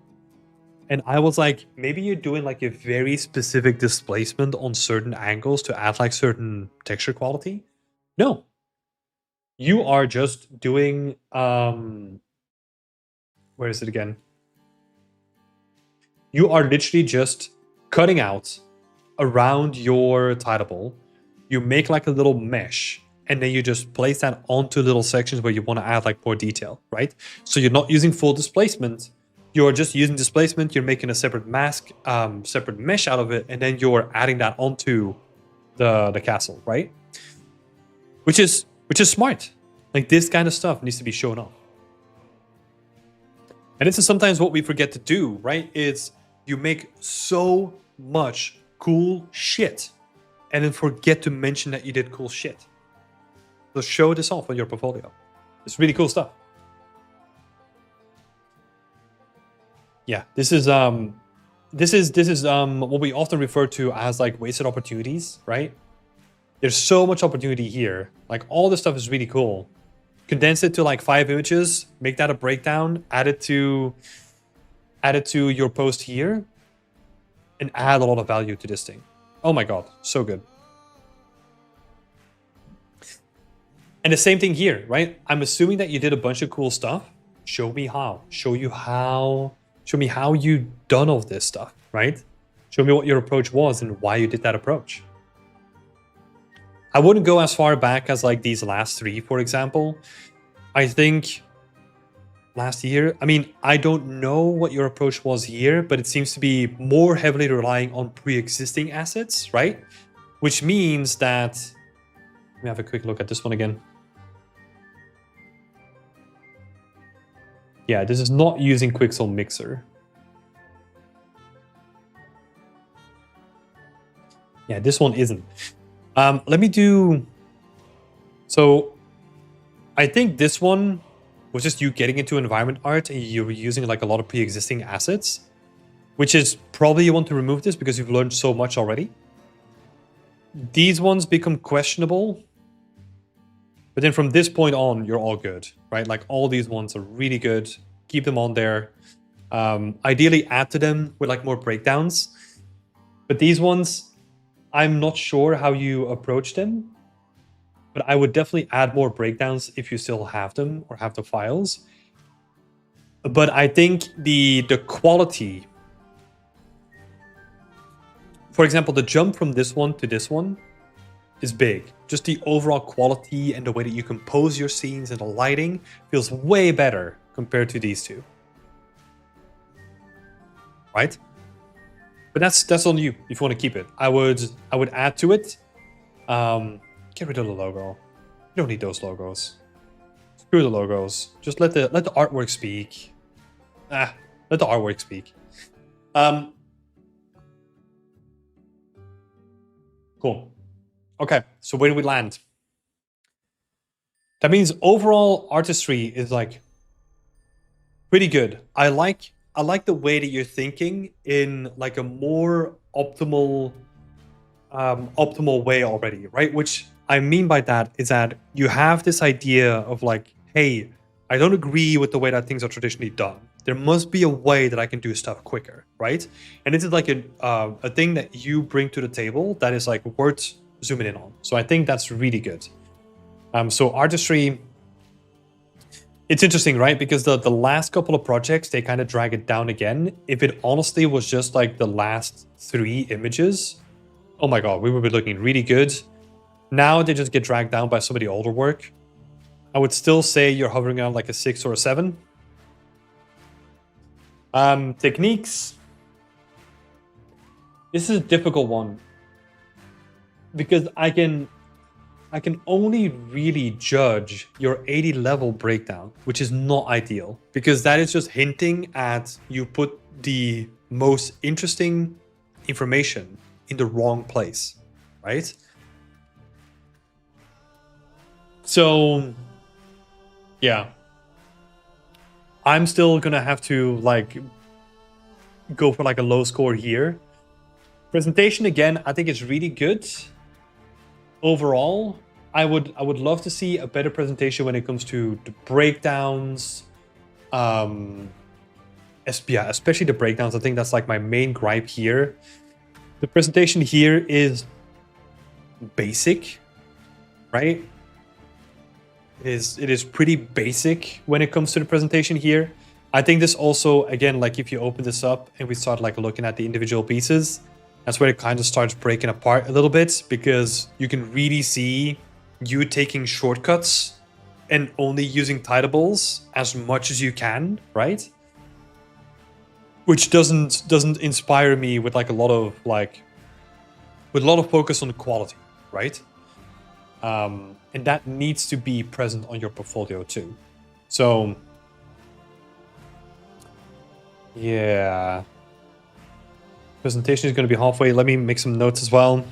And I was like, maybe you're doing like a very specific displacement on certain angles to add like certain texture quality. No. You are just doing, where is it again? You are literally just cutting out around your tileable. You make like a little mesh, and then you just place that onto little sections where you want to add like more detail, right? So you're not using full displacement. You're just using displacement. You're making a separate mask, separate mesh out of it, and then you're adding that onto the castle, right? Which is smart. Like this kind of stuff needs to be shown off. And this is sometimes what we forget to do, right? It's you make so much cool shit and then forget to mention that you did cool shit. So show this off on your portfolio. It's really cool stuff. Yeah, this is what we often refer to as like wasted opportunities, right? There's so much opportunity here. Like all this stuff is really cool. Condense it to like 5 images, make that a breakdown, add it to your post here, and add a lot of value to this thing. Oh my god, so good. And the same thing here, right? I'm assuming that you did a bunch of cool stuff. Show me how. Show me how you done all of this stuff, right? Show me what your approach was and why you did that approach. I wouldn't go as far back as like these last 3, for example. I think last year, I mean, I don't know what your approach was here, but it seems to be more heavily relying on pre-existing assets, right? Which means that, let me have a quick look at this one again. Yeah, this is not using Quixel Mixer. Yeah, this one isn't. Let me do... So, I think this one was just you getting into environment art and you were using like a lot of pre-existing assets, which is probably you want to remove this because you've learned so much already. these ones become questionable, but then from this point on, you're all good, right? Like all these ones are really good. Keep them on there. Ideally, add to them with like more breakdowns. But these ones, I'm not sure how you approach them, but I would definitely add more breakdowns if you still have them or have the files. But I think the quality, for example, the jump from this one to this one is big. Just the overall quality and the way that you compose your scenes and the lighting feels way better compared to these two. Right? But that's on you if you want to keep it. I would add to it. Get rid of the logo. You don't need those logos. Screw the logos. Just let the artwork speak. Let the artwork speak. Cool. Okay, so where do we land? That means overall artistry is like pretty good. I like the way that you're thinking in like a more optimal way already, right? Which I mean by that is that you have this idea of like, hey, I don't agree with the way that things are traditionally done. There must be a way that I can do stuff quicker, right? And this is like a thing that you bring to the table that is like worth zooming in on. So I think that's really good. So artistry, it's interesting, right? Because the last couple of projects, they kind of drag it down again. If it honestly was just like the last 3 images, oh my god, we would be looking really good. Now they just get dragged down by some of the older work. I would still say you're hovering around like a 6 or a 7. Techniques. This is a difficult one because I can only really judge your 80 level breakdown, which is not ideal because that is just hinting at you put the most interesting information in the wrong place, right? So, yeah. I'm still gonna have to like go for like a low score here. Presentation again, I think it's really good. Overall, I would love to see a better presentation when it comes to the breakdowns. Especially the breakdowns. I think that's like my main gripe here. The presentation here is basic, right? It is pretty basic when it comes to the presentation here. I think this also, again, like if you open this up and we start like looking at the individual pieces, that's where it kind of starts breaking apart a little bit because you can really see you taking shortcuts and only using titleables as much as you can, right? Which doesn't inspire me with like a lot of focus on the quality, right? And that needs to be present on your portfolio too. So, yeah. Presentation is going to be halfway. Let me make some notes as well.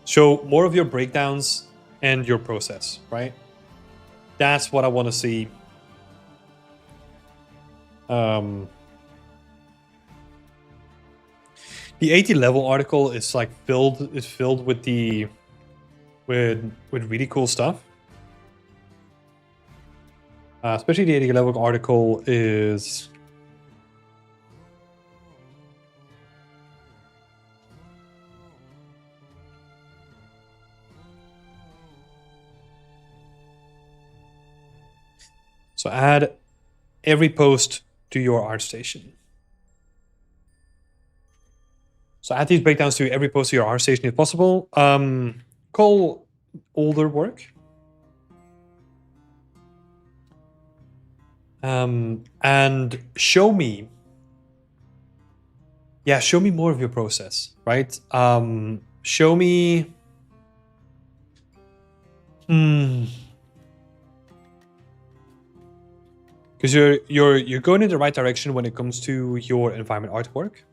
Show more of your breakdowns and your process, right? That's what I want to see. The 80 level article is like filled with really cool stuff. Especially the 80 level article is so add every post to your ArtStation. So add these breakdowns to every post to your ArtStation if possible. Call older work. And show me. Yeah, show me more of your process, right? Show me. Because you're going in the right direction when it comes to your environment artwork.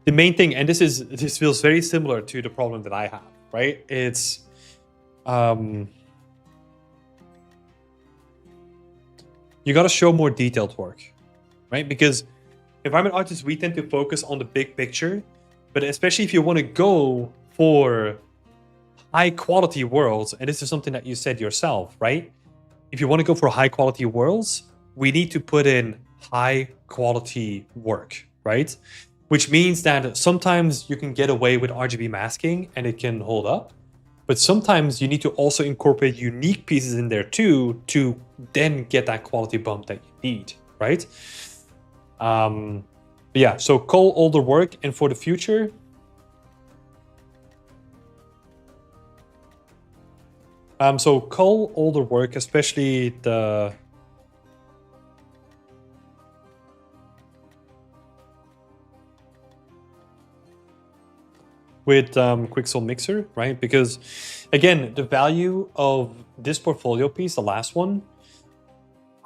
The main thing, and this feels very similar to the problem that I have, right? It's you got to show more detailed work, right? Because environment artists, we tend to focus on the big picture, but especially if you want to go for high quality worlds, and this is something that you said yourself, right? If you want to go for high quality worlds, we need to put in high quality work, right? Which means that sometimes you can get away with RGB masking and it can hold up. But sometimes you need to also incorporate unique pieces in there too to then get that quality bump that you need, right? Yeah, so cull older work, and for the future, so cull older work, especially the with Quixel Mixer, right? Because again, the value of this portfolio piece, the last one,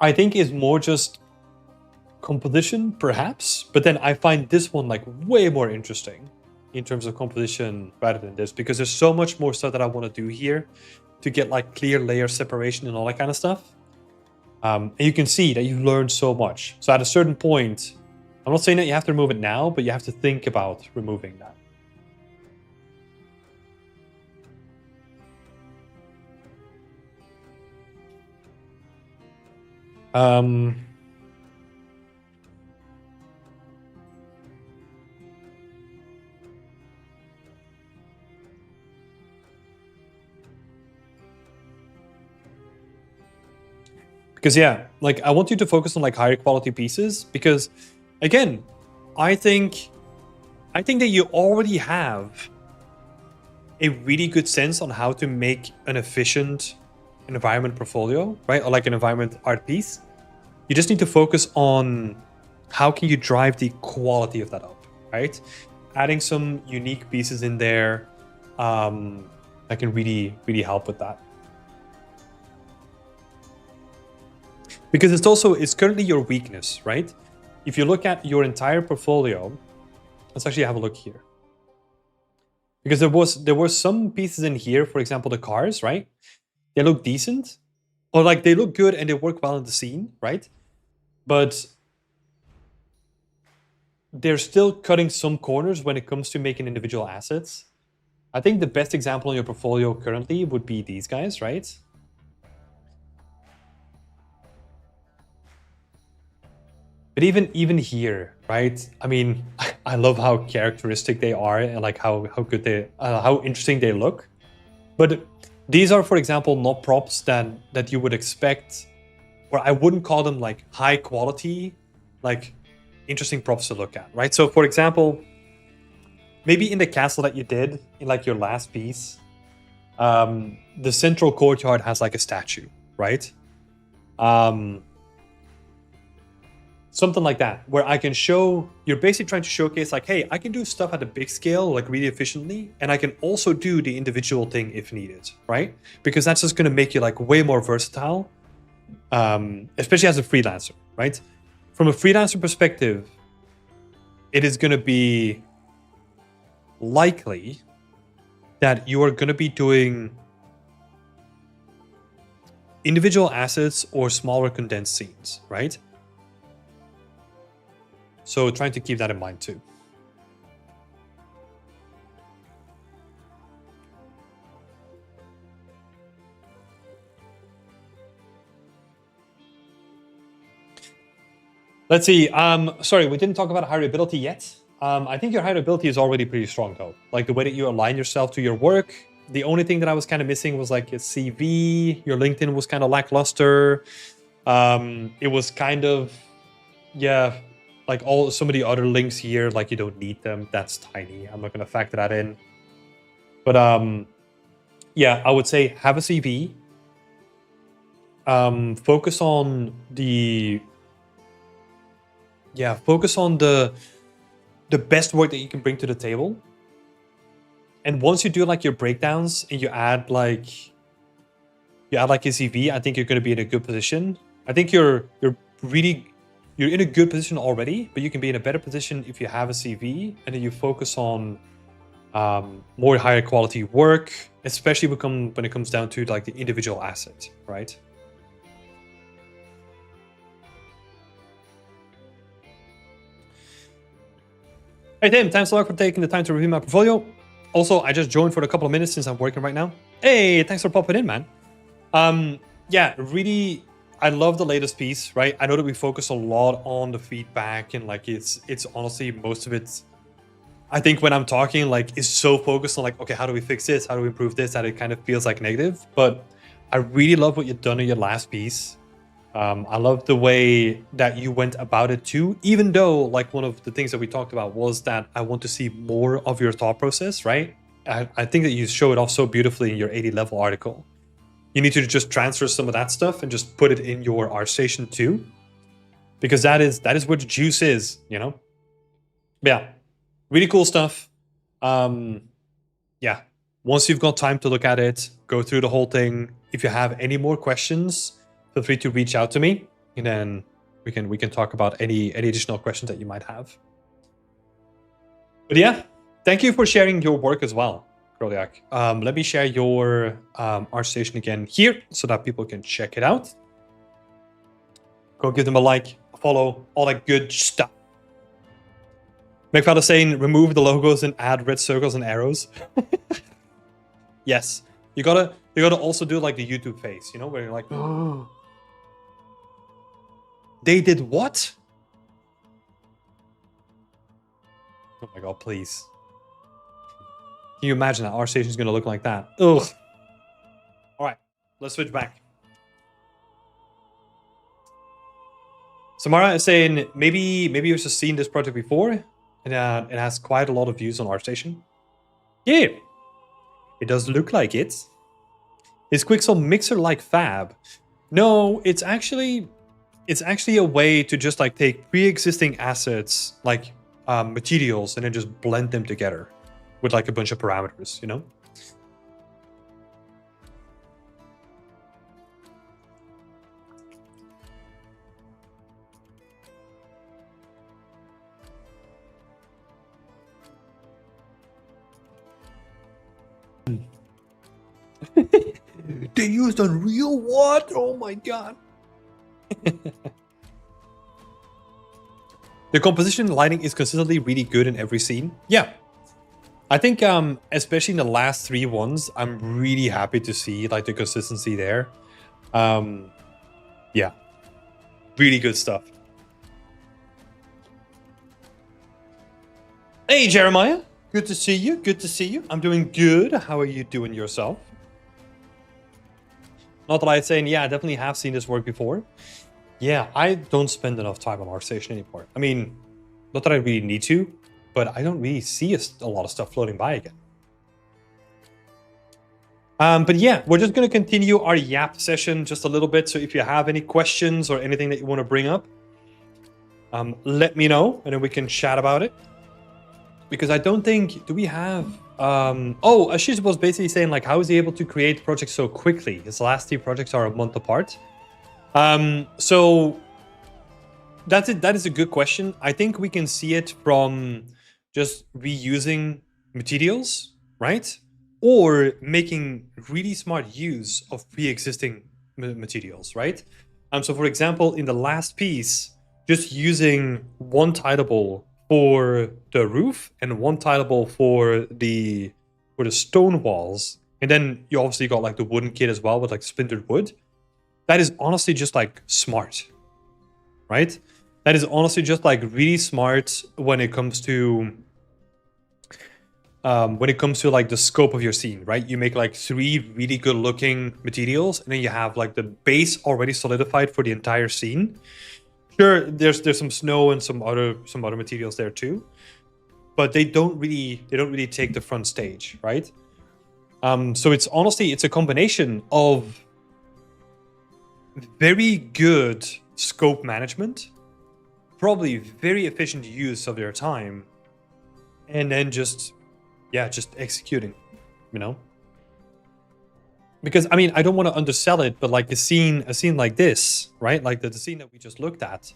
I think is more just composition, perhaps. But then I find this one like way more interesting in terms of composition rather than this, because there's so much more stuff that I want to do here to get like clear layer separation and all that kind of stuff. And you can see that you learn so much. So at a certain point, I'm not saying that you have to remove it now, but you have to think about removing that. Because yeah, like I want you to focus on like higher quality pieces, because again, I think that you already have a really good sense on how to make an efficient environment portfolio, right? Or like an environment art piece. You just need to focus on how can you drive the quality of that up, right? Adding some unique pieces in there that can really, really help with that. Because it's currently your weakness, right? If you look at your entire portfolio, let's actually have a look here. Because there were some pieces in here, for example, the cars, right? They look decent, or like they look good and they work well in the scene, right? But they're still cutting some corners when it comes to making individual assets. I think the best example in your portfolio currently would be these guys, right? But even here, right? I mean, I love how characteristic they are and like how good how interesting they look. But these are, for example, not props that you would expect, or I wouldn't call them like high quality, like interesting props to look at, right? So for example, maybe in the castle that you did in like your last piece, the central courtyard has like a statue, right? Something like that, where I can show, you're basically trying to showcase like, hey, I can do stuff at a big scale, like really efficiently, and I can also do the individual thing if needed, right? Because that's just gonna make you like way more versatile, especially as a freelancer, right? From a freelancer perspective, it is gonna be likely that you are gonna be doing individual assets or smaller condensed scenes, right? So trying to keep that in mind too. Let's see. Sorry, we didn't talk about hireability yet. I think your hireability is already pretty strong though. Like the way that you align yourself to your work. The only thing that I was kind of missing was like a CV. Your LinkedIn was kind of lackluster. It was kind of, yeah, like some of the other links here, like you don't need them. That's tiny. I'm not going to factor that in. But yeah, I would say have a CV. Focus on the best work that you can bring to the table. And once you do like your breakdowns and you add like your CV, I think you're going to be in a good position. I think you're in a good position already, but you can be in a better position if you have a CV and then you focus on more higher quality work, especially when it comes down to like the individual asset, right? Hey Tim, thanks a lot for taking the time to review my portfolio. Also, I just joined for a couple of minutes since I'm working right now. Hey, thanks for popping in, man. Yeah, really, I love the latest piece, right? I know that we focus a lot on the feedback and like it's honestly most of it. I think when I'm talking, like, is so focused on like, okay, how do we fix this? How do we improve this? That it kind of feels like negative. But I really love what you've done in your last piece. I love the way that you went about it too, even though like one of the things that we talked about was that I want to see more of your thought process, right? I think that you show it off so beautifully in your 80 level article. You need to just transfer some of that stuff and just put it in your ArtStation too, because that is where the juice is, you know? Yeah, really cool stuff. Yeah, once you've got time to look at it, go through the whole thing. If you have any more questions, feel free to reach out to me, and then we can talk about any additional questions that you might have. But yeah, thank you for sharing your work as well, Kroliak. Let me share your ArtStation again here so that people can check it out. Go give them a like, a follow, all that good stuff. McFadder saying remove the logos and add red circles and arrows. Yes, you gotta also do like the YouTube face, you know, where you're like, oh. They did what? Oh my god, please. Can you imagine that ArtStation is gonna look like that? Ugh. Alright, let's switch back. Samara is saying maybe you've just seen this project before, and it has quite a lot of views on ArtStation. Yeah, it does look like it. Is Quixel Mixer like Fab? No, it's actually a way to just like take pre-existing assets like materials and then just blend them together with like a bunch of parameters, you know? They used Unreal? What? Oh my god. The composition and lighting is consistently really good in every scene. Yeah. I think especially in the last 3 ones, I'm really happy to see like the consistency there. Yeah. Really good stuff. Hey Jeremiah, good to see you. Good to see you. I'm doing good. How are you doing yourself? Not that I'm saying, yeah, I definitely have seen this work before. Yeah, I don't spend enough time on ArtStation anymore. I mean, not that I really need to, but I don't really see a lot of stuff floating by again. But yeah, we're just going to continue our yap session just a little bit. So if you have any questions or anything that you want to bring up, let me know, and then we can chat about it. Because I don't think, do we have... oh, Ashish was basically saying, like, how is he able to create projects so quickly? His last 3 projects are a month apart. So that's it. That is a good question. I think we can see it from just reusing materials, right? Or making really smart use of pre-existing materials, right? So for example, in the last piece, just using one tileable for the roof and one tileable for the stone walls, and then you obviously got like the wooden kit as well with like splintered wood. That is honestly just like smart, right? That is honestly just like really smart when it comes to like the scope of your scene, right? You make like 3 really good looking materials, and then you have like the base already solidified for the entire scene. Sure, there's some snow and some other materials there too, but they don't really take the front stage, right? So it's honestly a combination of very good scope management, probably very efficient use of their time, and then just executing, you know? Because I mean, I don't want to undersell it, but like a scene like this, right? Like the scene that we just looked at,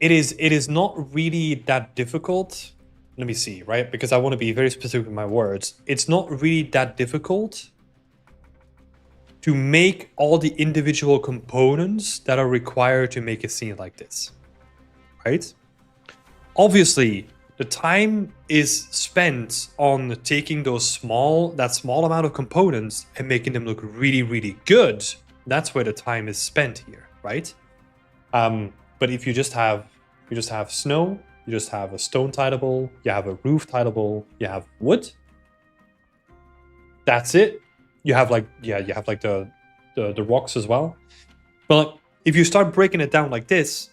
it is not really that difficult. Let me see, right? Because I want to be very specific with my words. It's not really that difficult to make all the individual components that are required to make a scene like this, right? Obviously, the time is spent on taking that small amount of components and making them look really, really good. That's where the time is spent here, right? But if you just have snow, you just have a stone tileable, you have a roof tileable, you have wood. That's it. You have like the rocks as well. But if you start breaking it down like this,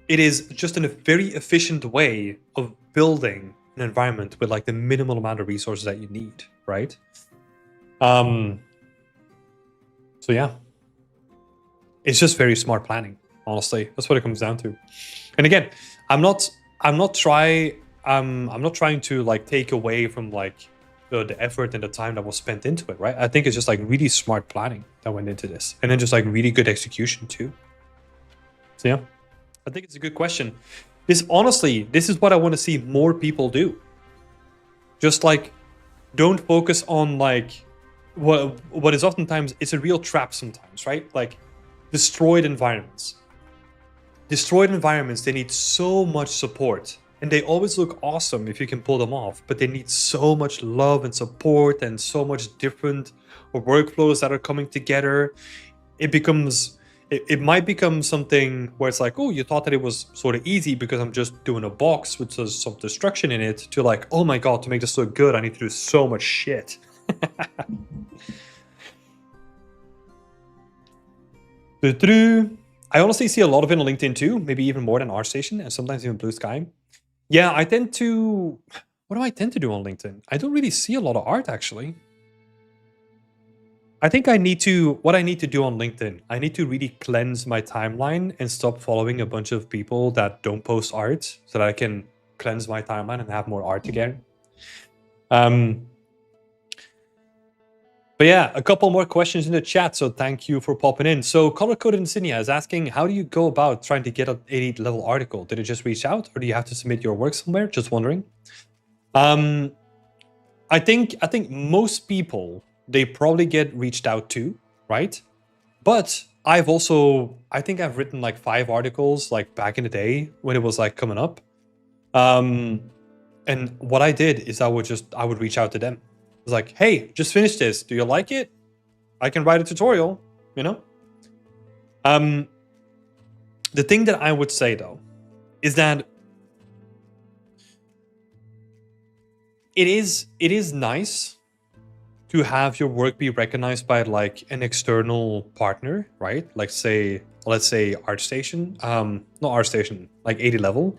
it is just a very efficient way of building an environment with like the minimal amount of resources that you need, right? So yeah, it's just very smart planning. Honestly, that's what it comes down to. And again, I'm not trying to like take away from like the effort and the time that was spent into it, right? I think it's just like really smart planning that went into this, and then just like really good execution too. So yeah, I think it's a good question. This is what I want to see more people do. Just like, don't focus on like what is oftentimes, it's a real trap sometimes, right? Like destroyed environments. Destroyed environments, they need so much support. And they always look awesome if you can pull them off, but they need so much love and support and so much different workflows that are coming together. It might become something where it's like, oh, you thought that it was sort of easy because I'm just doing a box with some destruction in it, to like, oh my god, to make this look good, I need to do so much shit. I honestly see a lot of it on LinkedIn too, maybe even more than ArtStation, and sometimes even Blue Sky. Yeah, what do I tend to do on LinkedIn? I don't really see a lot of art, actually. I think what I need to do on LinkedIn, I need to really cleanse my timeline and stop following a bunch of people that don't post art, so that I can cleanse my timeline and have more art again. But yeah, a couple more questions in the chat, so thank you for popping in. So Color Coded Insignia is asking, how do you go about trying to get an 80 level article? Did it just reach out, or do you have to submit your work somewhere? Just wondering. I think most people, they probably get reached out to, right? But I think I've written like 5 articles like back in the day when it was like coming up. And what I did is I would reach out to them. It's like, hey, just finished this. Do you like it? I can write a tutorial, you know? The thing that I would say though, is that it is nice to have your work be recognized by like an external partner, right? Like let's say ArtStation, not ArtStation, like 80 level.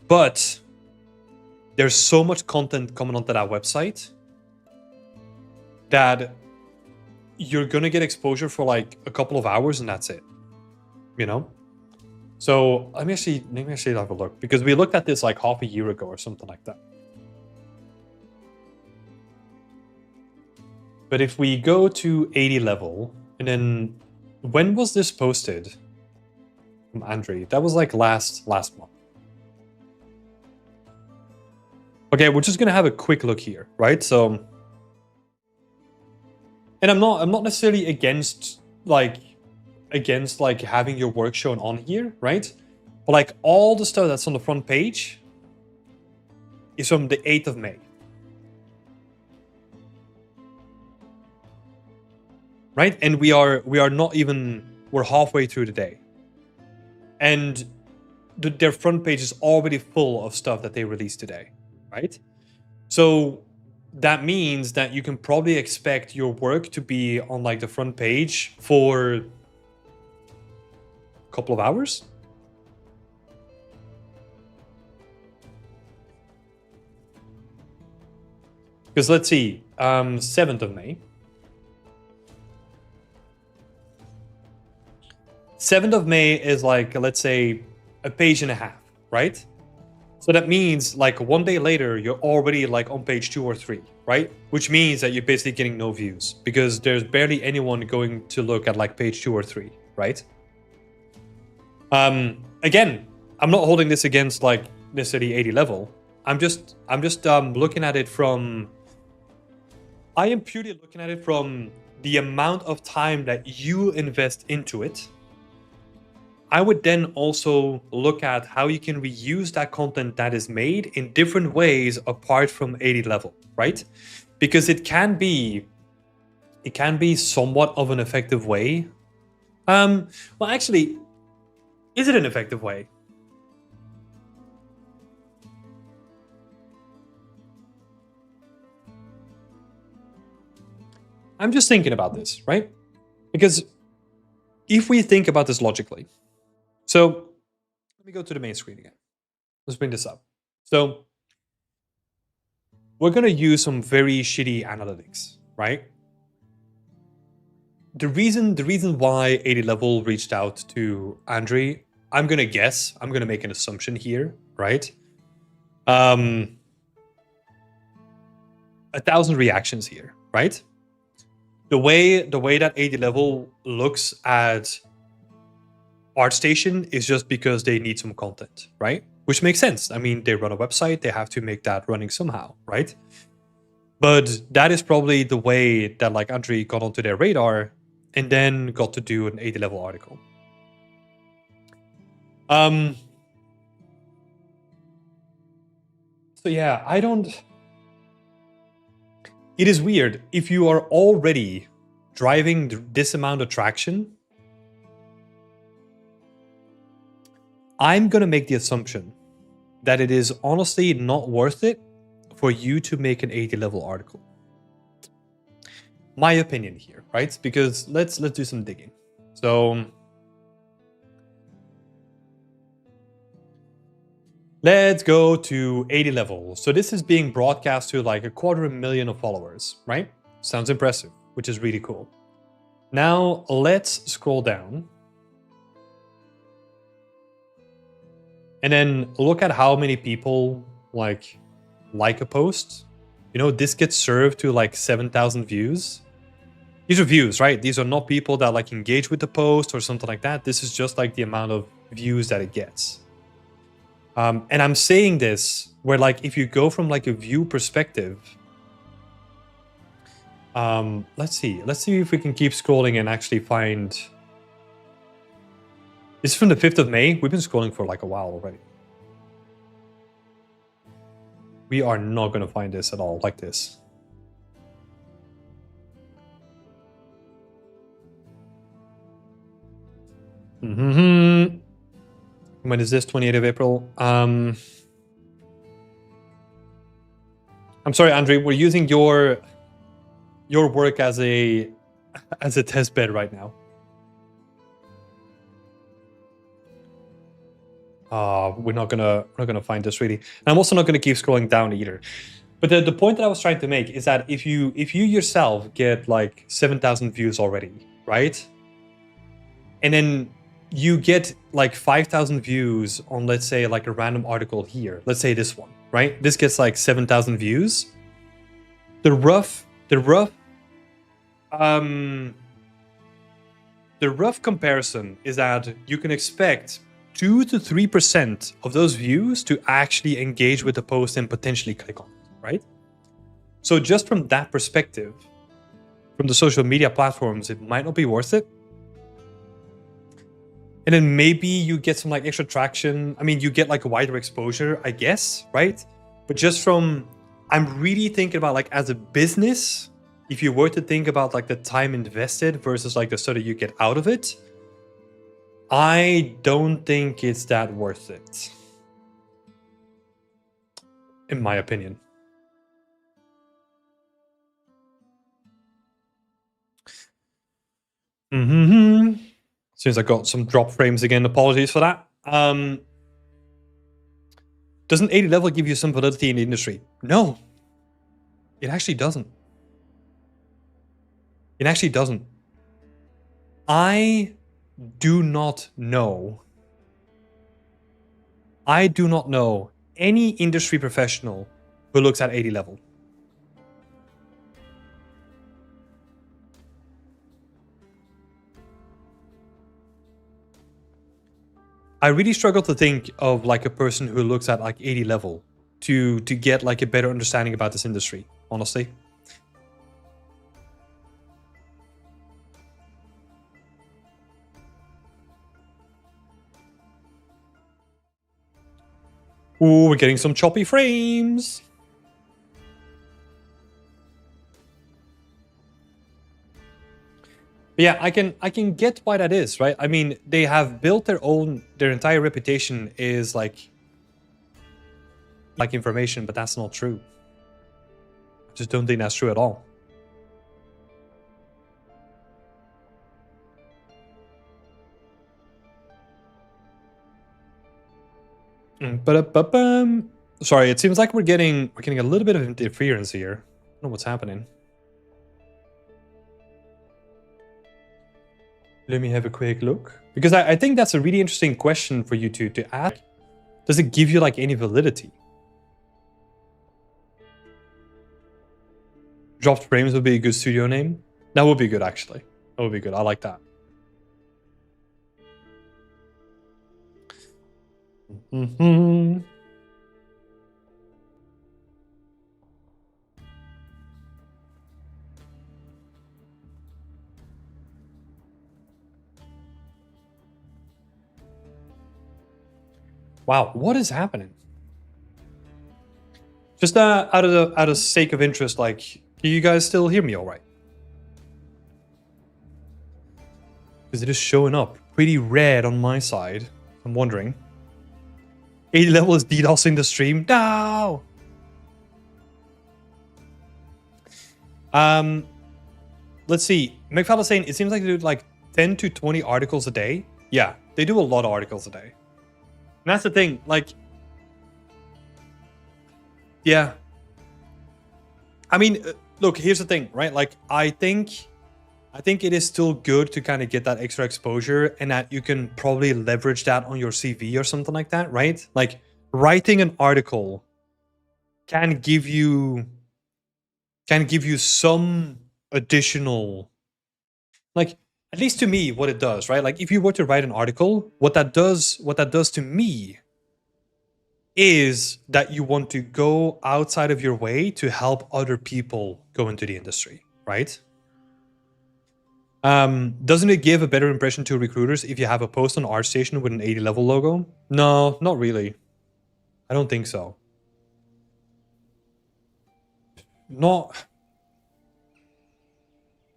But there's so much content coming onto that website that you're gonna get exposure for like a couple of hours and that's it, you know? So let me actually have a look, because we looked at this like half a year ago or something like that. But if we go to 80 level, and then when was this posted from Andre? That was like last month. Okay, we're just gonna have a quick look here, right? So, and I'm not necessarily against having your work shown on here, right? But like all the stuff that's on the front page is from the 8th of May. Right? And we're halfway through the day. And their front page is already full of stuff that they released today. Right? So that means that you can probably expect your work to be on like the front page for a couple of hours. Because let's see, 7th of May. 7th of May is like, let's say, a page and a half, right? So that means like one day later, you're already like on page 2 or 3, right? Which means that you're basically getting no views because there's barely anyone going to look at like page 2 or 3, right? Again, I'm not holding this against like necessarily 80 level. I'm just looking at it from, I am purely looking at it from the amount of time that you invest into it I would then also look at how you can reuse that content that is made in different ways apart from 80 level, right? Because it can be somewhat of an effective way. Well, actually, is it an effective way? I'm just thinking about this, right? Because if we think about this logically, so let me go to the main screen again. Let's bring this up. So we're going to use some very shitty analytics, right? The reason why 80 level reached out to Andre, I'm going to guess, I'm going to make an assumption here, right? 1,000 reactions here, right? The way that 80 level looks at ArtStation is just because they need some content, right? Which makes sense. I mean, they run a website, they have to make that running somehow, right? But that is probably the way that like Andre got onto their radar and then got to do an 80 level article. So yeah, it is weird if you are already driving this amount of traction. I'm going to make the assumption that it is honestly not worth it for you to make an 80 level article. My opinion here, right? Because let's do some digging. So let's go to 80 level. So this is being broadcast to like 250,000 of followers, right? Sounds impressive, which is really cool. Now let's scroll down. And then look at how many people like a post. You know, this gets served to like 7,000 views. These are views, right? These are not people that like engage with the post or something like that. This is just like the amount of views that it gets. And I'm saying this where like if you go from like a view perspective, let's see if we can keep scrolling and actually find. This is from the 5th of May. We've been scrolling for like a while already. We are not going to find this at all like this. When is this? 28th of April. I'm sorry, Andre. We're using your work as a test bed right now. We're not gonna find this really. And I'm also not gonna keep scrolling down either. But the point that I was trying to make is that if you yourself get like 7,000 views already, right? And then you get like 5,000 views on, let's say, like a random article here. Let's say this one, right? This gets like 7,000 views. The rough comparison is that you can expect 2 to 3% of those views to actually engage with the post and potentially click on it, right? So just from that perspective, from the social media platforms, it might not be worth it. And then maybe you get some like extra traction. I mean, you get like a wider exposure, I guess, right? But just from, I'm really thinking about like as a business, if you were to think about like the time invested versus like the study you get out of it, I don't think it's that worth it, in my opinion. As soon as I got some drop frames again, apologies for that. Doesn't 80 level give you some validity in the industry? No, it actually doesn't. It actually doesn't. I do not know any industry professional who looks at 80 level. I really struggle to think of like a person who looks at like 80 level to get like a better understanding about this industry, honestly. Ooh, we're getting some choppy frames. But yeah, I can get why that is, right? I mean, they have built their entire reputation is like information, but that's not true. I just don't think that's true at all. Sorry, it seems like we're getting a little bit of interference here. I don't know what's happening. Let me have a quick look, because I think that's a really interesting question for you to ask. Does it give you like any validity? Dropped Frames would be a good studio name. That would be good, actually. That would be good. I like that. Wow, what is happening? Just out of sake of interest, like, can you guys still hear me all right? Because it is showing up pretty red on my side. I'm wondering. 80 level is DDoSing the stream. No! Let's see. McFall is saying it seems like they do like 10 to 20 articles a day. Yeah, they do a lot of articles a day. And that's the thing, like, yeah. I mean, look, here's the thing, right? Like, I think it is still good to kind of get that extra exposure, and that you can probably leverage that on your CV or something like that, right? Like, writing an article can give you some additional, like, at least to me, what it does, right? Like, if you were to write an article, what that does to me is that you want to go outside of your way to help other people go into the industry, right? Doesn't it give a better impression to recruiters if you have a post on ArtStation with an 80 level logo? No, not really. I don't think so.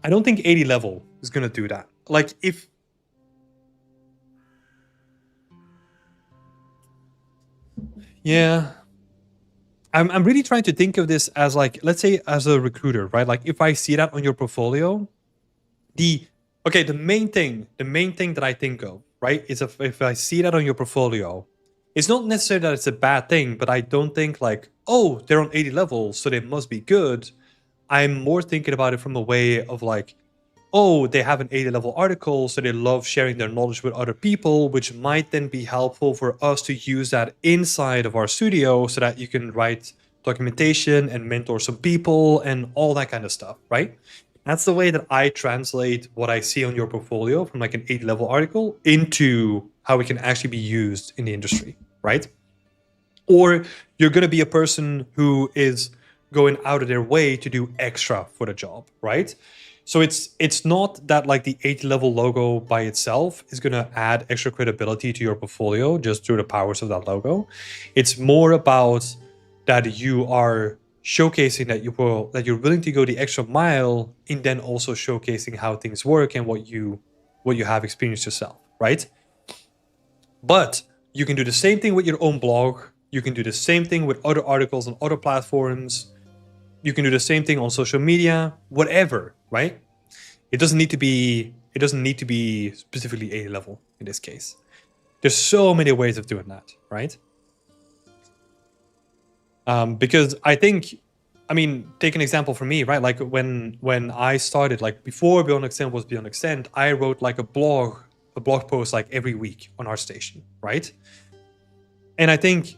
I don't think 80 level is gonna do that. Like, if yeah, I'm really trying to think of this as, like, let's say as a recruiter, right? Like, if I see that on your portfolio, the main thing that I think of, right, is if I see that on your portfolio, it's not necessarily that it's a bad thing, but I don't think like, oh, they're on 80 levels, so they must be good. I'm more thinking about it from a way of like, oh, they have an 80 level article, so they love sharing their knowledge with other people, which might then be helpful for us to use that inside of our studio so that you can write documentation and mentor some people and all that kind of stuff, right? That's the way that I translate what I see on your portfolio from like an 80 level article into how it can actually be used in the industry, right? Or you're going to be a person who is going out of their way to do extra for the job, right? So it's not that like the 80 level logo by itself is going to add extra credibility to your portfolio just through the powers of that logo. It's more about that you are showcasing that you're willing to go the extra mile, and then also showcasing how things work and what you have experienced yourself, right? But you can do the same thing with your own blog. You can do the same thing with other articles on other platforms. You can do the same thing on social media, whatever, right? It doesn't need to be specifically 80 level in this case. There's so many ways of doing that, right? Because I think, I mean, take an example for me, right? Like when I started, like before Beyond Extend was Beyond Extend, I wrote like a blog post like every week on ArtStation, right? And I think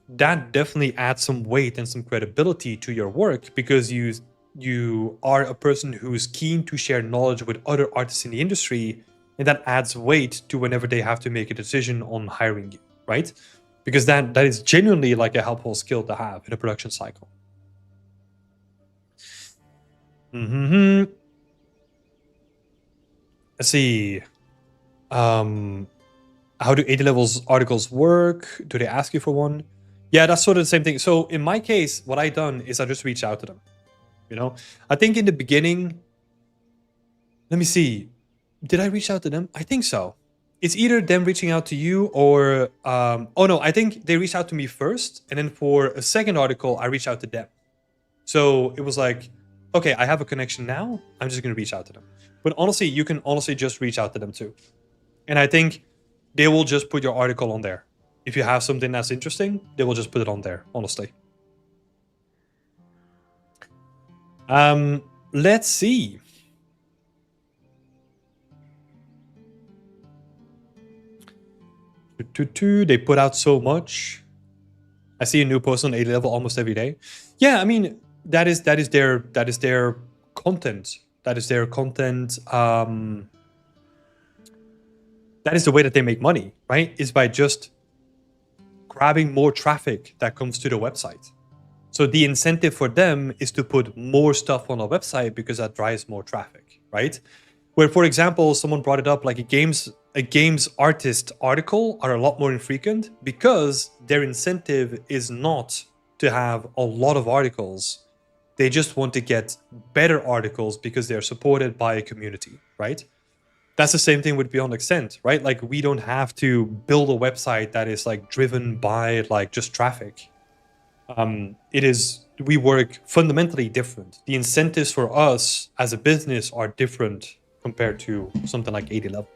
that definitely adds some weight and some credibility to your work, because you are a person who's keen to share knowledge with other artists in the industry, and that adds weight to whenever they have to make a decision on hiring you, right? Because that is genuinely like a helpful skill to have in a production cycle. Let's see. How do 80 levels articles work? Do they ask you for one? Yeah, that's sort of the same thing. So in my case, what I done is I just reached out to them. You know, I think in the beginning, let me see, did I reach out to them? I think so. It's either them reaching out to you or oh no, I think they reached out to me first, and then for a second article, I reached out to them. So it was like, okay, I have a connection now. I'm just gonna reach out to them. But honestly, you can honestly just reach out to them too. And I think they will just put your article on there. If you have something that's interesting, they will just put it on there, honestly. Let's see. They put out so much. I see a new post on A level almost every day. Yeah, I mean that is their content. That is their content. That is the way that they make money, right? Is by just grabbing more traffic that comes to the website. So the incentive for them is to put more stuff on a website because that drives more traffic, right? Where, for example, someone brought it up, like a games artist article are a lot more infrequent because their incentive is not to have a lot of articles. They just want to get better articles because they're supported by a community, right? That's the same thing with Beyond Extent, right? Like we don't have to build a website that is like driven by like just traffic. We work fundamentally different. The incentives for us as a business are different compared to something like 80 level.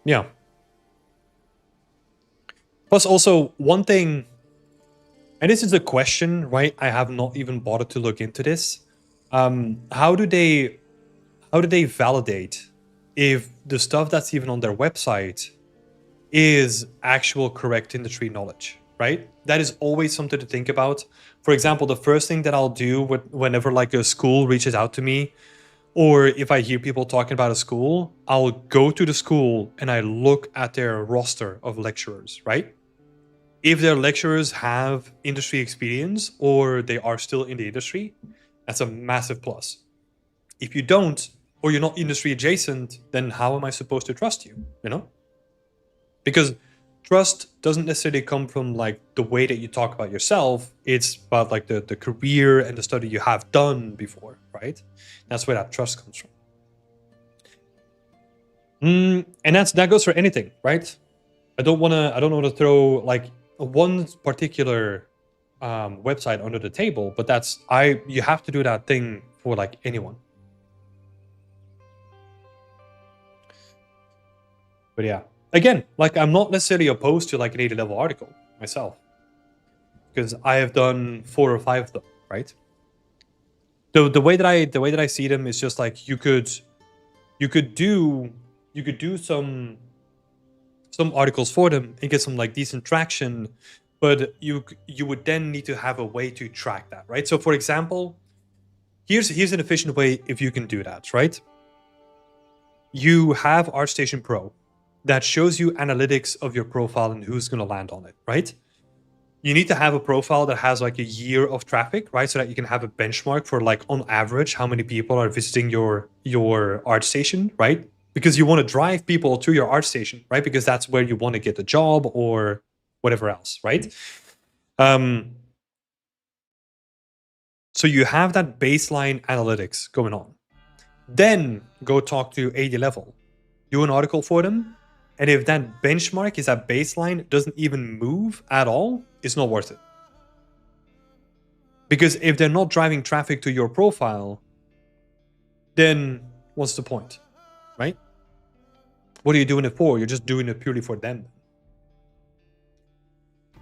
Yeah. Plus also one thing, and this is a question, right? I have not even bothered to look into this. How do they validate if the stuff that's even on their website is actual correct industry knowledge, right? That is always something to think about. For example, the first thing that I'll do whenever like a school reaches out to me, or if I hear people talking about a school, I'll go to the school and I look at their roster of lecturers, right? If their lecturers have industry experience or they are still in the industry, that's a massive plus. If you don't, or you're not industry adjacent, then how am I supposed to trust you, you know? Because trust doesn't necessarily come from like the way that you talk about yourself. It's about like the career and the study you have done before, right? That's where that trust comes from. And that goes for anything, right? I don't want to throw like one particular website under the table, but you have to do that thing for like anyone. But yeah, again, like I'm not necessarily opposed to like an 80 level article myself, because I have done 4 or 5 of them, right? The way that I see them is just like you could do some articles for them and get some like decent traction, but you would then need to have a way to track that, right? So for example, here's an efficient way if you can do that, right? You have ArtStation Pro that shows you analytics of your profile and who's going to land on it, right? You need to have a profile that has like a year of traffic, right? So that you can have a benchmark for like on average how many people are visiting your ArtStation, right? Because you want to drive people to your ArtStation, right? Because that's where you want to get a job or whatever else, right? So you have that baseline analytics going on. Then go talk to 80 level, do an article for them. And if that benchmark is that baseline doesn't even move at all, it's not worth it. Because if they're not driving traffic to your profile, then what's the point, right? What are you doing it for? You're just doing it purely for them.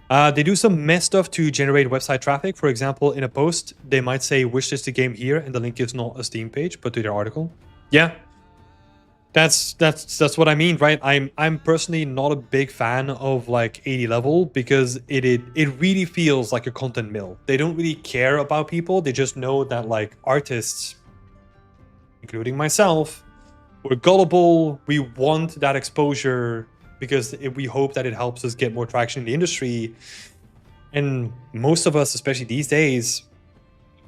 They do some mess stuff to generate website traffic. For example, in a post, they might say, wishlist the game here, and the link is not a Steam page, but to their article. Yeah. That's what I mean, right? I'm personally not a big fan of like 80 level because it really feels like a content mill. They don't really care about people. They just know that like artists, including myself, we're gullible. We want that exposure because we hope that it helps us get more traction in the industry. And most of us, especially these days,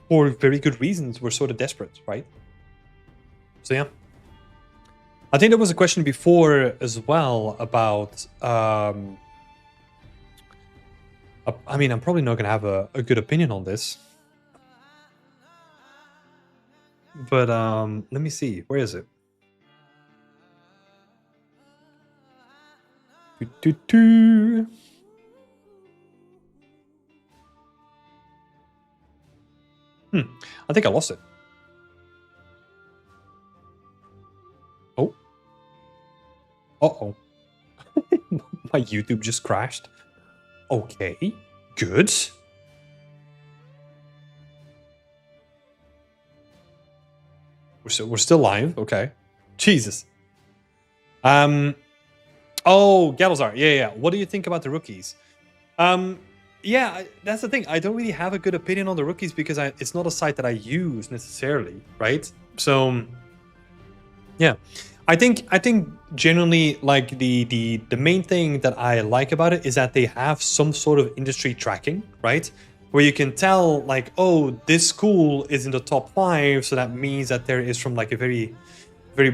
for very good reasons, we're sort of desperate, right? So yeah. I think there was a question before as well about I mean, I'm probably not gonna have a good opinion on this. But let me see. Where is it? Do. I think I lost it. Oh. Uh-oh. My YouTube just crashed. Okay. Good. We're still live. Okay. Jesus. Oh, Gattlezar. Yeah. What do you think about the rookies? Yeah, that's the thing. I don't really have a good opinion on the rookies because it's not a site that I use necessarily, right? So, yeah, I think generally like the main thing that I like about it is that they have some sort of industry tracking, right? Where you can tell like, oh, this school is in the top 5, so that means that there is, from like a very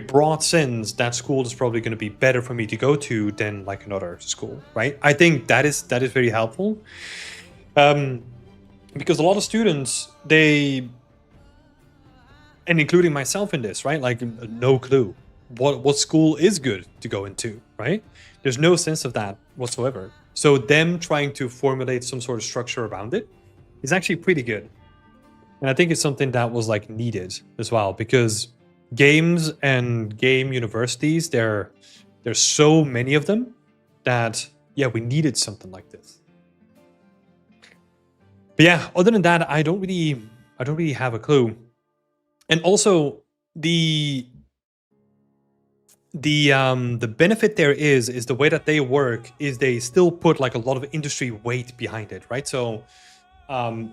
broad sense, that school is probably going to be better for me to go to than like another school, right? I think that is very helpful, because a lot of students, and including myself in this, right? Like no clue what school is good to go into, right? There's no sense of that whatsoever. So them trying to formulate some sort of structure around it is actually pretty good, and I think it's something that was like needed as well, because games and game universities, there's so many of them that, yeah, we needed something like this. But yeah, other than that, I don't really have a clue. And also the benefit there is the way that they work is they still put like a lot of industry weight behind it, right? So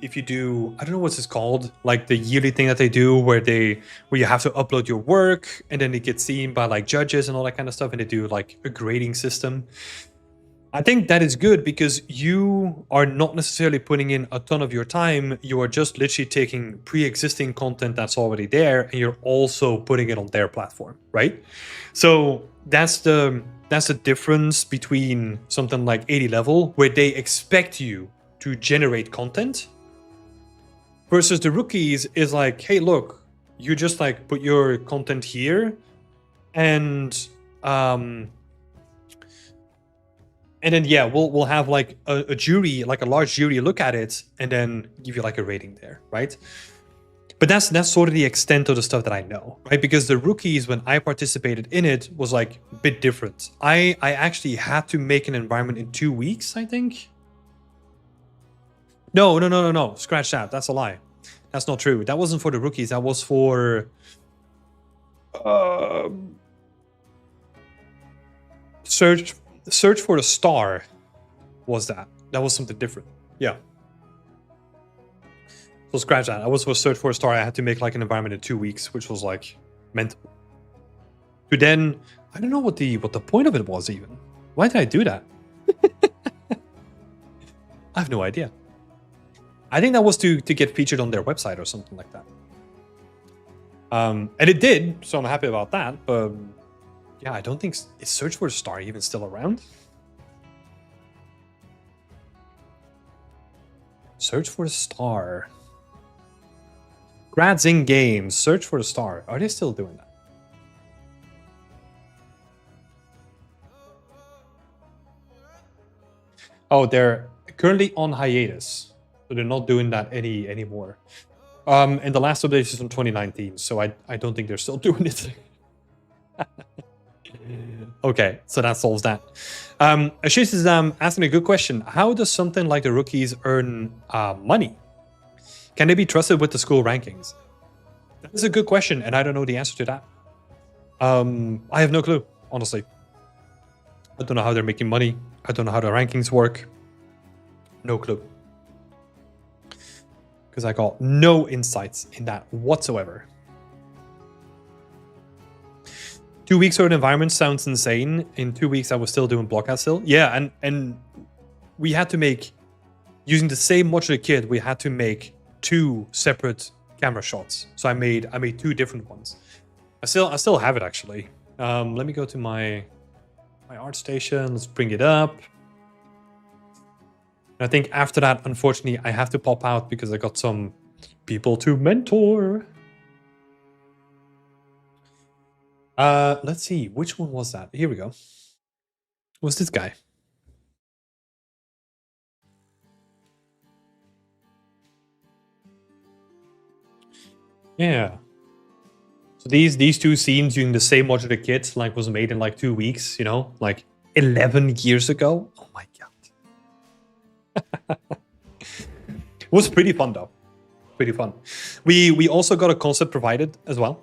if you do, I don't know what's this called, like the yearly thing that they do where you have to upload your work and then it gets seen by like judges and all that kind of stuff, and they do like a grading system. I think that is good because you are not necessarily putting in a ton of your time. You are just literally taking pre-existing content that's already there and you're also putting it on their platform, right? So that's the difference between something like 80 level, where they expect you to generate content, versus the rookies is like, hey, look, you just like put your content here, and then yeah, we'll have like a jury, like a large jury, look at it and then give you like a rating there, right? But that's sort of the extent of the stuff that I know, right? Because the rookies, when I participated in it, was like a bit different. I actually had to make an environment in 2 weeks, I think. No. Scratch that. That's a lie. That's not true. That wasn't for the rookies. That was for search for the star. Was that was something different? Yeah. So scratch that. I was for search for a star. I had to make like an environment in 2 weeks, which was like mental. To then, I don't know what the point of it was even. Why did I do that? I have no idea. I think that was to get featured on their website or something like that. And it did, so I'm happy about that. But yeah, I don't think is Search for a Star even still around? Search for a Star. Grads in Games, Search for a Star. Are they still doing that? Oh, they're currently on hiatus. So they're not doing that anymore. And the last update is from 2019, so I don't think they're still doing it. Okay, so that solves that. Ashish is asking a good question. How does something like the rookies earn money? Can they be trusted with the school rankings? That is a good question, and I don't know the answer to that. I have no clue, honestly. I don't know how they're making money. I don't know how the rankings work. No clue. Because I got no insights in that whatsoever. 2 weeks or an environment sounds insane. In 2 weeks, I was still doing blockhouse still. Yeah, and we had to make, using the same modular kit, we had to make 2 separate camera shots. So I made 2 different ones. I still have it actually. Let me go to my ArtStation. Let's bring it up. And I think after that, unfortunately, I have to pop out because I got some people to mentor. Let's see, which one was that? Here we go. Was this guy? Yeah. So these two scenes using the same modular kit like was made in like 2 weeks, you know, like 11 years ago. Oh my god. It was pretty fun though. Pretty fun. We also got a concept provided as well.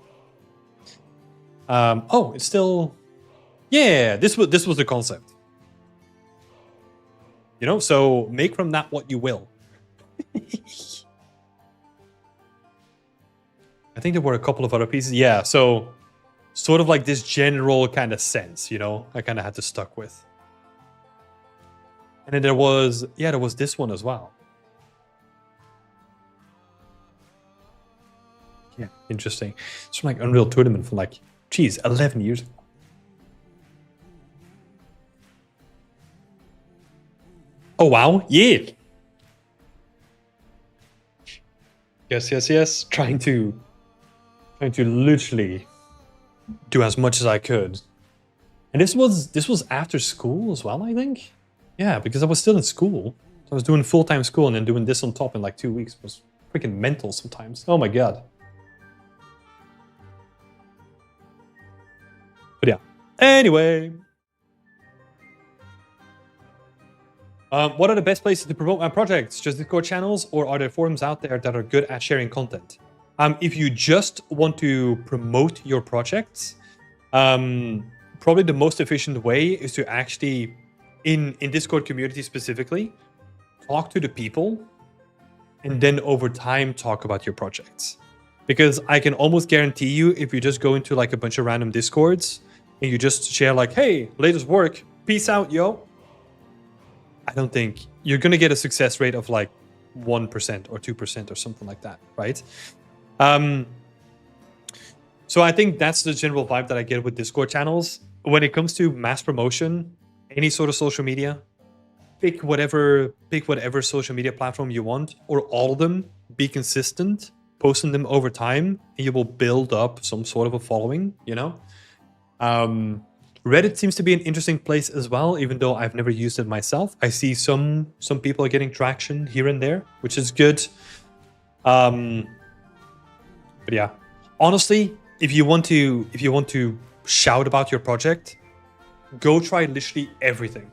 Oh, it's still, yeah, this was the concept. You know, so make from that what you will. I think there were a couple of other pieces. Yeah, so sort of like this general kind of sense, you know, I kind of had to stuck with. And then there was this one as well. Yeah, interesting. It's from like Unreal Tournament from like, geez, 11 years ago. Oh, wow. Yeah. Yes. Trying to literally do as much as I could. And this was after school as well, I think. Yeah, because I was still in school. I was doing full-time school and then doing this on top in like 2 weeks. It was freaking mental sometimes. Oh my god. But yeah. Anyway. What are the best places to promote my projects? Just Discord channels, or are there forums out there that are good at sharing content? If you just want to promote your projects, probably the most efficient way is to actually, in Discord community specifically, talk to the people and then over time talk about your projects. Because I can almost guarantee you, if you just go into like a bunch of random Discords and you just share like, hey, latest work, peace out, yo. I don't think you're going to get a success rate of like 1% or 2% or something like that, right? So I think that's the general vibe that I get with Discord channels. When it comes to mass promotion, any sort of social media, pick whatever social media platform you want, or all of them, be consistent, posting them over time, and you will build up some sort of a following, you know? Reddit seems to be an interesting place as well, even though I've never used it myself. I see some people are getting traction here and there, which is good. But yeah, honestly, if you want to shout about your project, go try literally everything.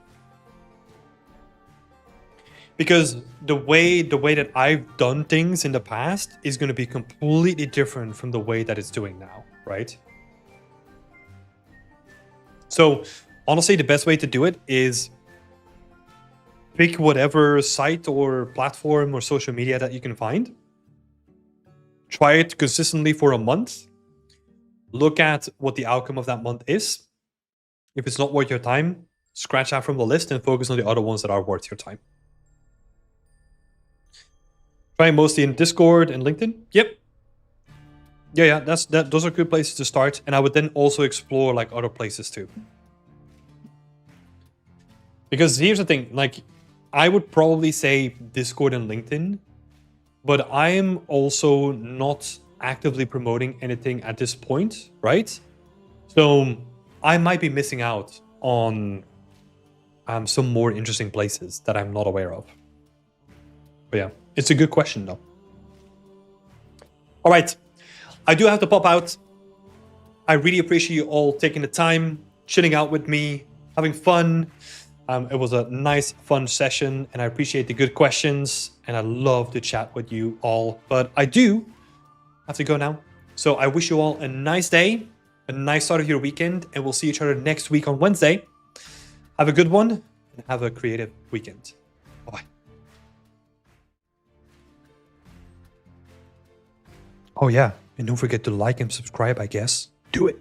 Because the way that I've done things in the past is going to be completely different from the way that it's doing now, right? So honestly, the best way to do it is pick whatever site or platform or social media that you can find. Try it consistently for a month. Look at what the outcome of that month is. If it's not worth your time, scratch that from the list and focus on the other ones that are worth your time. Try mostly in Discord and LinkedIn. Yep. Yeah, those are good places to start. And I would then also explore like other places too. Because here's the thing, like I would probably say Discord and LinkedIn, but I am also not actively promoting anything at this point, right? So I might be missing out on some more interesting places that I'm not aware of. But yeah, it's a good question though. All right. I do have to pop out. I really appreciate you all taking the time, chilling out with me, having fun. It was a nice, fun session, and I appreciate the good questions, and I love to chat with you all. But I do have to go now. So I wish you all a nice day, a nice start of your weekend, and we'll see each other next week on Wednesday. Have a good one, and have a creative weekend. Bye-bye. Oh yeah, and don't forget to like and subscribe, I guess. Do it.